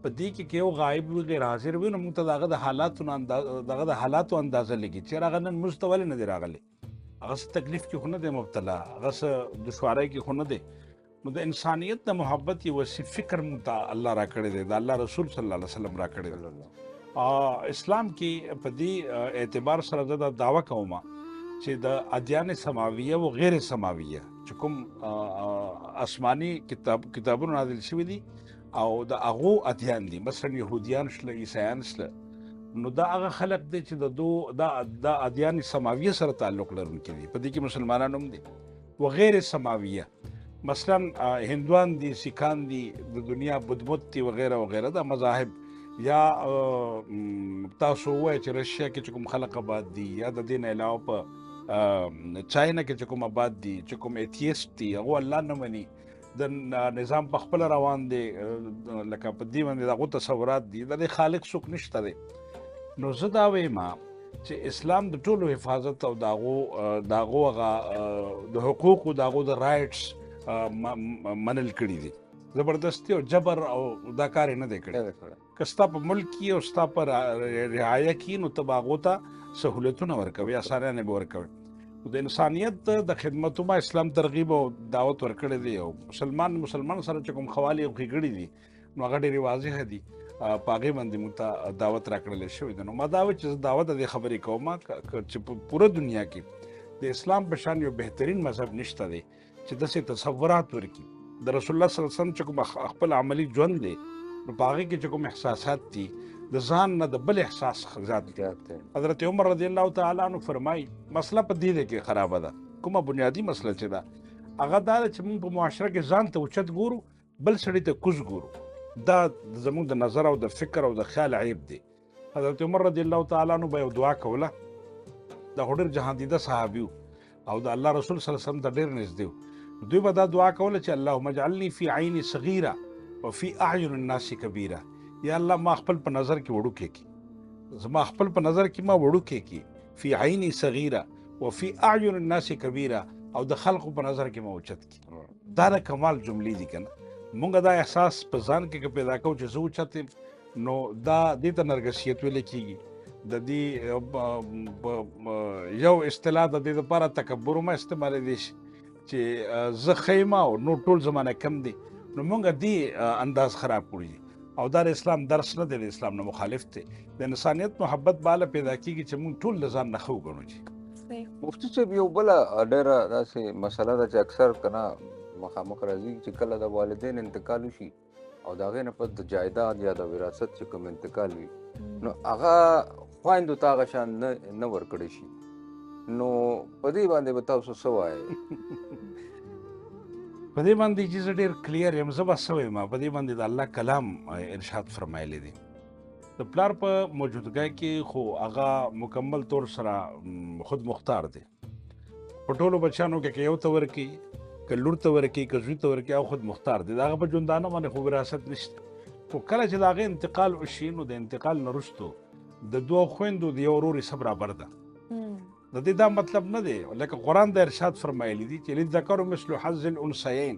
په دې کې یو غایب وي غیر حاضر وي نو موږ ته دغه د حالاتو اندازه لګي چې هغه نن موږ ته ولې نه دی راغلی، هغه څه تکلیف کې خو نه دی مبتلا، هغه څه دشوارۍ کې خو نه دی. نو د انسانیت د محبت یو وسیع فکر موږ ته الله را کړی دی، د الله رسول صلی الله علیه وسلم را کړی دی. اسلام کې په دې اعتبار سره زه دا دعوه کوم چې د ادیان سماویه و غیر سماویه چې کوم آسماني کتابونه نازل شوي دي او د هغو ادیان دي، مثلا یهودیان شله، عیسایان شله، نو دا هغه خلق دی چې د ادیان سماویه سره تعلق لرونکي دي. په دې کې مسلمانان هم دي و غیر سماویه، مثلا هندوان دي، سیکان دي، د دنیا بدمت دي وغیره وغیره دا مذاهب. یا تاسو ووایئ چې رشیا کې چې کوم خلق آباد دي، یا د دې نه علاوه په چاینا کې چې کوم آباد دي، چې کوم ایتیسټ دي، هغو الله نه مني، د نظام په خپله روان دی، لکه په دې باندې د هغو تصورات دي، د دې خالق څوک نشته دی. نو زه دا وایم چې اسلام د ټولو حفاظت او د هغو هغه د حقوقو د هغو د رایټس منل کړي دي. زبردستی او جبر او دا کار یې نه دی کړی. که ستا په ملک کې او ستا په رعایه کې نو ته به هغو ته سهولتونه ورکوي، اسانیانې به ورکوي. د انسانیت د خدمتو ما اسلام ترغیب او دعوت ورکړی دی، او مسلمان سره چې کوم خوالې او ښېګړې دي نو هغه ډېرې واضحه دي، په هغې باندې موږ ته دعوت راکړلی شوی دی. نو ما دا وایي چې زه دعوت د دې خبرې کوم چې په پوره دنیا کې د اسلام په شان یو بهترین مذهب نشته دی چې داسې تصورات ورکړي. د رسول الله صلی الله علیه وسلم چې کوم خپل عملي ژوند دی نو په هغې کې چې کوم احساسات دي د ځان نه د بل احساس زیات دی. حضرت عمر رضی الله تعالی عنه فرمایي مسله په دې دی کې خرابه ده، کومه بنیادي مسله چې ده هغه دا ده چې موږ په معاشره کې ځان ته اوچت ګورو، بل سړي ته کوز ګورو. دا زموږ د نظر او د فکر او د خیال عیب دی. حضرت عمر رضی الله تعالی عنه به یو دعا کوله، دا خو ډېر جهاندیده صحابي او د الله رسول صلی الله علیه وسلم ته ډېر نږدې و. دوی به دا دعا کوله چې اللهم اجعلني فی عیني صغیره وفي اعین الناس کبیره. یا الله ما خپل په نظر کې وړوکی کړي، زما خپل په نظر کې ما وړوکی کړي، فی عیني صغیره وفي اعین الناس کبیره، او د خلقو په نظر کې ما اوچت کړي. دا د کمال جملې دي که نه؟ مونږ دا احساس په ځان کې پیدا کوو چې زه اوچت یم، نو دا دې ته نرګسیت ویلی کېږي. د دې یو اصطلاح د دې دپاره تکبر هم استعمالیدی شي چې زه ښه یم او نور ټول زمانه کم دی. نو مونږ دې انداز خراب کړی دي، او دا د اسلام درس نه دی، د اسلام نه مخالف دی. د انسانیت محبت باله پیدا کېږي چې مونږ ټول له ځان نه ښه وګڼو. چې مفتی صاحب یو بله ډېره داسې مسله ده چې اکثر که نه مخامخ راځي چې کله د والدین انتقال وشي او د هغې نه پس د جایداد یا د وراثت چې کوم انتقال وي نو هغه خویندو ته هغه شان نه ورکړی شي، نو په دې باندې به تاسو څه وایئ؟ په دې باندې چې زه ډېر کلیر یم، زه به څه وایم، په دې باندې د الله کلام ارشاد فرمایلی دی. د پلار په موجودګۍ کې خو هغه مکمل طور سره خود مختار دی. په ټولو بچیانو کې که یو ته ورکړي، که لور ته ورکړي، که زوی ته ورکړي، هغه خود مختار دی. د هغه په ژوندانه باندې خو وراثت نشته. خو کله چې د هغې انتقال وشي نو د انتقال نه وروستو د دوه خویندو د یو ورور حصه برابر ده. د دې دا مطلب نه دی، لکه قرآن د ارشاد فرمایلی دي چې للذکر مثل حظ الانثیین،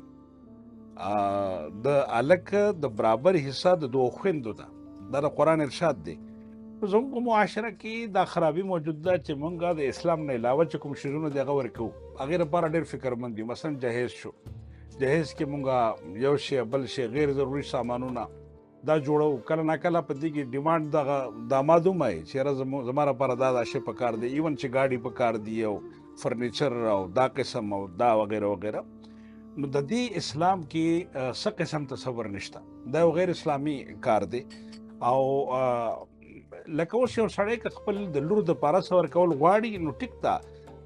د هلک د برابر حصه د دوه خویندو ده. دا د قرآن ارشاد دی. زموږ په معاشره کې دا خرابي موجود ده چې مونږ د اسلام نه علاوه چې کوم شیزونه دي هغه ورکوو. هغې لپاره ډېر فکرمند یو. مثلا جهیز شو، جهیز کې مونږ یو شی بل شی غیر ضروري سامانونه دا جوړو. کله نا کله په دې کې ډیمانډ دغه داماد هم وایي چې یاره زما لپاره دا شی په کار دی، ایون چې ګاډي په کار دی او فرنیچر او دا قسم او دا وغیره وغیره. نو د دې اسلام کې څه قسم تصور نشته، دا یو غیر اسلامي کار دی. او لکه اوس یو سړی که خپل د لور دپاره څه ورکول غواړي نو ټیک ده،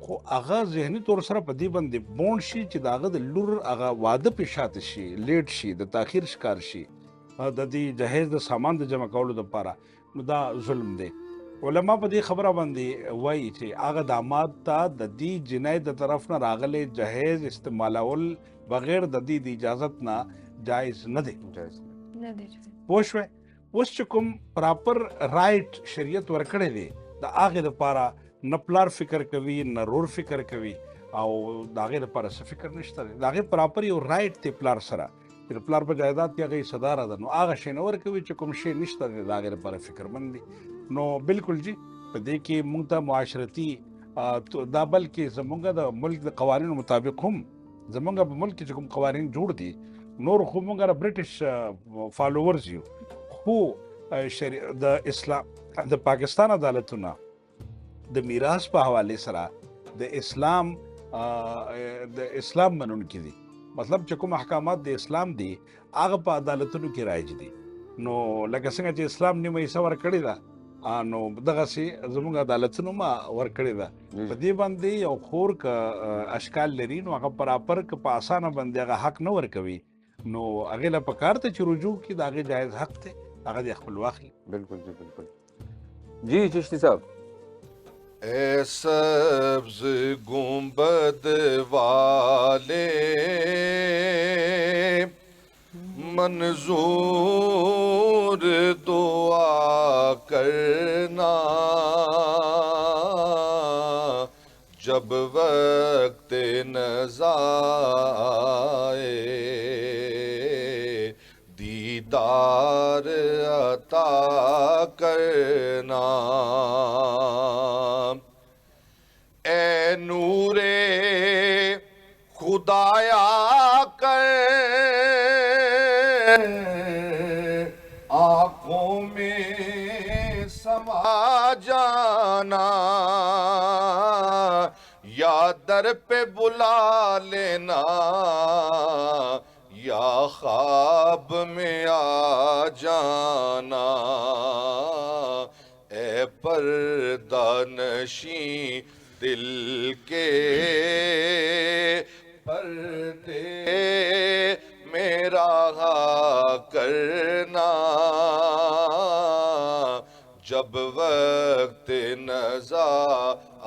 خو هغه ذهني طور سره په دې باندې بوند شي چې د هغه د لور هغه واده پې شاته شي، لیټ شي، د تاخیر ښکار شي د دې جهیز د سامان د جمع کولو دپاره، نو دا ظلم دی. علما په دې خبره باندې وایي چې هغه داماد ته د دې جنۍ د طرف نه راغلی جهیز استعمالول بغیر د دې د اجازت نه جایز نه دی. پوه شوې؟ اوس چې کوم پراپر رایټ شریعت ورکړی دی د هغې دپاره نه پلار فکر کوي نه رور فکر کوي او د هغې دپاره څه فکر نشته دی. د هغې پراپر یو رایټ دی پلار سره چې د پلار په جایداد کې هغه صداره ده نو هغه شی نه ورکوي چې کوم شی نشته د هغې لپاره فکرمند دي. نو بالکل جی په دې کې موږ ته معاشرتي دا بلکې زمونږ د ملک د قوانینو مطابق هم زمونږ په ملک کې چې کوم قوانین جوړ دي نور خو موږ د برټش فالوورز یو خو د اسلام د پاکستان عدالتونه د میراث په حواله سره د اسلام منونکي دي. مطلب چې کوم احکامات د اسلام دي هغه په عدالتونو کې رایج دي. نو لکه څنګه چې اسلام نیمه حصه ورکړې ده نو دغسې زموږ عدالتونو ما ورکړې ده. په دې باندې یو خور که اشکال لري نو هغه پراپر که په اسانه باندې هغه حق نه ورکوي نو هغې له پکار ته چې رجوع کړي د هغې جایز حق دی هغه دې خپل واخلي. بالکل جی بالکل. جی چشتی صاحب. اے سبز گنبد والے منظور دعا کرنا جب وقت نزا آئے دیدار عطا کرنا. اے نور خدایا کر آنکھوں میں سما جانا یا در پہ بلا لینا یا خواب میں آ جانا. اے پردہ نشیں دل کے پردے میرا کرنا جب وقت نزا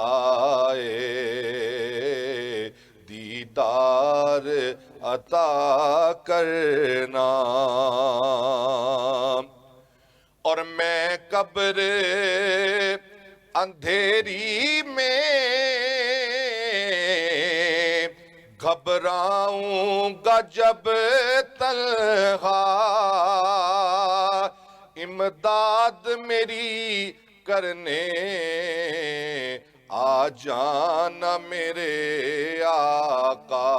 آئے دیدار عطا کرنا. اور میں قبر اندھیری میں گھبراؤں گا جب تنہا امداد میری کرنے آ جانا میرے آقا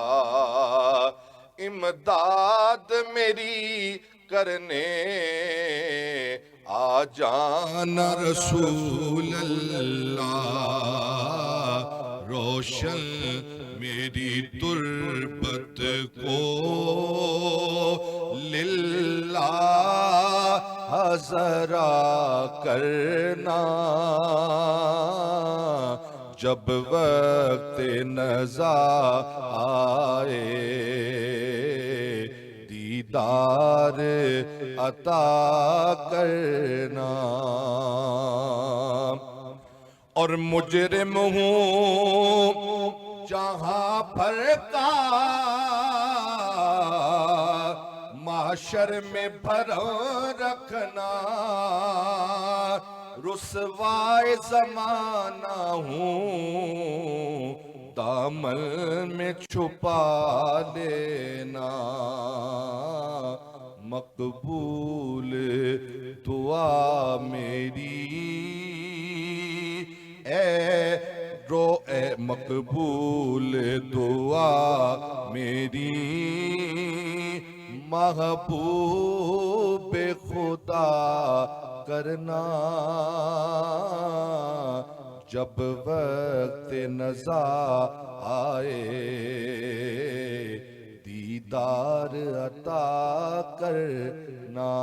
امداد میری کرنے آ جانا رسول اللہ روشن میری تربت کو للہ ذرا کرنا جب وقت نزا آئے دیدار عطا کرنا. اور مجرم ہوں جہاں بھر کا معاشر میں بھرو رکھنا رسوائے زمانہ ہوں دامن میں چھپا لینا مقبول دعا میری اے مقبول دعا میری محبوب خدا کرنا جب وقت نزا آئے دیدار عطا کرنا.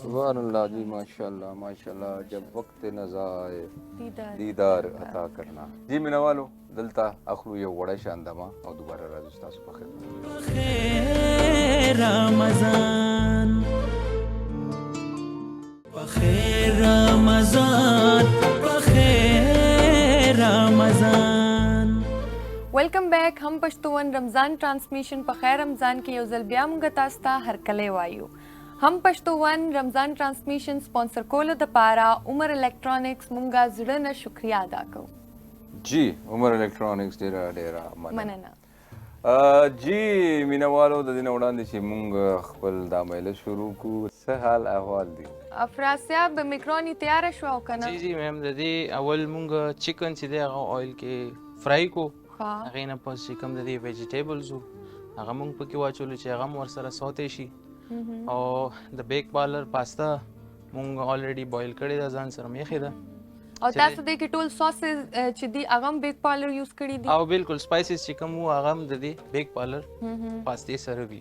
سبحان اللہ جی ماشاءاللہ ماشاءاللہ جب وقت نزا آئے دیدار عطا کرنا. جی مینه والو دلته اخلو یو وړه شاندما او دوباره راځو ستاسو په خدمت. بخیر رمضان بخیر رمضان بخیر رمضان. ویلکم بیک. هم پښتون رمضان ټرانسمیشن په خیر رمضان کې یو ځل بیا موږ تاسو ته هرکلی وایو. هم پښتون رمضان ټرانسمیشن سپانسر کولو دپاره عمر الکترونکس مونږه زړه نه شکریه ادا کوو. جی عمر الیکټرانکس ډیره مننه. جی مینوالو د دې نه وړاندې چې مونږ خپل دا میله شروع کړو، څه حال احوال دی؟ افراز صاحب میکرونی تیاره شوه او که نه؟ جی میم د دې اول مونږ چکن چې دی هغه آیل کې فرای کو، هغې نه پس چې کوم د دې ویجیټیبلز وو هغه مونږ پکې واچولو چې هغه هم ورسره سوتی شي. او د بیک پارلر پاستا مونږ الریډي بویل کړې ده، ځان سره میخې ده. او تاسو دې کې ټول ساسز چې دي هغه هم بیک پارلر یوز کړي دي؟ او بالکل سپایسز چې کوم وو هغه هم د دې بیک پارلر پاستې سره وي،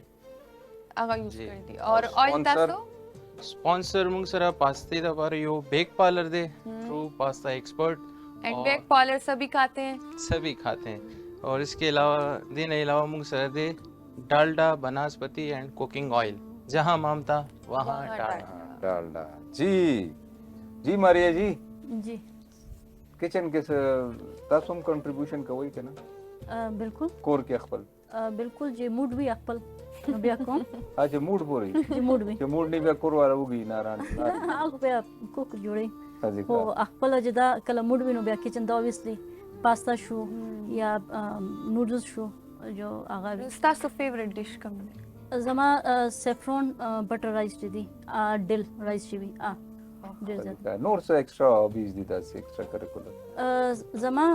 هغه یوز کړي دي. اور آیل تاسو स्पॉन्सर مونږ سره پاستې دپاره یو بیک پارلر دی، ٹرو پاستا ایکسپرٹ، اینڈ بیک پارلر سبھی کھاتے ہیں؟ سبھی کھاتے ہیں. اور اس کے علاوہ دین علاوہ مونږ سره دی ڈالڈا، بناسپتی اینڈ کوکنگ آئل، جہاں مامتا وہاں ڈالڈا. جی ماریا جی جی کچن کې تاسو هم کنټریبیوشن کوئ که نه؟ بالکل کور کې خپل بالکل چې موډ وي خپل نو بیا کوم. چې موډ پورې چې موډ وي، چې موډ نه بیا کور والا وږي ناران هغه بیا کوک جوړي. خو خپل چې دا کله موډ وي نو بیا کچن دا اوبویسلی پاستا شو یا نوډلز شو جو هغه. ستاسو فیوریټ ډش کوم دی؟ زما سیفرون بټر رایس چې دی، ډل رایس چې وي نور څه ایکسټرا هابیز دي تاسې ایکسټرا کریکولر؟ زما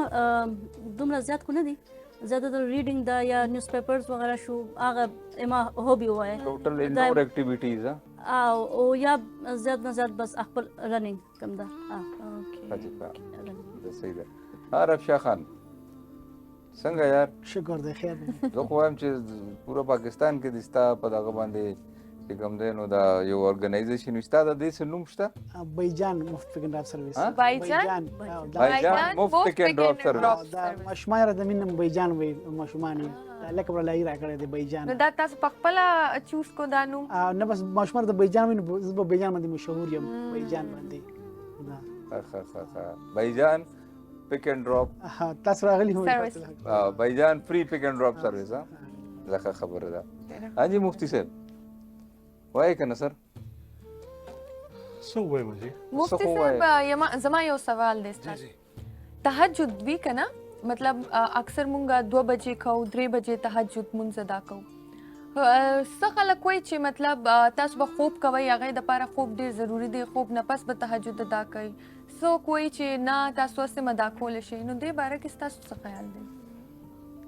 دومره زیات خو نه دي، زیاده تر ریډینګ دا یا نیوز پیپرز وغیرہ شو هغه اما هوبي وایي، ټوټل انډور اکټیویټیز او یا زیات نه زیات بس خپل رننګ کم ده. صحیح ده. رفشا خان څنګه یار؟ شکر دی خیر دی. زه خو وایم چې پوره پاکستان کې د ستا په دغه باندې چې کوم دی نو دا یو ارګنایزیشن وي، ستا د دې څه نوم شته؟ بیجان مفت پک اینډ ډراپ سروس. بیجان مفت پک اینډ ډراپ سروس. دا ماشومان را د مين بیجان وي، ماشومان لکه بل لای را کړی دی بیجان. نو دا تاسو په خپل چوز کو دا نوم؟ نه بس ماشومان د بیجان وي، نو زه بیجان باندې مشهور یم، بیجان باندې. بیجان پک اینڈ ډراپ تاسو راغلی هو بیجان فری پک اینڈ ډراپ سروس. لکه خبره ده. حاجی مفتی صاحب وای کنه سر څه وایم جی؟ مفتی صاحب زما یو سوال دی ستاسو. تهجد وی کنه، مطلب اکثر مونږه 2 بجې کوو، 3 بجې تهجد مونږ ادا کوو. څه خلک وایي چې مطلب تاسو به خوب کوئ، هغې دپاره خوب ډېر ضروري دی، خوب نه پس به تهجد ادا کوئ. څوک وایي چې نه تاسو هسې هم ادا کولی شئ. نو دې باره کې ستاسو څه خیال دی؟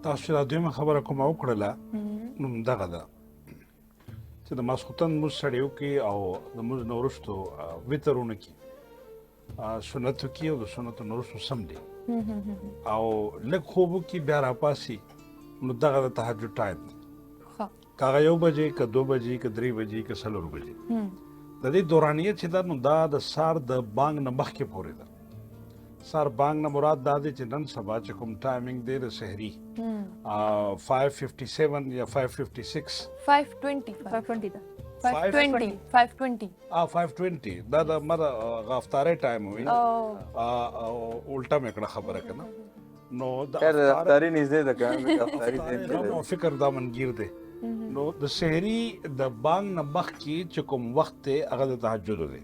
تاسو چې دا دویمه خبره کومه وکړله نو همدغه ده چې د ماسخوتن مونځ سړی وکړي او د مونځ نه وروستو وتر ونه کړي، سنت وکړي او د سنتو نه وروستو سم دی او لږ خوب وکړي بیا راپاسي، نو دغه د تهجد ټایم دی. که هغه 1 بجې که 2 بجې که 3 بجې که 4 بجې، د دې دورانیت چې ده نو دا د سهار د بانګ نه مخکې پورې ده. سهار بانګ نه مراد دا دی چې نن سبا چې کوم ټایمینګ دی د سحري 5:57 یا 5:56 5:20 ده 5:20 دا د مره غافطاري ټایم وي. الټا مې کړه خبره کنه، نو د افطاری نږدې ده که افطاری نو فکر دا منګیر دی. نو د سحري د بانګ نه مخکې چې کوم وخت دی هغه د تهجد دی.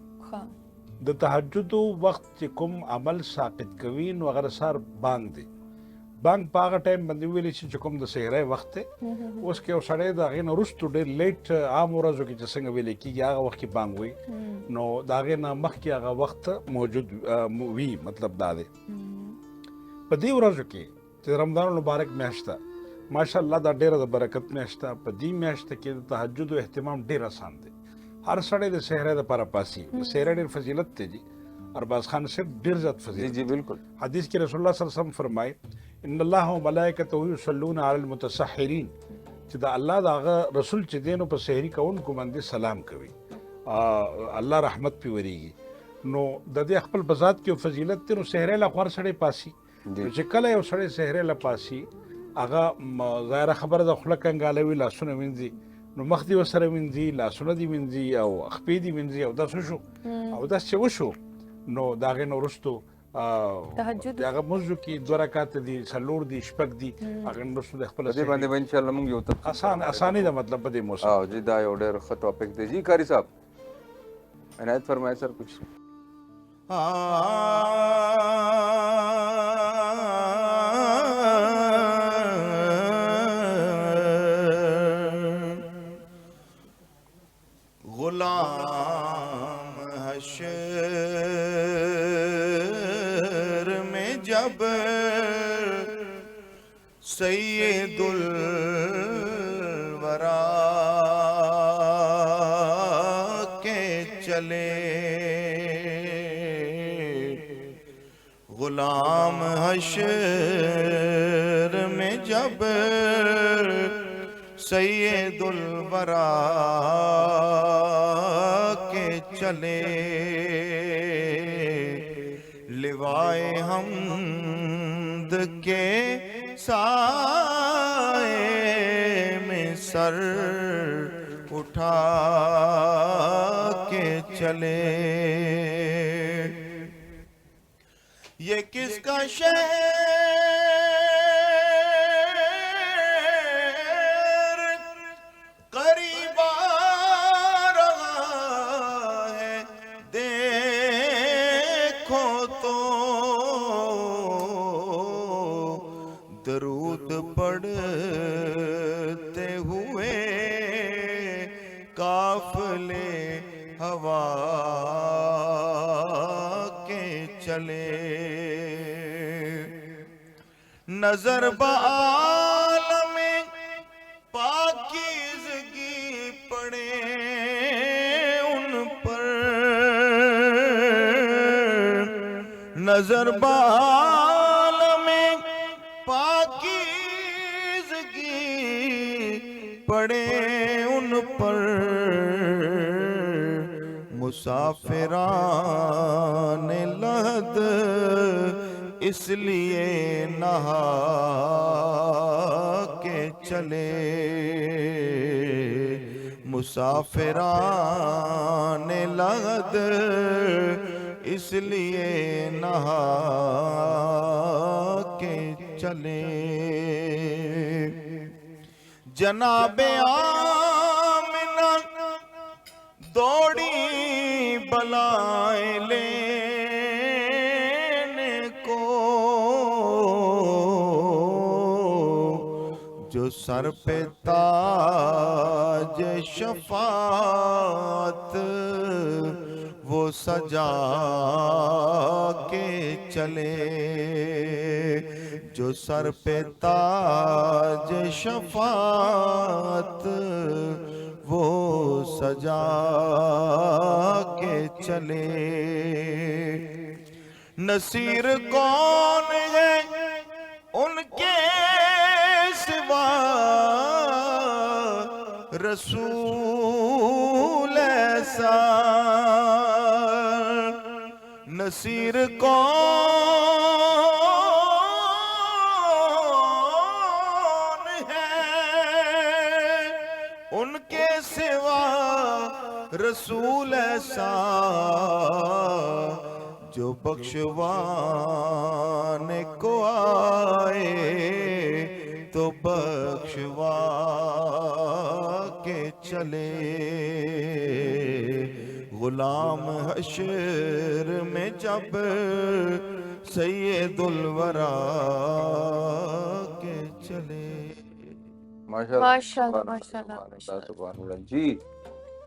د تهجد وخت چې کوم عمل ساقط کوي نو هغه سهار بانګ دی. بانګ په هغه ټایم باندې ویلی شي چې کوم د سحري وخت دی. اوس کې یو سړی د هغې نه وروستو ډېر لیټ عام ورځو کې چې څنګه ویلی کېږي هغه وخت کې بانګ وي، نو د هغې نه مخکې هغه وخت موجود وي. مطلب دا دی په دې ورځو کې چې رمضان المبارک میاشت ده، ماشاءالله دا ډېره د برکت میاشت ده. په دې میاشت کې د تهجد اهتمام ډېر آسان دی. هر سړی د سحري دپاره پاسي. سحري ډېر فضیلت دی جی. ارباز خان صاحب ډېر زیات فضیلت. جی بالکل. حدیث کې رسول الله صلی الله علیه وسلم فرمایي ان الله وملائکته یصلون علی المتسحرین، چې د الله د هغه رسول چې دی نو په سحري کوونکو باندې سلام کوي، الله رحمت پې ورېږي. نو د دې خپل په ذات کې فضیلت دی. نو سحري له خو هر سړی پاسي. چې کله یو سړی سحري له پاسي هغه ظاهره خبره د خوله کنګالوي، لاسونه وینځي، نو مخ دې ورسره وینځي، لاسونه دې وینځي او خپې دې وینځي او داسې شو او داسې چې وشو نو د هغې نه وروستو تهجد هغه مونځو کې 2 رکعاته دي، 4 دي، 6 دي، هغې نه وروستو د خپله دې باندې به انشاءالله موږ یو اساني ده مطلب په دې موسم. جی دا یو ډېر ښه ټاپک دی. جی قاری صاحب عنایت فرمائے سر کچھ. جب سید الورا کے چلے غلام حشر میں جب سید الورا کے چلے لوائے حمد کے سائے میں سر اٹھا کے چلے یہ کس کا شہر قریب آ رہا ہے دیکھو تو درود پڑھتے ہوئے قافلے ہوا کے چلے نظر بعالم پاکیزگی پڑے ان پر نظر بعالم پاکیزگی پڑے ان پر مسافران لحد اس لیے نہا کے چلے مسافران لحد اس لیے نہا کے چلے جناب آمنہ دوڑی بلائیں لینے کو جو سر پہ تاج شفاعت وہ سجا کے چلے جو سر پہ تاج شفاعت وہ سجا کے چلے نصیر کون ہے ان کے سوا رسول ایسا نصیر کون ہے ان کے سوا رسول ایسا جو بخشوانے کو آئے تو بخشوا کے چلے غلام حشر میں جب سید الورا کے چلے ماشاءاللہ سبحان اللہ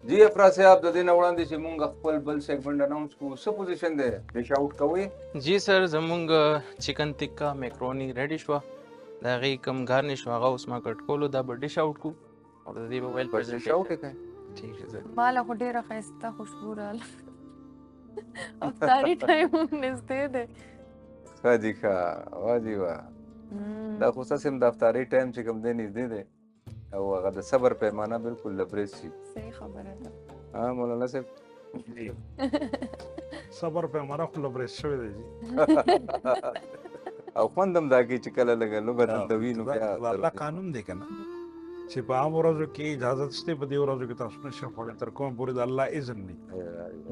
جی افراد صاحب د دې نه وړاندې چې مونږ خپل بل سیگمنټ اناؤنس کو څه پوزیشن دی ډش آؤٹ کوئ جی سر زمونږ چکن ټکا میکرونی ریډي شوه د هغې کوم ګارنش و هغه اوس ما کټ کولو دا به ډش آؤٹ کو او د دې به ویل بس ډش آؤٹ یې کوئ ٹھیک ہے سر مالا خو ډېره ښایسته خوشبو راله افطاري ټایم هم نږدې دی ښه جي ښه واه جي واه دا خو ستاسې هم د افطاري ټایم چې کوم دی نږدې دی او هغه د صبر پیمانه بالکل لبریز شي صحیح خبره ده مولانا صاحب جی صبر پیمانه خو لبریز شوی دی جی او خوند هم دا کوي چې کله لږه لوږه دردوي نو بیا د الله قانون دی که نه چې په عام ورځو کې اجازت شته په دې ورځو کې تاسو نشئ خوړلی تر کومه پورې د الله اذن دی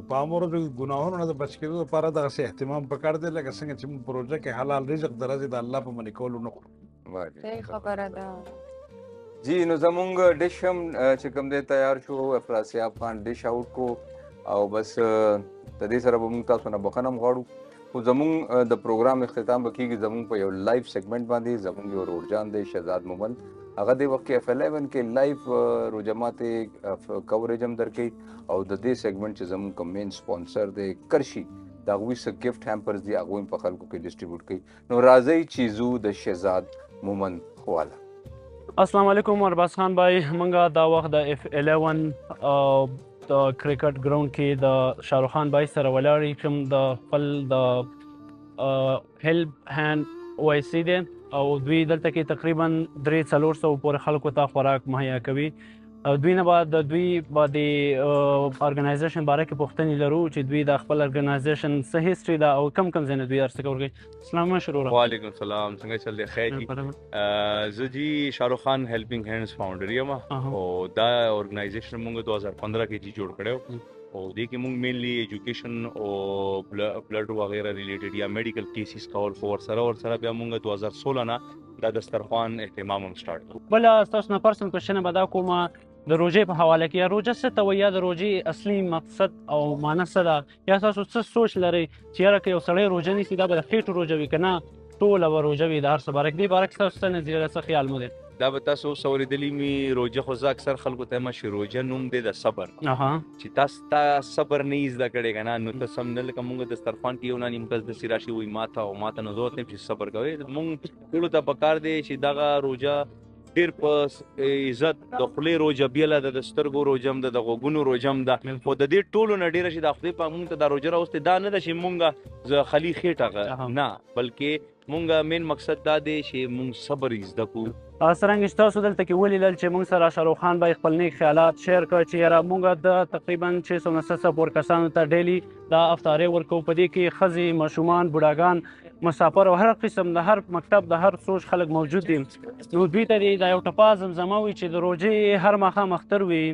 په عام ورځو کې ګناهونو نه د بچ کېدو لپاره دغسې اهتمام پکار دی لکه څنګه چې موږ په روژه کې حلال رزق د ورځې د الله په منې کولو نه خورو صحیح خبره ده جی نو زمونږ ډش هم چې کوم دی تیار شو افراد صاحب خان ډش آؤٹ کو او بس د دې سره به موږ تاسو نه بخښنه هم غواړو خو زمونږ د پروګرام اختتام به کېږي زمونږ په یو لایف سیګمنټ باندې زمونږ یو روډجان دی شهزاد مومن هغه دې وخت کې F11 کې لایف روژه ماتې کوریج هم درکوي او د دې سیګمنټ چې زمونږ کوم مین سپانسر دی کرشي د هغوی څه ګفټ هیمپرز دي هغوی په خلکو کې ډسټریبیوټ کوي. نو راځئ چې ځو د شهزاد مومند خواله. السلام علیکم ارباز خان بھائی، منګه دا وخت د F11 د کرکټ ګراوند کې د شاهرخ خان بھائی سره ولاړ کوم د خپل د هیلپ هاند OIC دی او دوی دلته کې تقریبا 300-400 پورې خلکو ته خوراک مهیا کوي. دوی نه بعد د دوی باندې ارګنایزیشن باره کې پوښتنې لرو چې دوی د خپل ارګنایزیشن څه هیستري ده او کم کم ځای نه دوی ارڅه کوي. السلام علیکم. وعلیکم السلام، څنګه چل دی؟ خیر دي. زه جی شاهرخ خان هیلپینګ هینډز فاونډر یم او دا ارګنایزیشن موږ 2015 کې جوړ کړو او دې کې موږ مینلی ایجوکیشن او بلډ وغیرہ ریلیټډ یا میډیکل کیسز کول فور سره بیا موږ 2016 نه دا دسترخوان اهتمام هم سٹارټ کړو. بل تاسو نه پرسنل کوېشن به دا کومه د روژې په حواله کې، یا روژه څه ته وایي یا د روژې اصلي مقصد او معنی څه ده، یا تاسو څه سوچ لرئ چې یاره که یو سړی روژه نیسي دا به د خېټو روژه وي که نه ټوله به روژه وي د هر څه باره کې؟ دې باره کې تاسو څه نظریه څه خیال مو دی؟ دا به تاسو اوسولیدلی می روژه خو زه اکثر خلکو ته یم چې روژه نوم دی د صبر، چې تاسو ته صبر نه یې زده کړی که نه نو ته سم نه لکه مونږ دسترخوان کې یو نه نیم کس داسې راشي وایي ماته او ماته نو ضرورت نه چې صبر کوئ. مونږ ټولو ته پکار دی چې دغه روژه ډېر په عزت د خولې روژه بیله ده، د سترګو روژه هم ده، د غوږونو روژه هم ده، خو د دې ټولو نه ډېره چې د خدای پاک مونږ ته دا روژه راوستې دا نه ده چې مونږ زه خالي خېټه نه، بلکې مونږ مین مقصد دا دی چې مونږ صبر زده کړو. څرنګه چې تاسو دلته کې ولیدل چې موږ سره شاهرخ خان بھائی خپل نیک خیالات شیر کړ چې یاره مونږ د تقریبا 600 پورې کسانو ته ډیلي دا افطارې ورکوو. په دې کې ښځې، ماشومان، بوډاګان، مسافر او هر قسم د هر مکتب د هر سوچ خلک موجود دي. نو دوی ته دا یو ټپه زمزمه وي چې د روژې هر ماښام اختر وي،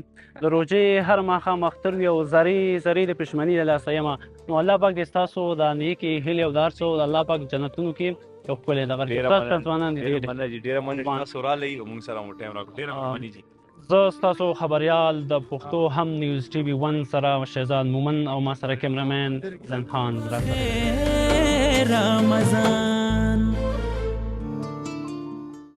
د روژې هر ماښام اختر وي او زرې زرې د پښمني له لاسه یمه. نو الله پاک دې ستاسو د نیکې هیلې او د هر څه د الله پاک جنتونو کې یو ښکلی دغه ستاسو ځوانان دي. ډېره مننه تاسو راغلئ او موږ سره مو ټایم راکړو. ډېره مهرباني جي. زه ستاسو خبریال د پښتو هم نیوز TV 1 سره شهزاد مومن او ما سره کیمرامین زن خان. رمضان